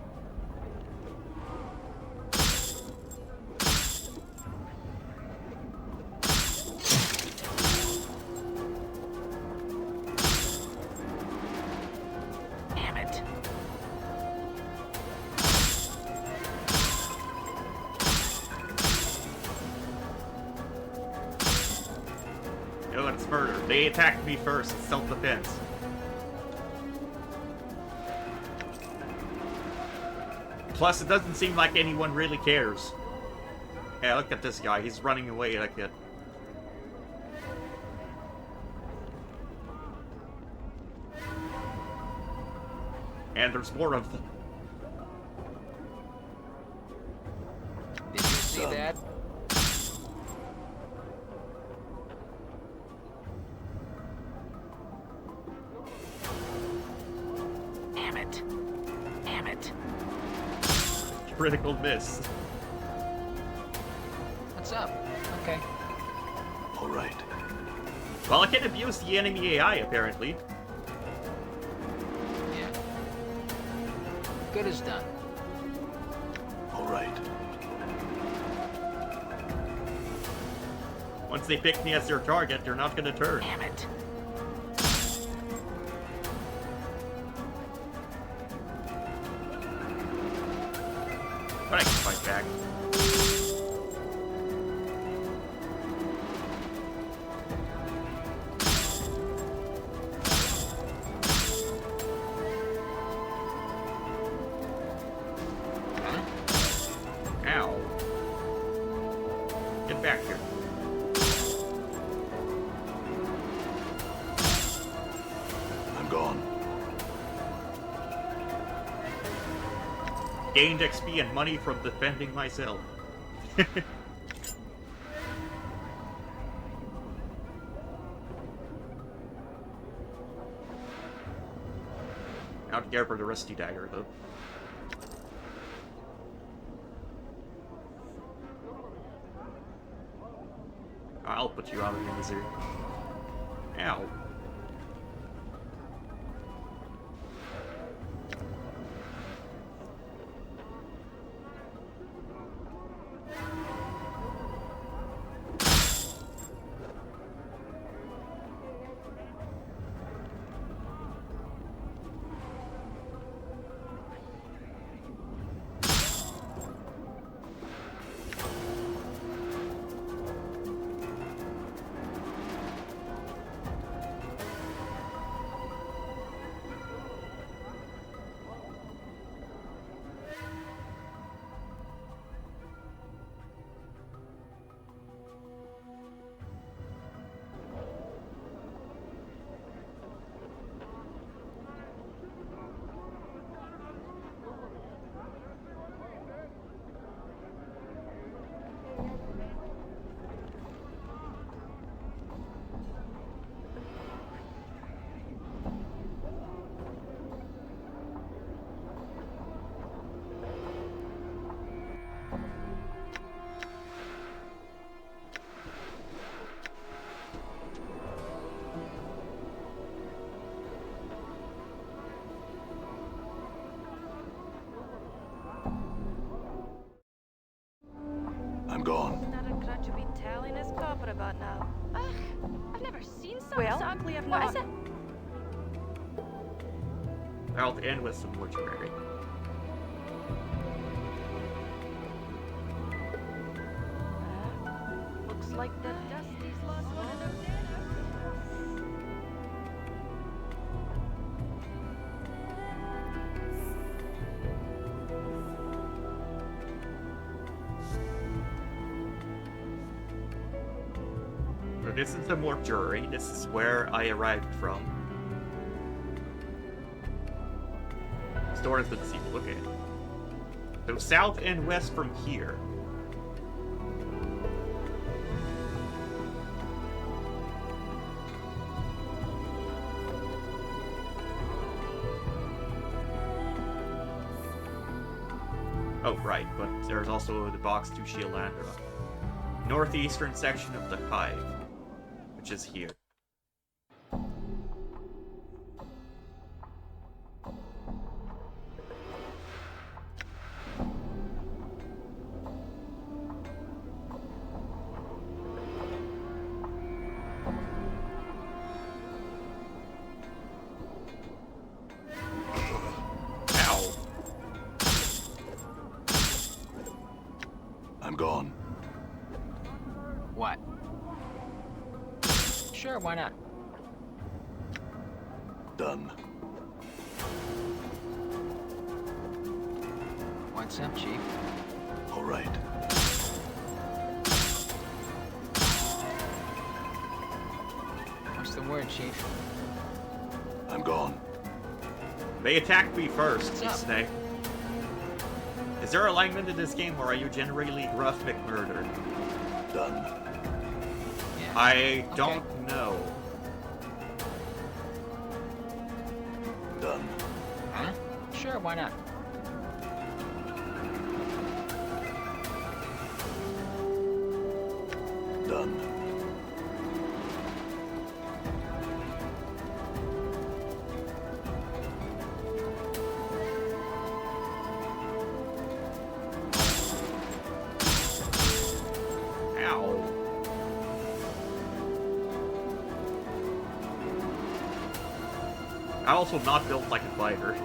Damn it. No, it's murder. They attacked me first. It's self-defense. Plus, it doesn't seem like anyone really cares. Yeah, look at this guy. He's running away like that. And there's more of them. Did you see Done. that? Damn it. Damn it. Critical miss. What's up? Okay. All right. Well, I can abuse the enemy AI, apparently. Yeah. Good as done. All right. Once they pick me as their target, they're not gonna turn. Damn it. But I can fight back. Ow. Get back here. I'm gone. Gained XP and money from defending myself. Out to get for the rusty dagger, though. I'll put you out of your misery. Ow. I'm gone. Not a crutch to be telling his copper about now. Ugh, I've never seen something Well, so ugly. I've what not. is it? I'll end with some mortuary. Looks like the Dusty's lost one of their dead. So this is the mortuary. This is where I arrived from. Store has been sealed. Okay. So south and west from here. Oh, right, but there's also the box to Shielandra. Northeastern section of the hive, which is here. Ow. I'm gone. What? Sure, why not? Done. What's up, Chief? All right. What's the word, Chief? I'm gone. They attacked me first, What's up? Snake. Is there alignment in this game, or are you generally rough McMurder? Done. Yeah. I don't know. Done. Huh? Sure, why not? Done. Ow. I'm also not built like a fighter.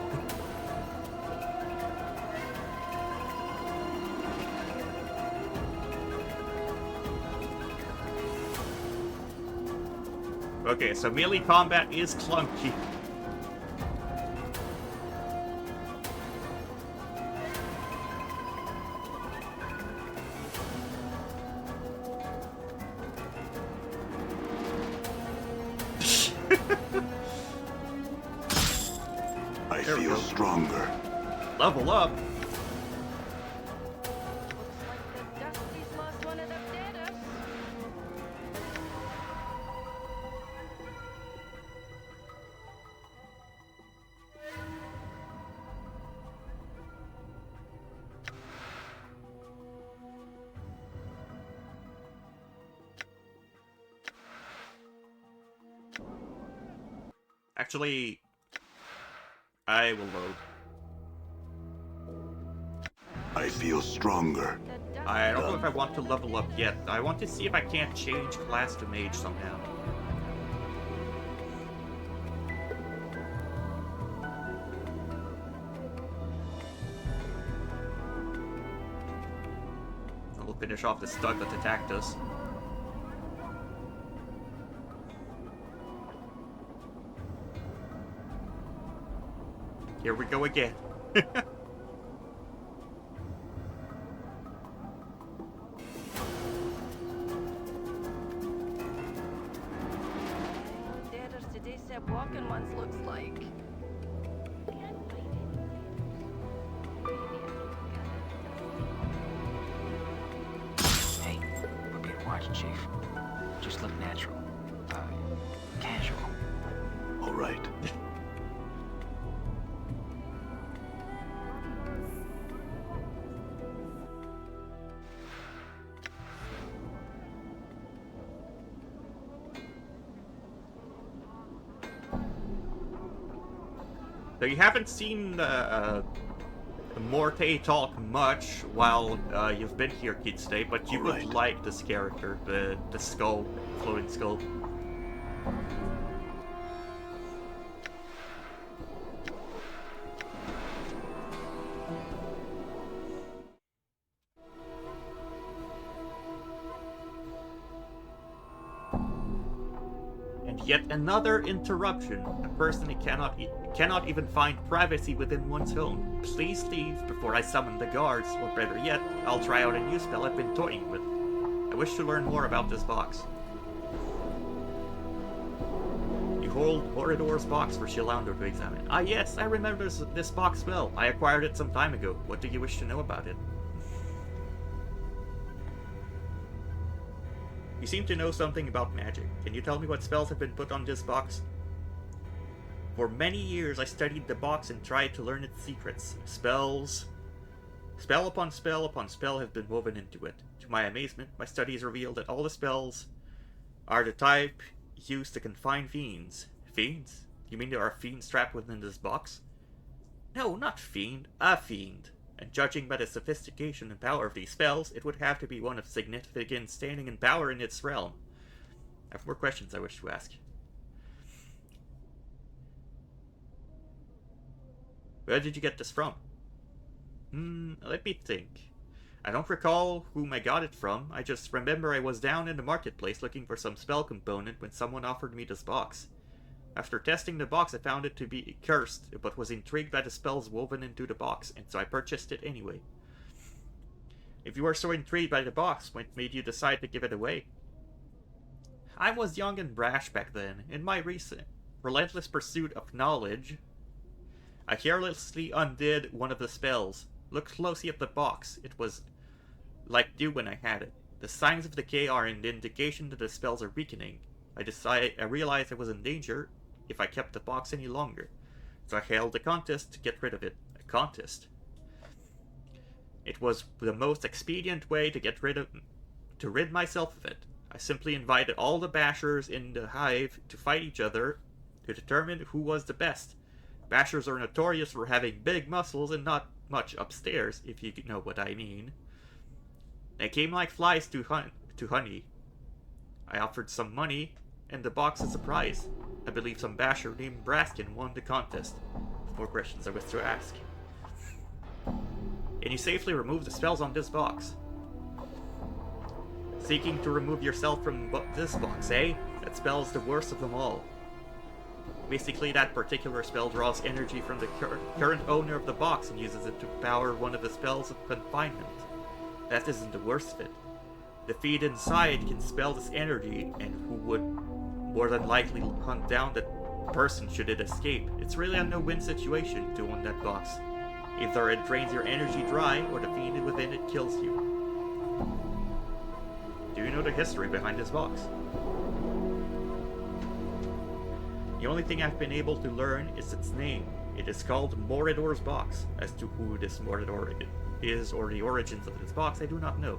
Okay, so melee combat is clunky. I There we feel go. stronger. Level up. Looks like the Dusties lost one of the deaders. Actually, I will load. I feel stronger. The I don't know Dusties if I want to level up yet. I want to see if I can't change class to mage somehow. We'll finish off the stud that attacked us. Here we go again. deaders today said walking ones looks like. Hey, we're being watched, Chief. Just look natural. Casual. All right. So you haven't seen Morte talk much while you've been here, Kid Stay, but you would Alright. like this character, the skull, floating skull. And yet another interruption. A person who cannot even find privacy within one's home. Please leave before I summon the guards, or better yet, I'll try out a new spell I've been toying with. I wish to learn more about this box. You hold Morador's box for Shilander to examine. Ah yes, I remember this box well. I acquired it some time ago. What do you wish to know about it? You seem to know something about magic. Can you tell me what spells have been put on this box? For many years I studied the box and tried to learn its secrets. Spell upon spell have been woven into it. To my amazement, my studies revealed that all the spells are the type used to confine fiends. Fiends? You mean there are fiends trapped within this box? No, not fiend. A fiend. And judging by the sophistication and power of these spells, it would have to be one of significant standing and power in its realm. I have more questions I wish to ask. Where did you get this from? Let me think. I don't recall whom I got it from. I just remember I was down in the marketplace looking for some spell component when someone offered me this box. After testing the box, I found it to be cursed, but was intrigued by the spells woven into the box, and so I purchased it anyway. If you were so intrigued by the box, what made you decide to give it away? I was young and brash back then. In my relentless pursuit of knowledge, I carelessly undid one of the spells. Looked closely at the box. It was like dew when I had it. The signs of decay are an indication that the spells are weakening. I realized I was in danger if I kept the box any longer, so I held a contest to get rid of it. A contest. It was the most expedient way to rid myself of it. I simply invited all the bashers in the hive to fight each other to determine who was the best. Bashers are notorious for having big muscles and not much upstairs, if you know what I mean. They came like flies to honey. I offered some money and the box is a prize. I believe some basher named Braskin won the contest. More questions I wish to ask. Can you safely remove the spells on this box? Seeking to remove yourself from this box, eh? That spell is the worst of them all. Basically, that particular spell draws energy from the current owner of the box and uses it to power one of the spells of confinement. That isn't the worst of it. The feed inside can spell this energy, and who would more than likely hunt down that person should it escape. It's really a no-win situation to own that box. Either it drains your energy dry, or the fiend within it kills you. Do you know the history behind this box? The only thing I've been able to learn is its name. It is called Morador's Box. As to who this Morador is or the origins of this box, I do not know.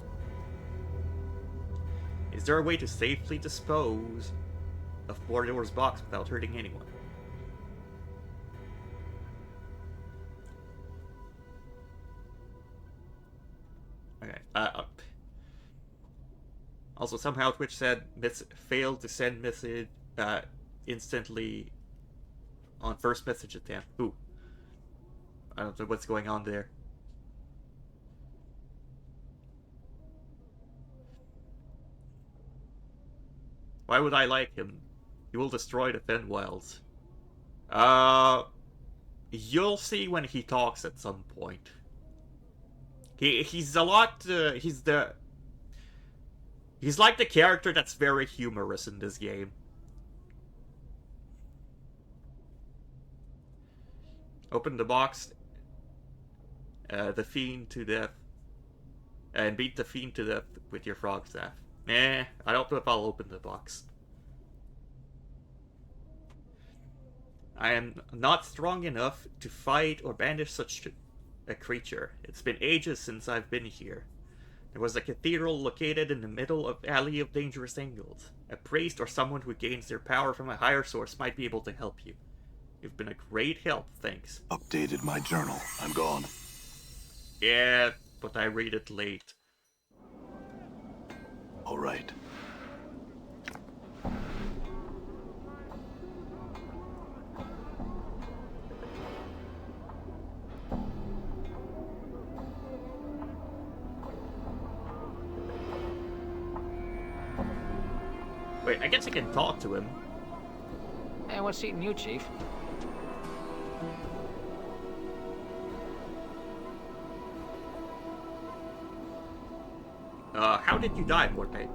Is there a way to safely dispose of Morador's Box without hurting anyone? Okay, also, somehow Twitch said failed to send message instantly on first message attempt. Ooh. I don't know what's going on there. Why would I like him? He will destroy the Fenwilds. You'll see when he talks at some point. He's a lot, he's like the character that's very humorous in this game. Open the box, the fiend to death, and beat the fiend to death with your frog staff. I don't know if I'll open the box. I am not strong enough to fight or banish such a creature. It's been ages since I've been here. There was a cathedral located in the middle of Alley of Dangerous Angles. A priest or someone who gains their power from a higher source might be able to help you. You've been a great help, thanks. Updated my journal. I'm gone. Yeah, but I read it late. All right. Wait, I guess I can talk to him. Hey, what's eating you, Chief? How did you die, Morte?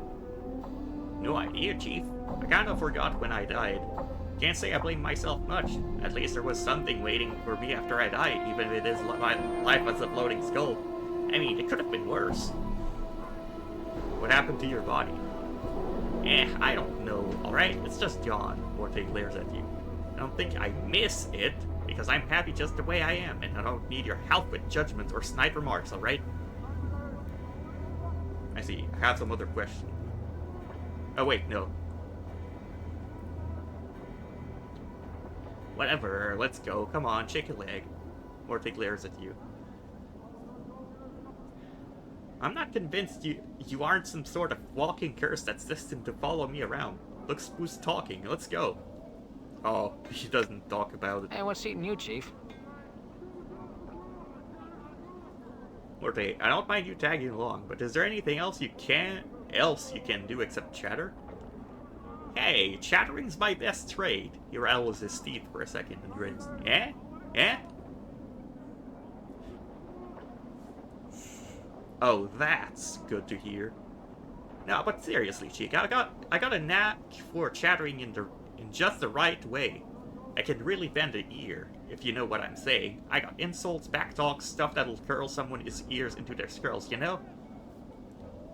No idea, Chief. I kinda forgot when I died. Can't say I blame myself much. At least there was something waiting for me after I died, even if it is my life as a floating skull. I mean, it could have been worse. What happened to your body? I don't know, alright? It's just gone. Morte glares at you. I don't think I miss it, because I'm happy just the way I am, and I don't need your help with judgments or snide remarks, alright? I see. I have some other question. Oh wait, no. Whatever, let's go. Come on, shake a leg. Morte glares at you. I'm not convinced you aren't some sort of walking curse that's destined to follow me around. Look who's talking. Let's go. Oh, he doesn't talk about it. Hey, what's eating you, Chief? Morte, I don't mind you tagging along, but is there anything else you can do except chatter? Hey, chattering's my best trade. He rattles his teeth for a second and grins. Eh? Eh? Oh, that's good to hear. No, but seriously, Cheek, I got a knack for chattering in just the right way. I can really bend an ear, if you know what I'm saying. I got insults, backtalk, stuff that'll curl someone's ears into their skulls, you know?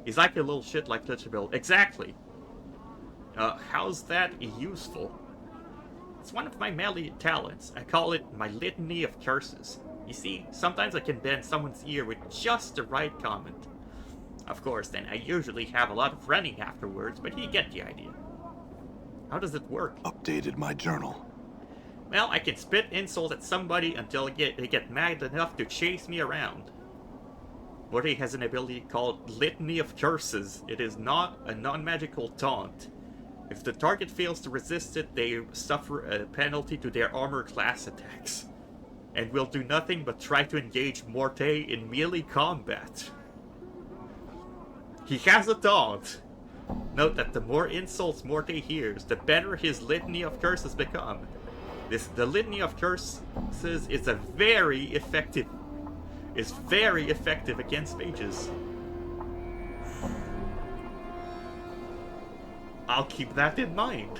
He's like a little shit like Touchable. Exactly! How's that useful? It's one of my melee talents. I call it my litany of curses. You see, sometimes I can bend someone's ear with just the right comment. Of course, then I usually have a lot of running afterwards, but you get the idea. How does it work? Updated my journal. Well, I can spit insult at somebody until they get mad enough to chase me around. Morty has an ability called Litany of Curses. It is not a non-magical taunt. If the target fails to resist it, they suffer a penalty to their armor class attacks, and will do nothing but try to engage Morte in melee combat. He has a taunt. Note that the more insults Morte hears, the better his litany of curses become. The litany of curses is very effective against mages. I'll keep that in mind.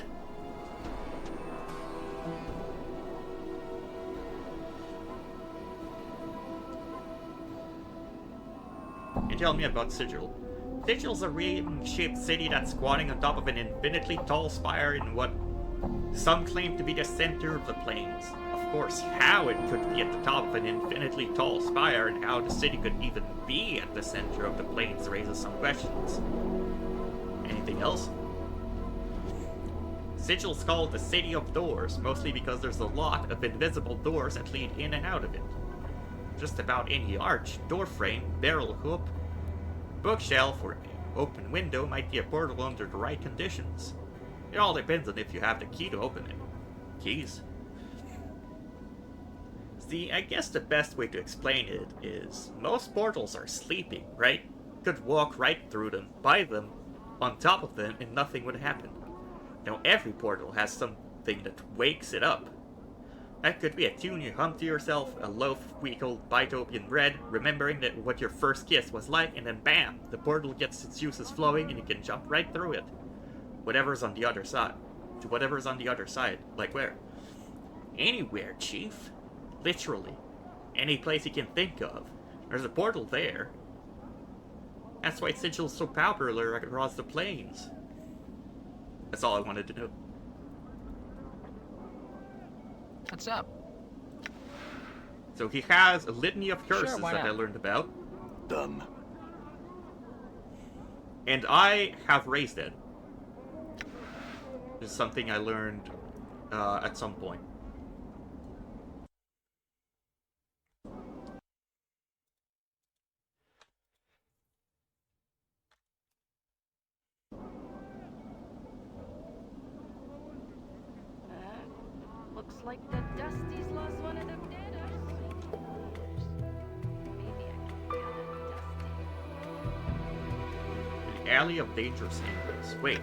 And tell me about Sigil. Sigil's a ring-shaped city that's squatting on top of an infinitely tall spire in what some claim to be the center of the plains. Of course, how it could be at the top of an infinitely tall spire and how the city could even be at the center of the plains raises some questions. Anything else? Sigil's called the City of Doors, mostly because there's a lot of invisible doors that lead in and out of it. Just about any arch, doorframe, barrel hoop, bookshelf, or open window might be a portal under the right conditions. It all depends on if you have the key to open it. Keys. See, I guess the best way to explain it is most portals are sleeping, right? You could walk right through them, by them, on top of them, and nothing would happen. Now every portal has something that wakes it up. That could be a tune you hum to yourself, a loaf of week-old Bitopian bread, remembering that what your first kiss was like, and then bam, the portal gets its juices flowing and you can jump right through it. Whatever's on the other side. To whatever's on the other side. Like where? Anywhere, Chief. Literally. Any place you can think of. There's a portal there. That's why Sigil's so popular across the plains. That's all I wanted to know. What's up? So he has a litany of curses Sure, why that I not? learned about. Done. And I have raised it. This is something I learned at some point. Looks like the Dusty's lost one of them deaders. Maybe I can count on The Alley of Dangerous Angles. Wait.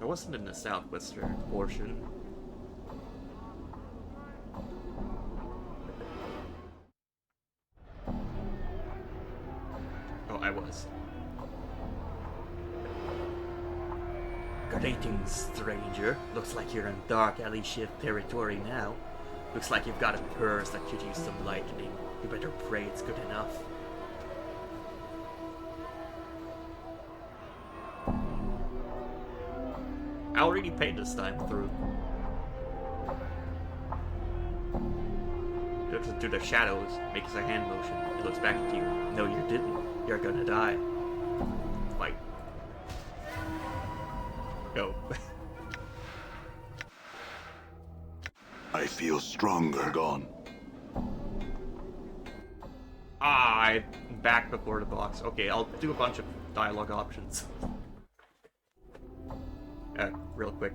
That wasn't in the southwestern portion. Oh, I was. Greetings, stranger. Looks like you're in dark alley shift territory now. Looks like you've got a purse that could use some lightening. You better pray it's good enough. I already paid this time through. Looks into the shadows, makes a hand motion. It looks back at you. No, you didn't. You're gonna die. Fight. Go. I feel stronger. Gone. I'm back before the box. Okay, I'll do a bunch of dialogue options. Real quick.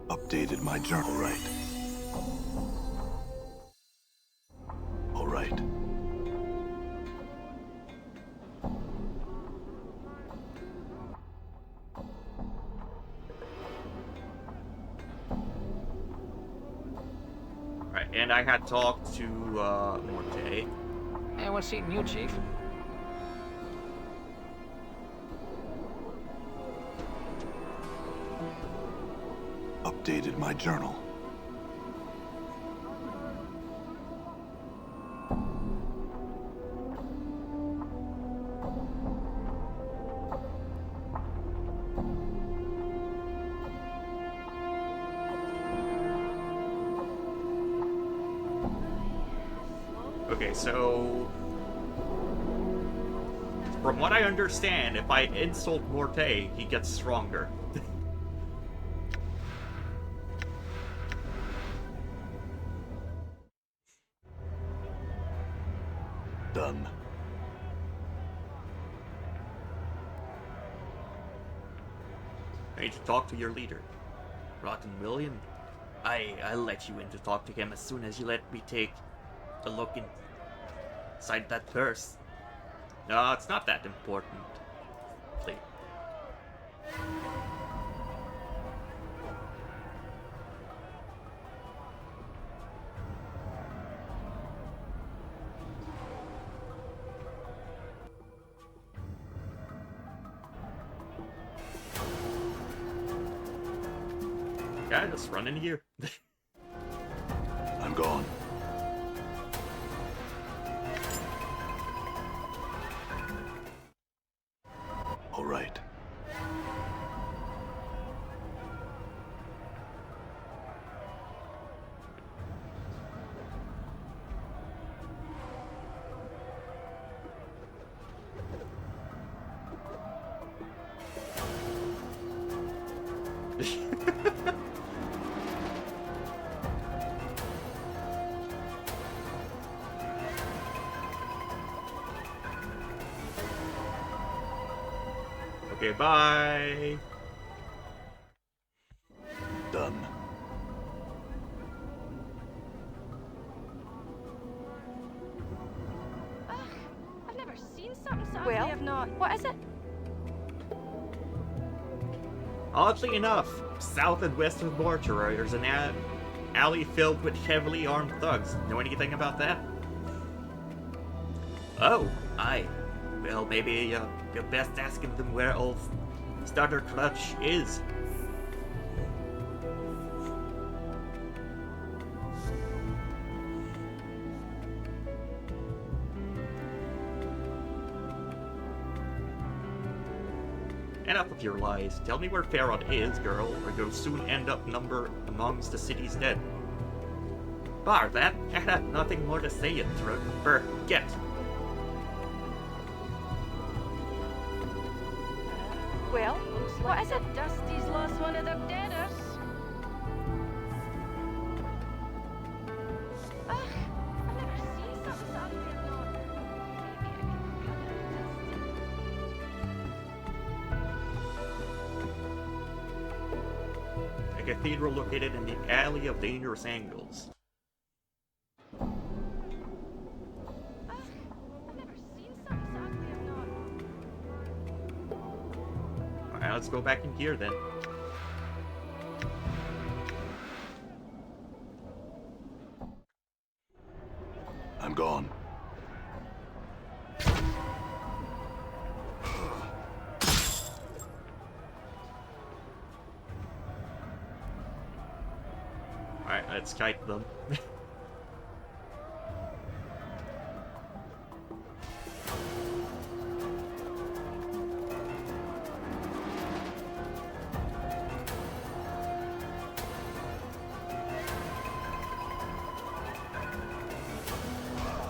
Updated my journal. All right. Right, and I had talked to Morte. Hey, what's eating you, Chief? Updated my journal. Okay, so From what I understand, if I insult Morte, he gets stronger. Done. I need to talk to your leader. Rotten William? I'll let you in to talk to him as soon as you let me take a look inside that purse. No, it's not that important. Please. Yeah, just run in here. I'm gone. All right. Okay, bye. Done. Ugh, I've never seen something so Well, ugly. I've not. What is it? Oddly enough, south and west of Mortuary, there's an alley filled with heavily armed thugs. Know anything about that? Oh, aye. Well, maybe you're best asking them where old Starter Clutch is. Enough of your lies. Tell me where Farron is, girl, or you'll soon end up amongst the city's dead. Bar that, I had nothing more to say, you forget. Well, Looks what like is it? Dusty's lost one of their deaders. Ugh, I've never seen something so ugly. I've not. Maybe I can cut it. A cathedral located in the Alley of Dangerous Angles. Ugh, I've never seen something so ugly. I've not. Alright, let's go back in here then. I'm gone. Alright, let's kite them.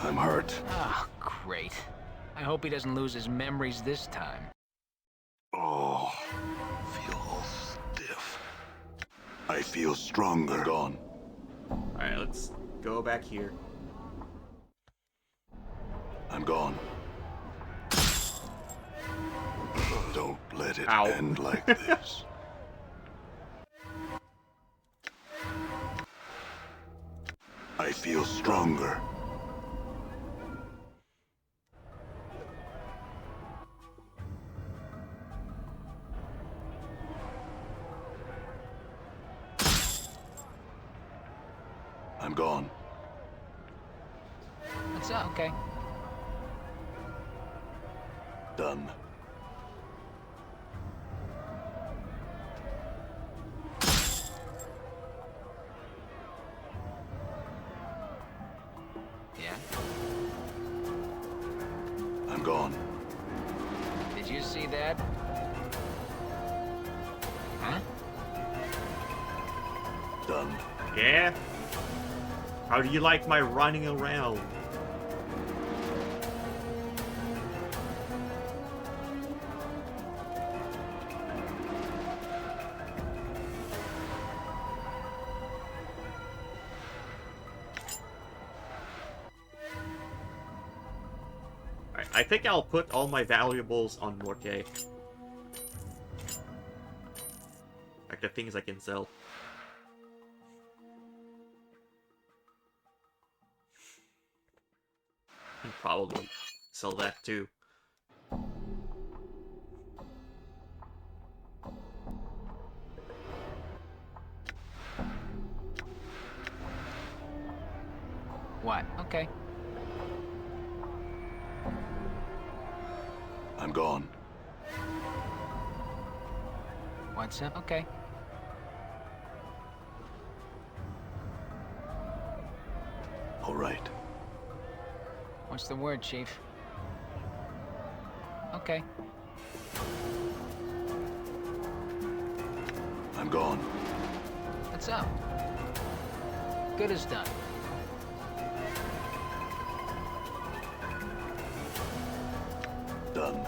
I'm hurt. Ah, great. I hope he doesn't lose his memories this time. Oh, feel all stiff. I feel stronger. Gone. Alright, let's go back here. I'm gone. Don't let it Ow. end like this. I feel stronger. I'm gone. That's okay. Done. Yeah? I'm gone. Did you see that? Huh? Done. Yeah? How do you like my running around? I think I'll put all my valuables on Morte. Like the things I can sell. And probably sell that too. What? Okay. I'm gone. What's up? Okay. All right. What's the word, Chief? Okay. I'm gone. What's up? Good as done. Done.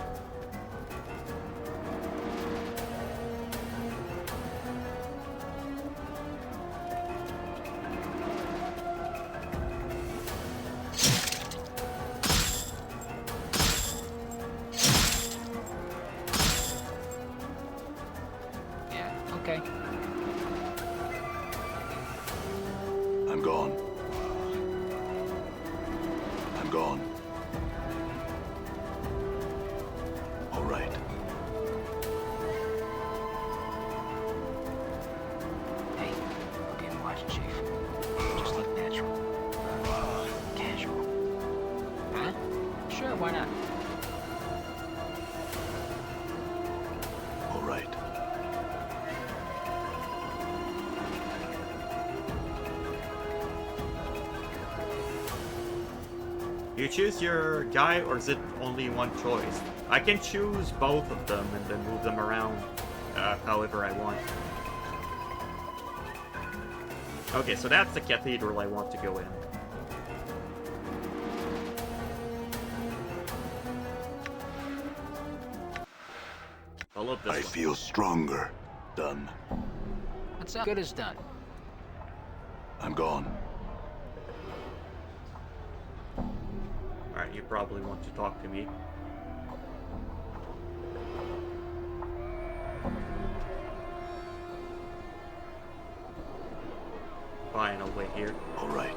Yeah, okay. I'm gone. I'm gone. All right. Hey, look and watch, Chief. Just look natural. Casual. Huh? Sure, why not? All right. You choose your guy, or is it only one choice? I can choose both of them and then move them around however I want. Okay, so that's the cathedral I want to go in. I love this I one. feel stronger. Done. What's up? Good as done. I'm gone. Alright, you probably want to talk to me. Fine, I'll wait here. All right.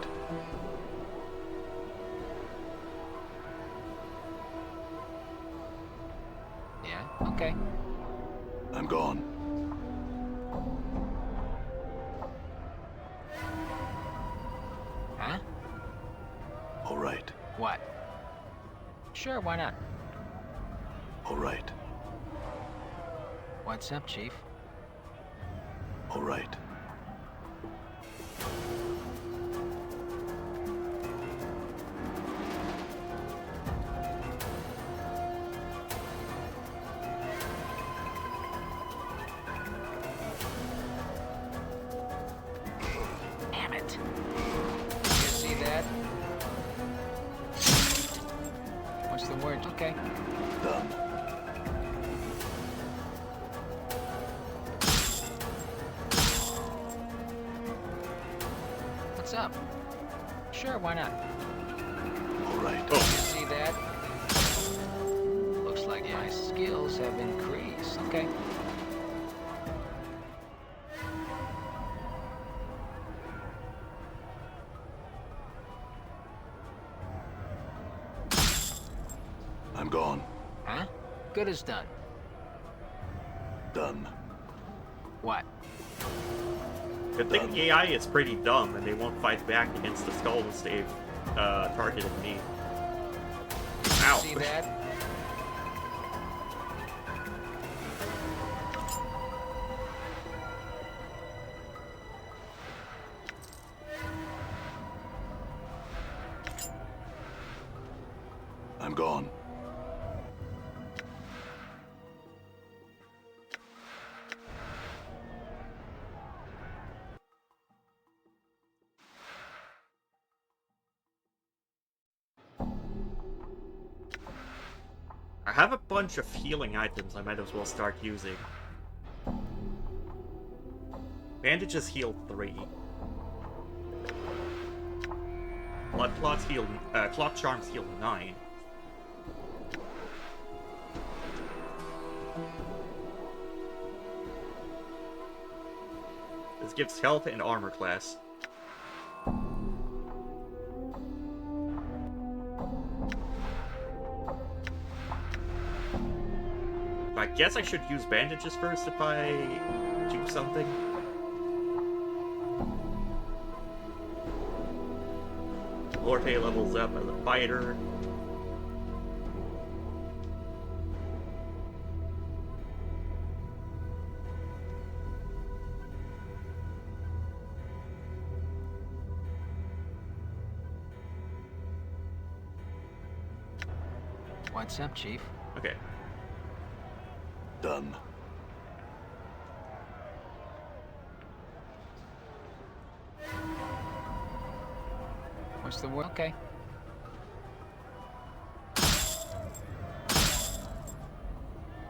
Yeah, okay. I'm gone. Huh? All right. What? Sure, why not? All right. What's up, Chief? All right. Damn it. You see that? What's the word? Okay. Done. What's up? Sure, why not? All right. You see that? Looks like my skills have increased. Okay. I'm gone. Huh? Good as done. Done. What? Good thing AI is pretty dumb and they won't fight back against the skulls they've targeted me. Ow. See that? I'm gone. I have a bunch of healing items I might as well start using. Bandages heal 3. Blood clots heal, clot charms heal 9. This gives health and armor class. I guess I should use bandages first if I do something. Lorte levels up as a fighter. What's up, Chief? Okay. Done. What's the word? Okay.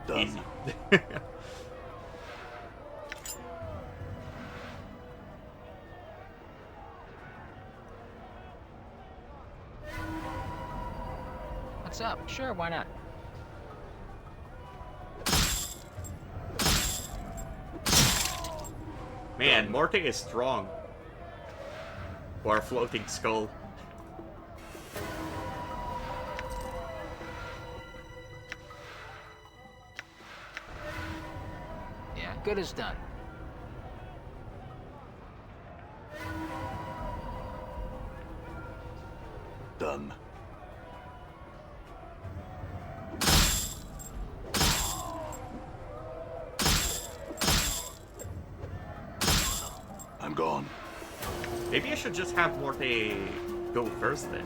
Done. Easy. What's up? Sure, why not? Man, Morte is strong. Or a floating skull. Yeah, good as done. Done. I'm gone. Maybe I should just have Morte go first then.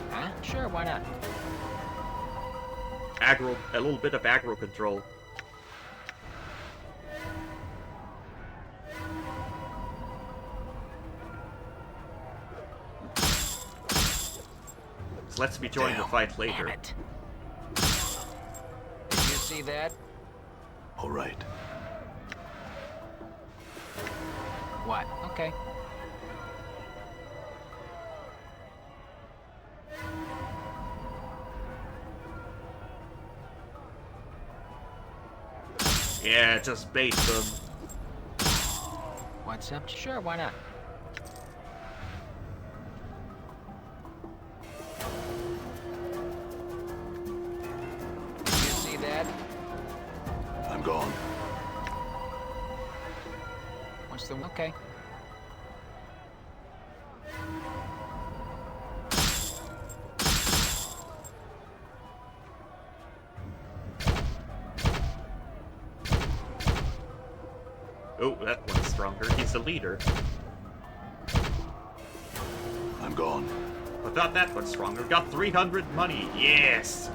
Huh? Sure, why not? Aggro, a little bit of aggro control. So lets me join the Damn. fight Damn later. it. Did you see that? All right. What? Okay. Yeah, just bait them. What's up? Sure, why not? Did you see that? I'm gone. What's the... Okay. Oh, that one's stronger. He's the leader. I'm gone. I thought that one's stronger. Got 300 money. Yes!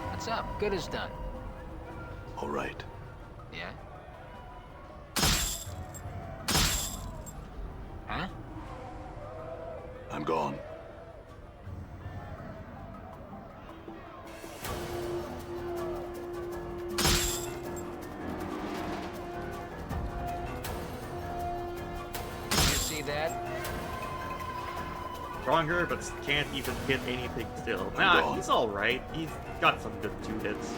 What's up? Good as done. All right. Yeah? Huh? I'm gone. Did you see that? Stronger, but can't even hit anything still. I'm Nah, gone. he's alright. He's got some good 2 hits.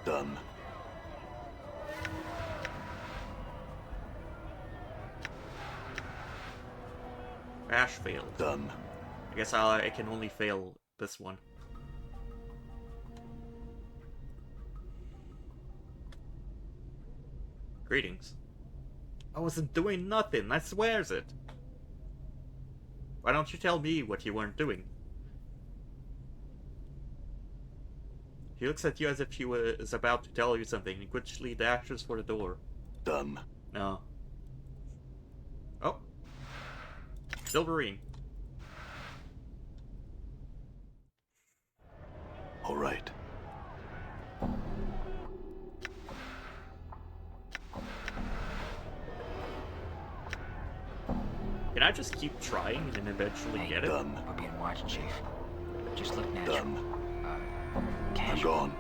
Done. Bash failed. Done. I guess I can only fail this one. Greetings. I wasn't doing nothing, I swears it. Why don't you tell me what you weren't doing? He looks at you as if he was about to tell you something and quickly dashes for the door. Done. No. Oh. Silverine. All right. Can I just keep trying and eventually Hey, get it? Done. We're being watched, Chief. Just look natural. Done. I'm Casual. gone.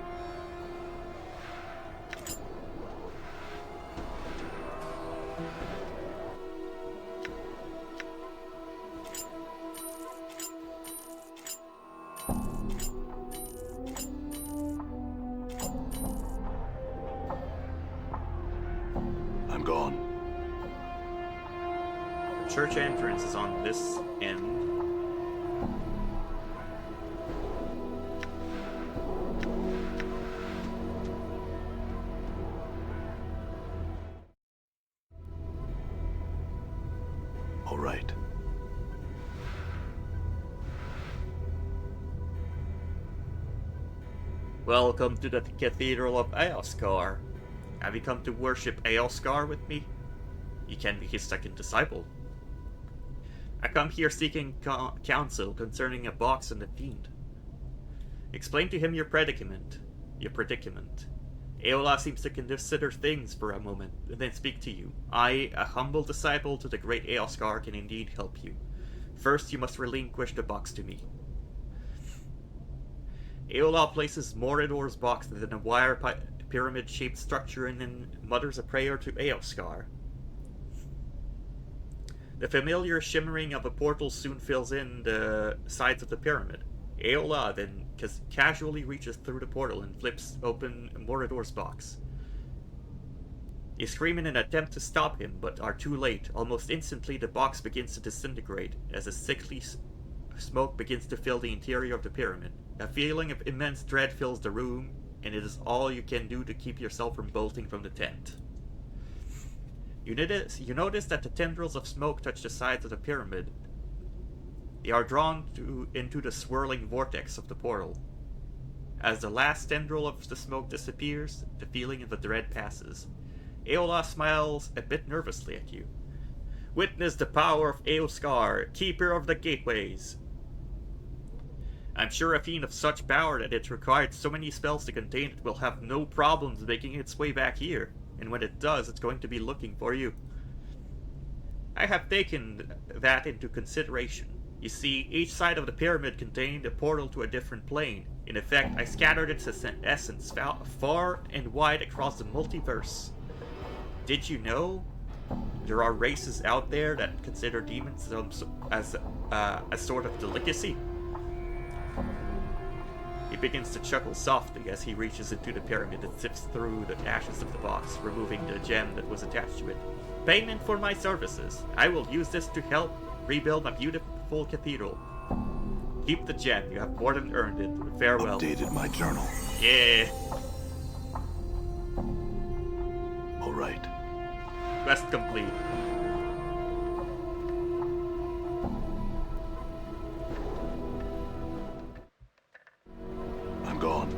church entrance is on this end. All right. Welcome to the Cathedral of Eoskar. Have you come to worship Eoskar with me? You can be his second disciple. I come here seeking counsel concerning a box and a fiend. Explain to him your predicament. Aola seems to consider things for a moment, and then speak to you. I, a humble disciple to the great Eoskar, can indeed help you. First, you must relinquish the box to me. Aola places Morador's box within a wire pyramid-shaped structure and then mutters a prayer to Eoskar. The familiar shimmering of a portal soon fills in the sides of the pyramid. Aola then casually reaches through the portal and flips open Morador's box. You scream in an attempt to stop him, but are too late. Almost instantly, the box begins to disintegrate as a sickly smoke begins to fill the interior of the pyramid. A feeling of immense dread fills the room, and it is all you can do to keep yourself from bolting from the tent. You notice that the tendrils of smoke touch the sides of the pyramid. They are drawn into the swirling vortex of the portal. As the last tendril of the smoke disappears, the feeling of the dread passes. Aola smiles a bit nervously at you. Witness the power of Eoskar, keeper of the gateways. I'm sure a fiend of such power that it required so many spells to contain it will have no problems making its way back here, and when it does, it's going to be looking for you. I have taken that into consideration. You see, each side of the pyramid contained a portal to a different plane. In effect, I scattered its essence far and wide across the multiverse. Did you know there are races out there that consider demons as a sort of delicacy? He begins to chuckle softly as he reaches into the pyramid and sifts through the ashes of the box, removing the gem that was attached to it. Payment for my services. I will use this to help rebuild my beautiful cathedral. Keep the gem. You have more than earned it. Farewell. Updated my journal. Yeah. All right. Quest complete. I'm gone.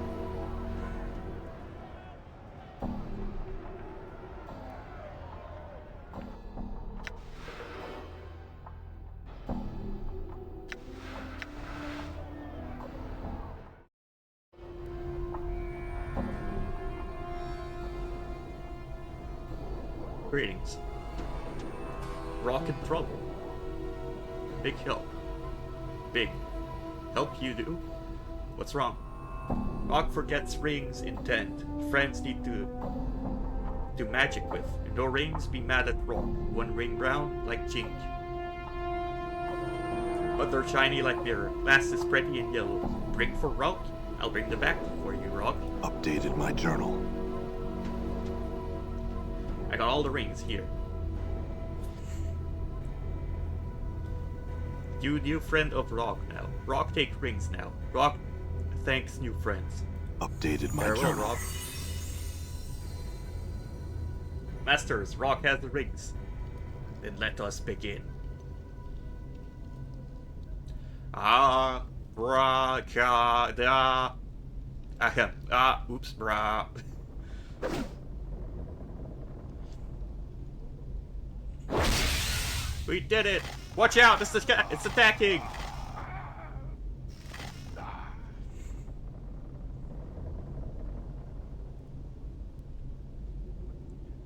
Greetings. Rock in trouble. Big help. Big. Help you do? What's wrong? Rock forgets rings in tent. Friends need to do magic with. No rings, be mad at Rock. One ring brown, like Jink. Other shiny like mirror. Last is pretty and yellow. Bring for Rock? I'll bring them back for you, Rock. Updated my journal. I got all the rings here. You new friend of Rock now. Rock take rings now. Rock thanks new friends. Updated my Farewell, journal. Rock. Masters, Rock has the rings. Then let us begin. Abracadabra. Oops, brah. We did it! Watch out! It's attacking!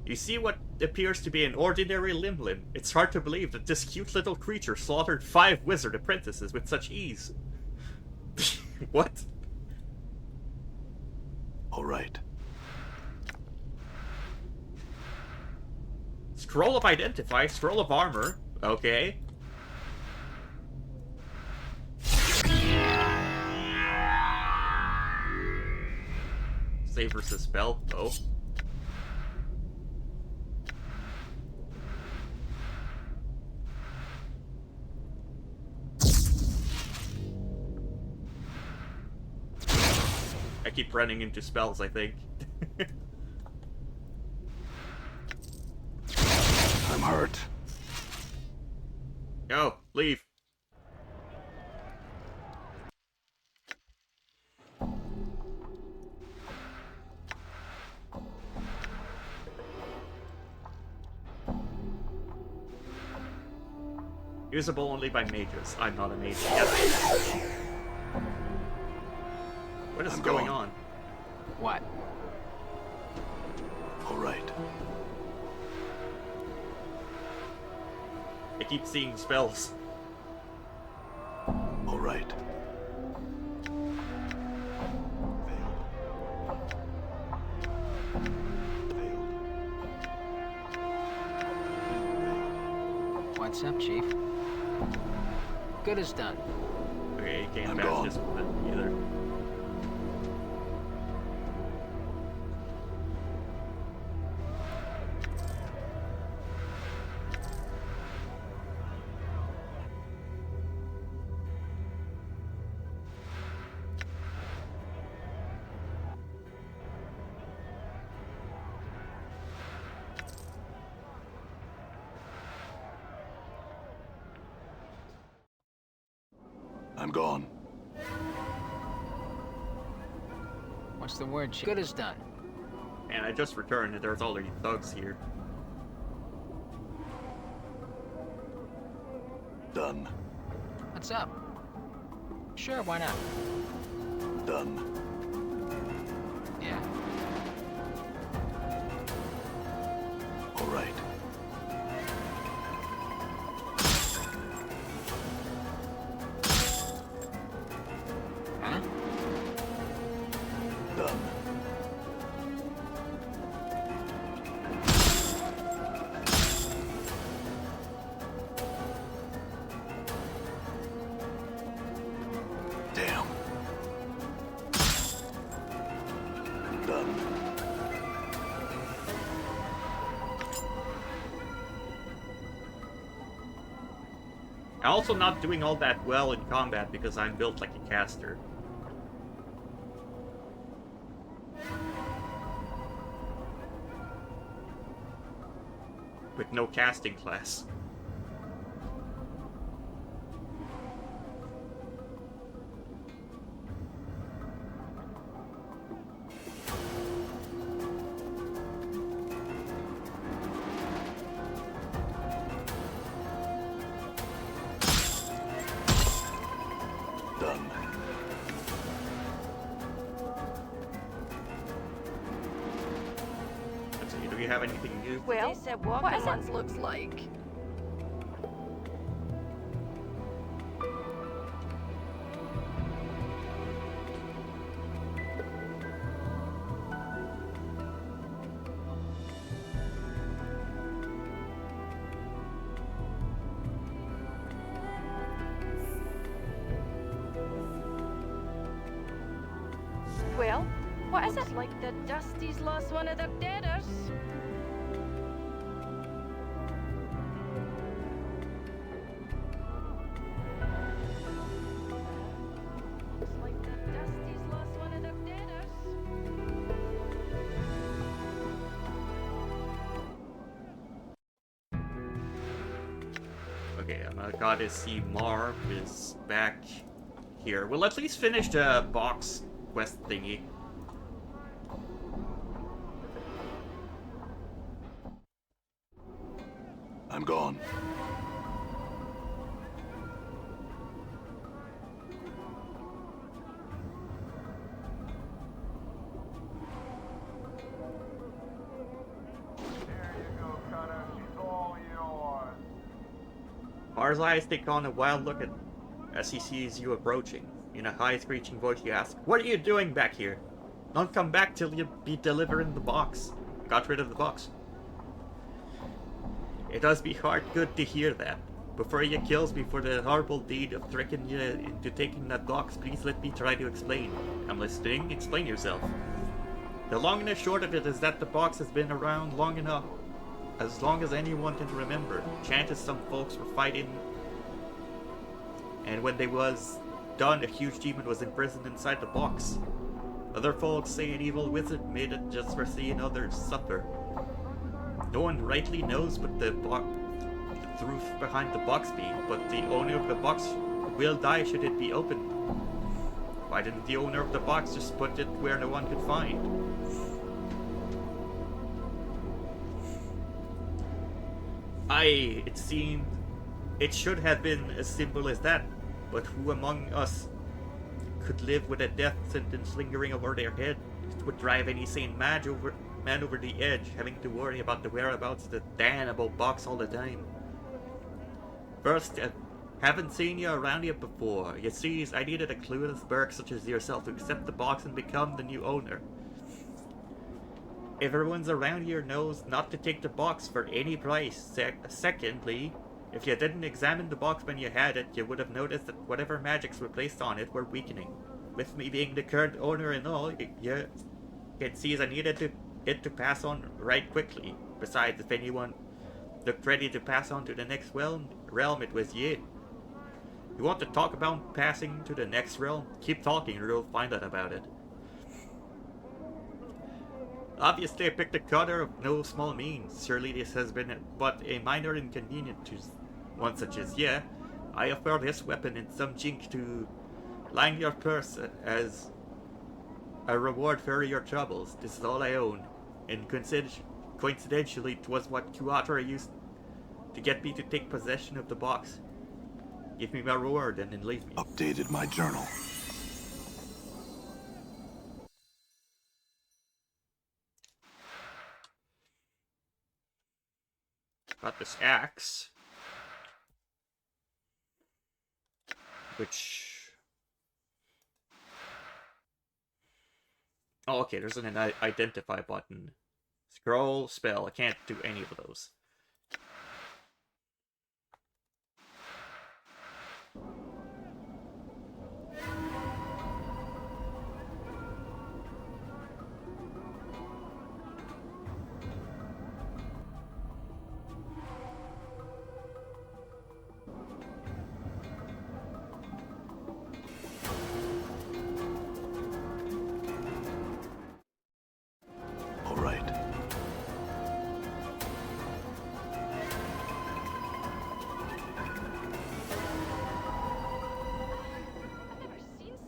You see what appears to be an ordinary limblin. It's hard to believe that this cute little creature slaughtered 5 wizard apprentices with such ease. What? All right. Scroll of Identify, Scroll of Armor. Okay. Save versus spell. Oh. keep running into spells, I think. I'm hurt. Go, leave. Usable only by mages. I'm not a mage. Yes. What is I'm going gone. on? What? All right. I keep seeing spells. All right. What's up, Chief? Good as done. Okay, you can't I'm pass gone. this one either. I'm gone. What's the word, Chief? Good as done. And I just returned and there's already thugs here. Done. What's up? Sure, why not? Done. Yeah. All right. Huh? Done. Damn. Done. I'm also not doing all that well in combat because I'm built like a caster. With no casting class. Done. Let's see, do we have anything new? Well, They said what walking is it? ones looks like. Well, what is Looks it? like the Dusty's lost one of their deaders. Looks like the Dusty's lost one of their deaders. Okay, my goddess see Marv is back here. We'll at least finish the box quest thingy. I'm gone. Here you go, Cutter. She's all yours. Mar's eyes take on a wild look as he sees you approaching. In a high, screeching voice, he asks, "What are you doing back here? Don't come back till you be delivering the box." Got rid of the box. It does be hard good to hear that. Before you kills me for the horrible deed of tricking you into taking that box, please let me try to explain. I'm listening. Explain yourself. The long and the short of it is that the box has been around long enough. As long as anyone can remember. Chances some folks were fighting, and when they was done, a huge demon was imprisoned inside the box. Other folks say an evil wizard made it just for seeing others suffer. No one rightly knows what the truth behind the box be, but the owner of the box will die should it be opened. Why didn't the owner of the box just put it where no one could find? It seemed it should have been as simple as that, but who among us could live with a death sentence lingering over their head? It would drive any sane man over the edge, having to worry about the whereabouts of the damnable box all the time. First, I haven't seen you around here before. You see, I needed a clueless berg such as yourself to accept the box and become the new owner. Everyone's around here knows not to take the box for any price. Secondly, if you didn't examine the box when you had it, you would have noticed that whatever magics were placed on it were weakening. With me being the current owner and all, you can see as I needed it to pass on right quickly. Besides, if anyone looked ready to pass on to the next realm, it was you. You want to talk about passing to the next realm? Keep talking or you'll find out about it. Obviously, I picked a cutter of no small means. Surely this has been but a minor inconvenience to one such as you. I offer this weapon and some jink to line your purse as a reward for your troubles. This is all I own, and coincidentally, it was what Kuatra used to get me to take possession of the box. Give me my reward and then leave me. Updated my journal. Got this axe, which... Oh, okay, there's an identify button. Scroll, spell, I can't do any of those.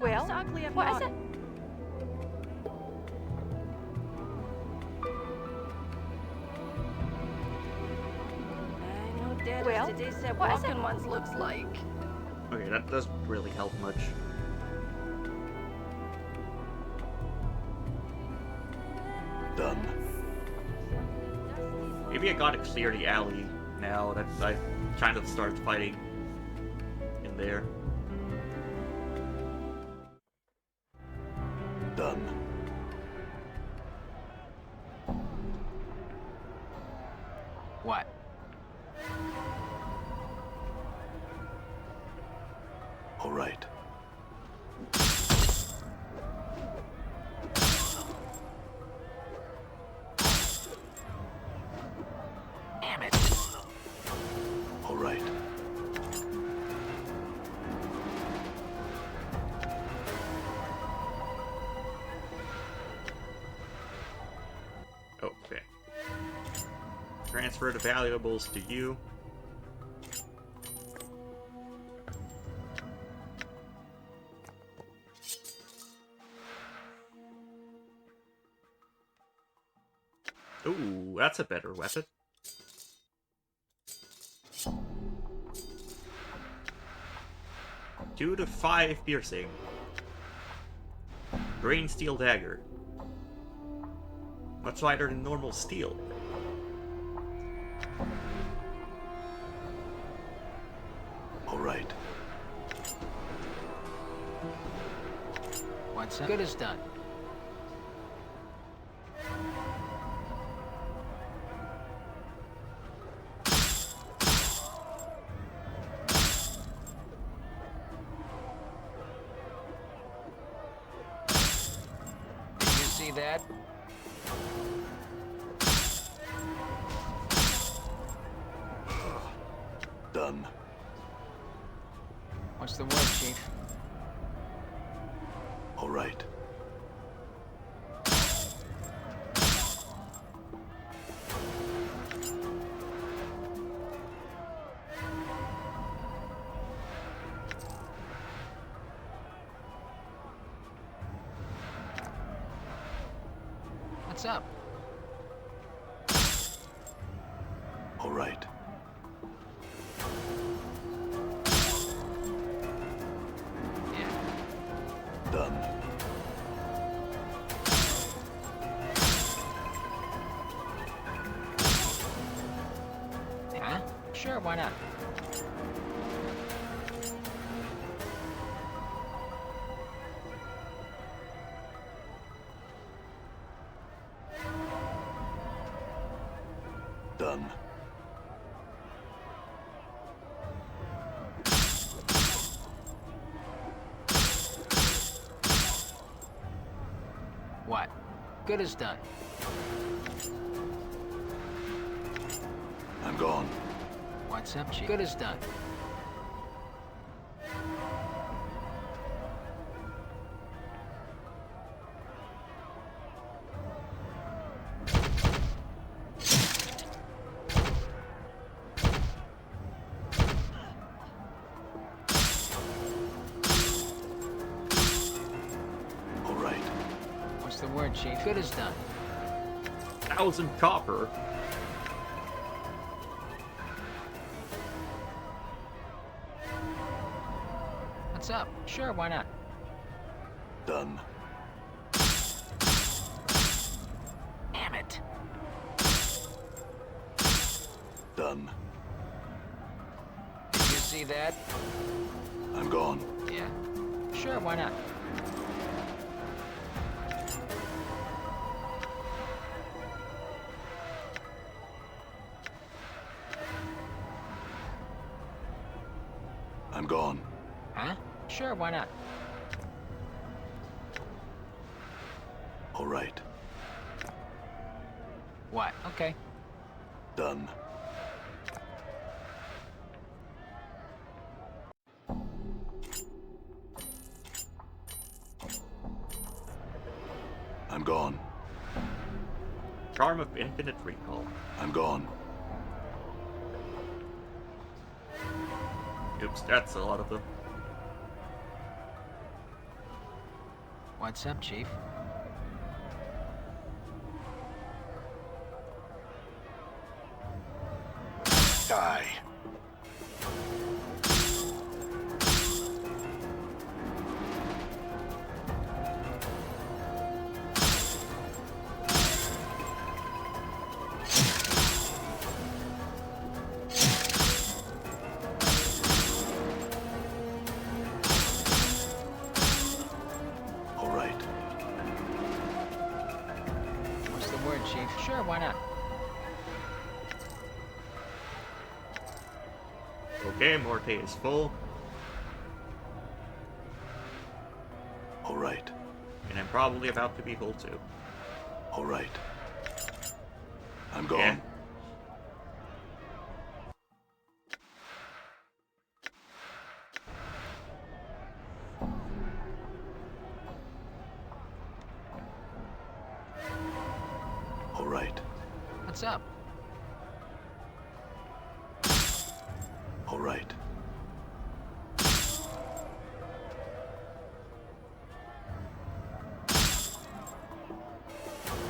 Well, what is it? I know Dad Well, today said what is walking ones looks like. Okay, that doesn't really help much. Done. Maybe I gotta clear the alley now that I kind of started fighting in there. Done. What? All right. Damn it. All right. Okay. Transfer the valuables to you. Ooh, that's a better weapon. Two to 5 piercing. Green steel dagger. Much lighter than normal steel. All right. What's good is done. Did you see that? Done. What's the word, Chief? All right. What's up? All right. Yeah. Done. Huh? Sure, why not? Done. What? Good as done. I'm gone. What's up, Chief? Good as done. All right. What's the word, Chief? Good as done. 1,000 copper. What's up? Sure, why not? Done. Damn it. Done. Did you see that? I'm gone. Yeah. Sure, why not? I'm gone. Huh? Sure, why not? All right. What? Okay. Done. I'm gone. Charm of infinite recall. I'm gone. Oops, that's a lot of them. What's up, Chief? Die. All right. What's the word, Chief? Sure, why not? Okay, Morte is full, All right. and I'm probably about to be full too. All right. I'm gone. Yeah. All right. What's up? All right.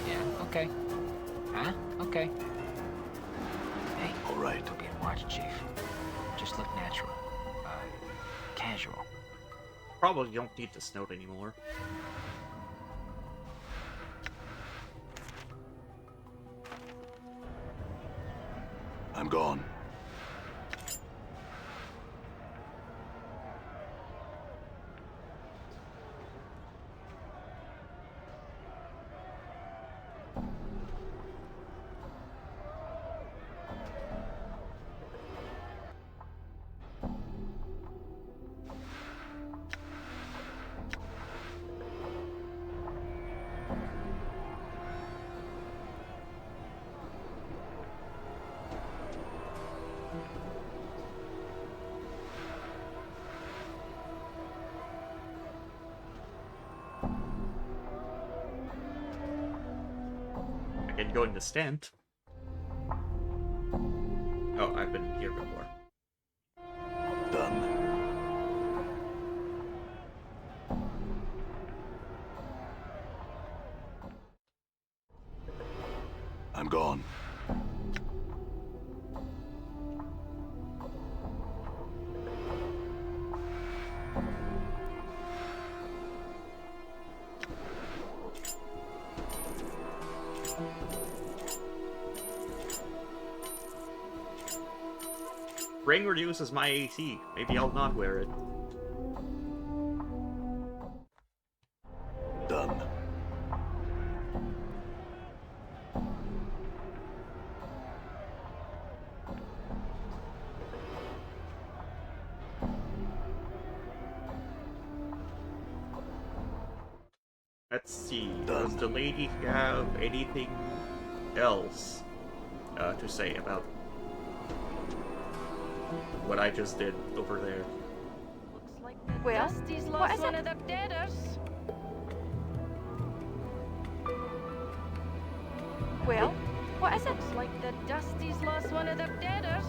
Yeah, okay. Huh? Okay. Hey, All right. don't be a watch, Chief. Just look natural. Casual. Probably don't need this note anymore. I'm gone. I can go in the stent. Oh, I've been here before. Done. I'm gone. Ring reduces my AC. Maybe I'll not wear it. Done. Let's see. Does the lady have anything else to say about what I just did over there? Looks like the Well, Dusty's what lost is one it? of their deaders. Well, what is it? Looks like the Dusty's lost one of their deaders.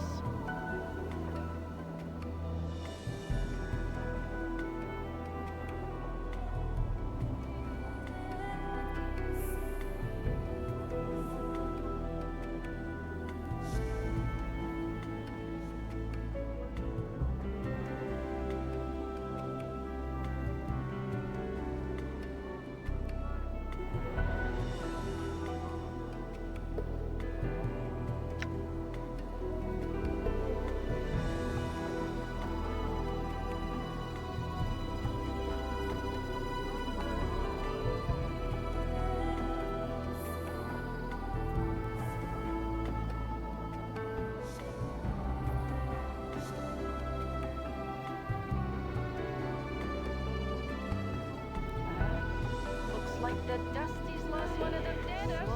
Looks like the Dusty's lost one of their deaders.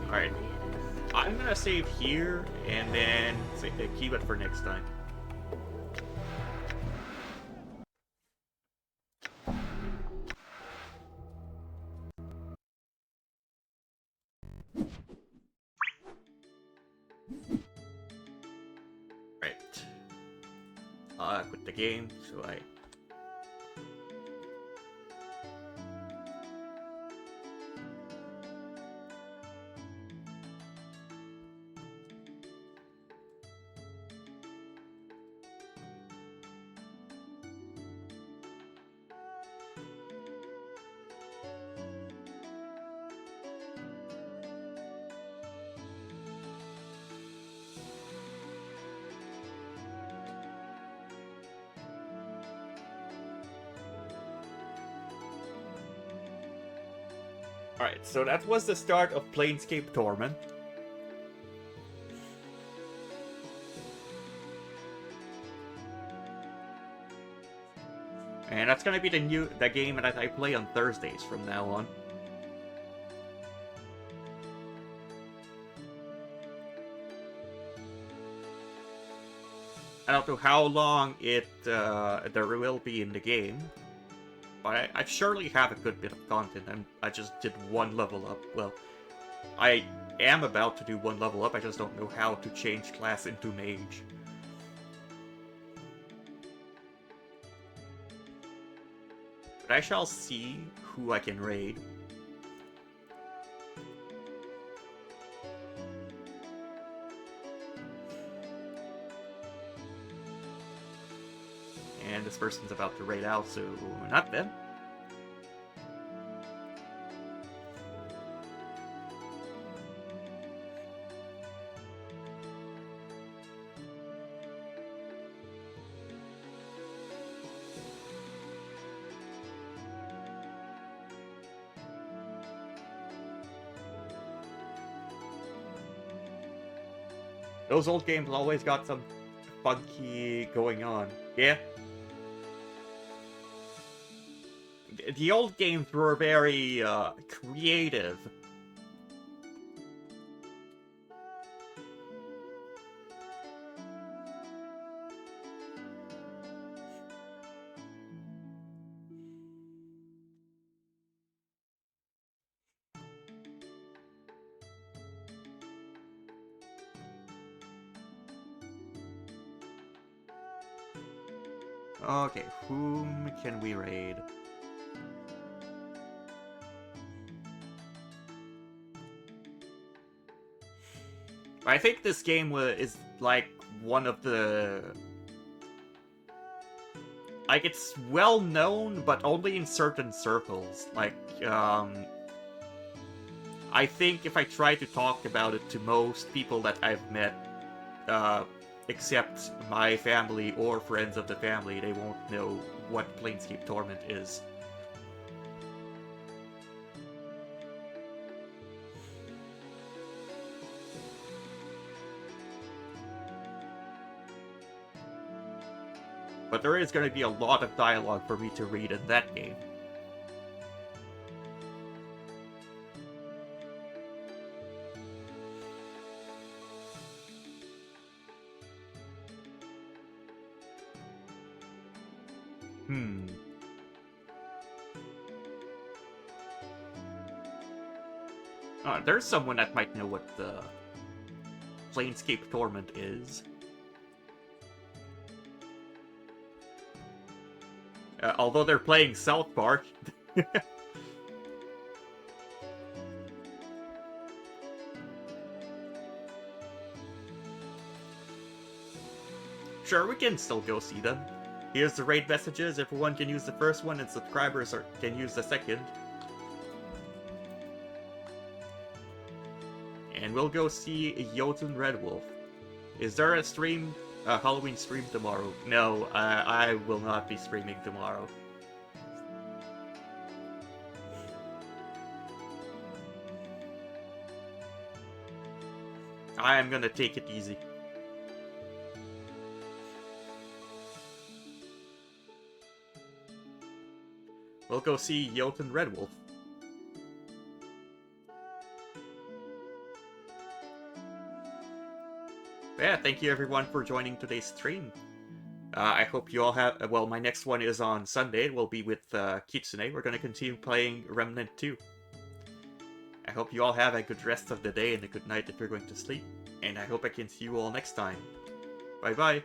Alright. I'm gonna save here and then keep it for next time. Right. Quit the game, so I... Alright, so that was the start of Planescape Torment. And that's gonna be the game that I play on Thursdays from now on. I don't know how long there will be in the game, but I surely have a good bit of content, and I just did one level up. Well, I am about to do one level up, I just don't know how to change class into mage. But I shall see who I can raid. And this person's about to raid out, so not them. Those old games always got some funky going on. Yeah. The old games were very creative. Okay, whom can we raid? I think this game is like one of the... Like, it's well known, but only in certain circles. Like, I think if I try to talk about it to most people that I've met, except my family or friends of the family, they won't know what Planescape Torment is. But there is going to be a lot of dialogue for me to read in that game. There's someone that might know what the Planescape Torment is. Although they're playing South Park. Sure, we can still go see them. Here's the raid messages. Everyone can use the first one, and subscribers can use the second. And we'll go see Jotun Red Wolf. Is there a stream, a Halloween stream tomorrow? No, I will not be streaming tomorrow. I am gonna take it easy. We'll go see Jotun Red Wolf. Yeah, thank you everyone for joining today's stream. I hope you all have... Well, my next one is on Sunday. It will be with Kitsune. We're going to continue playing Remnant 2. I hope you all have a good rest of the day and a good night if you're going to sleep. And I hope I can see you all next time. Bye-bye.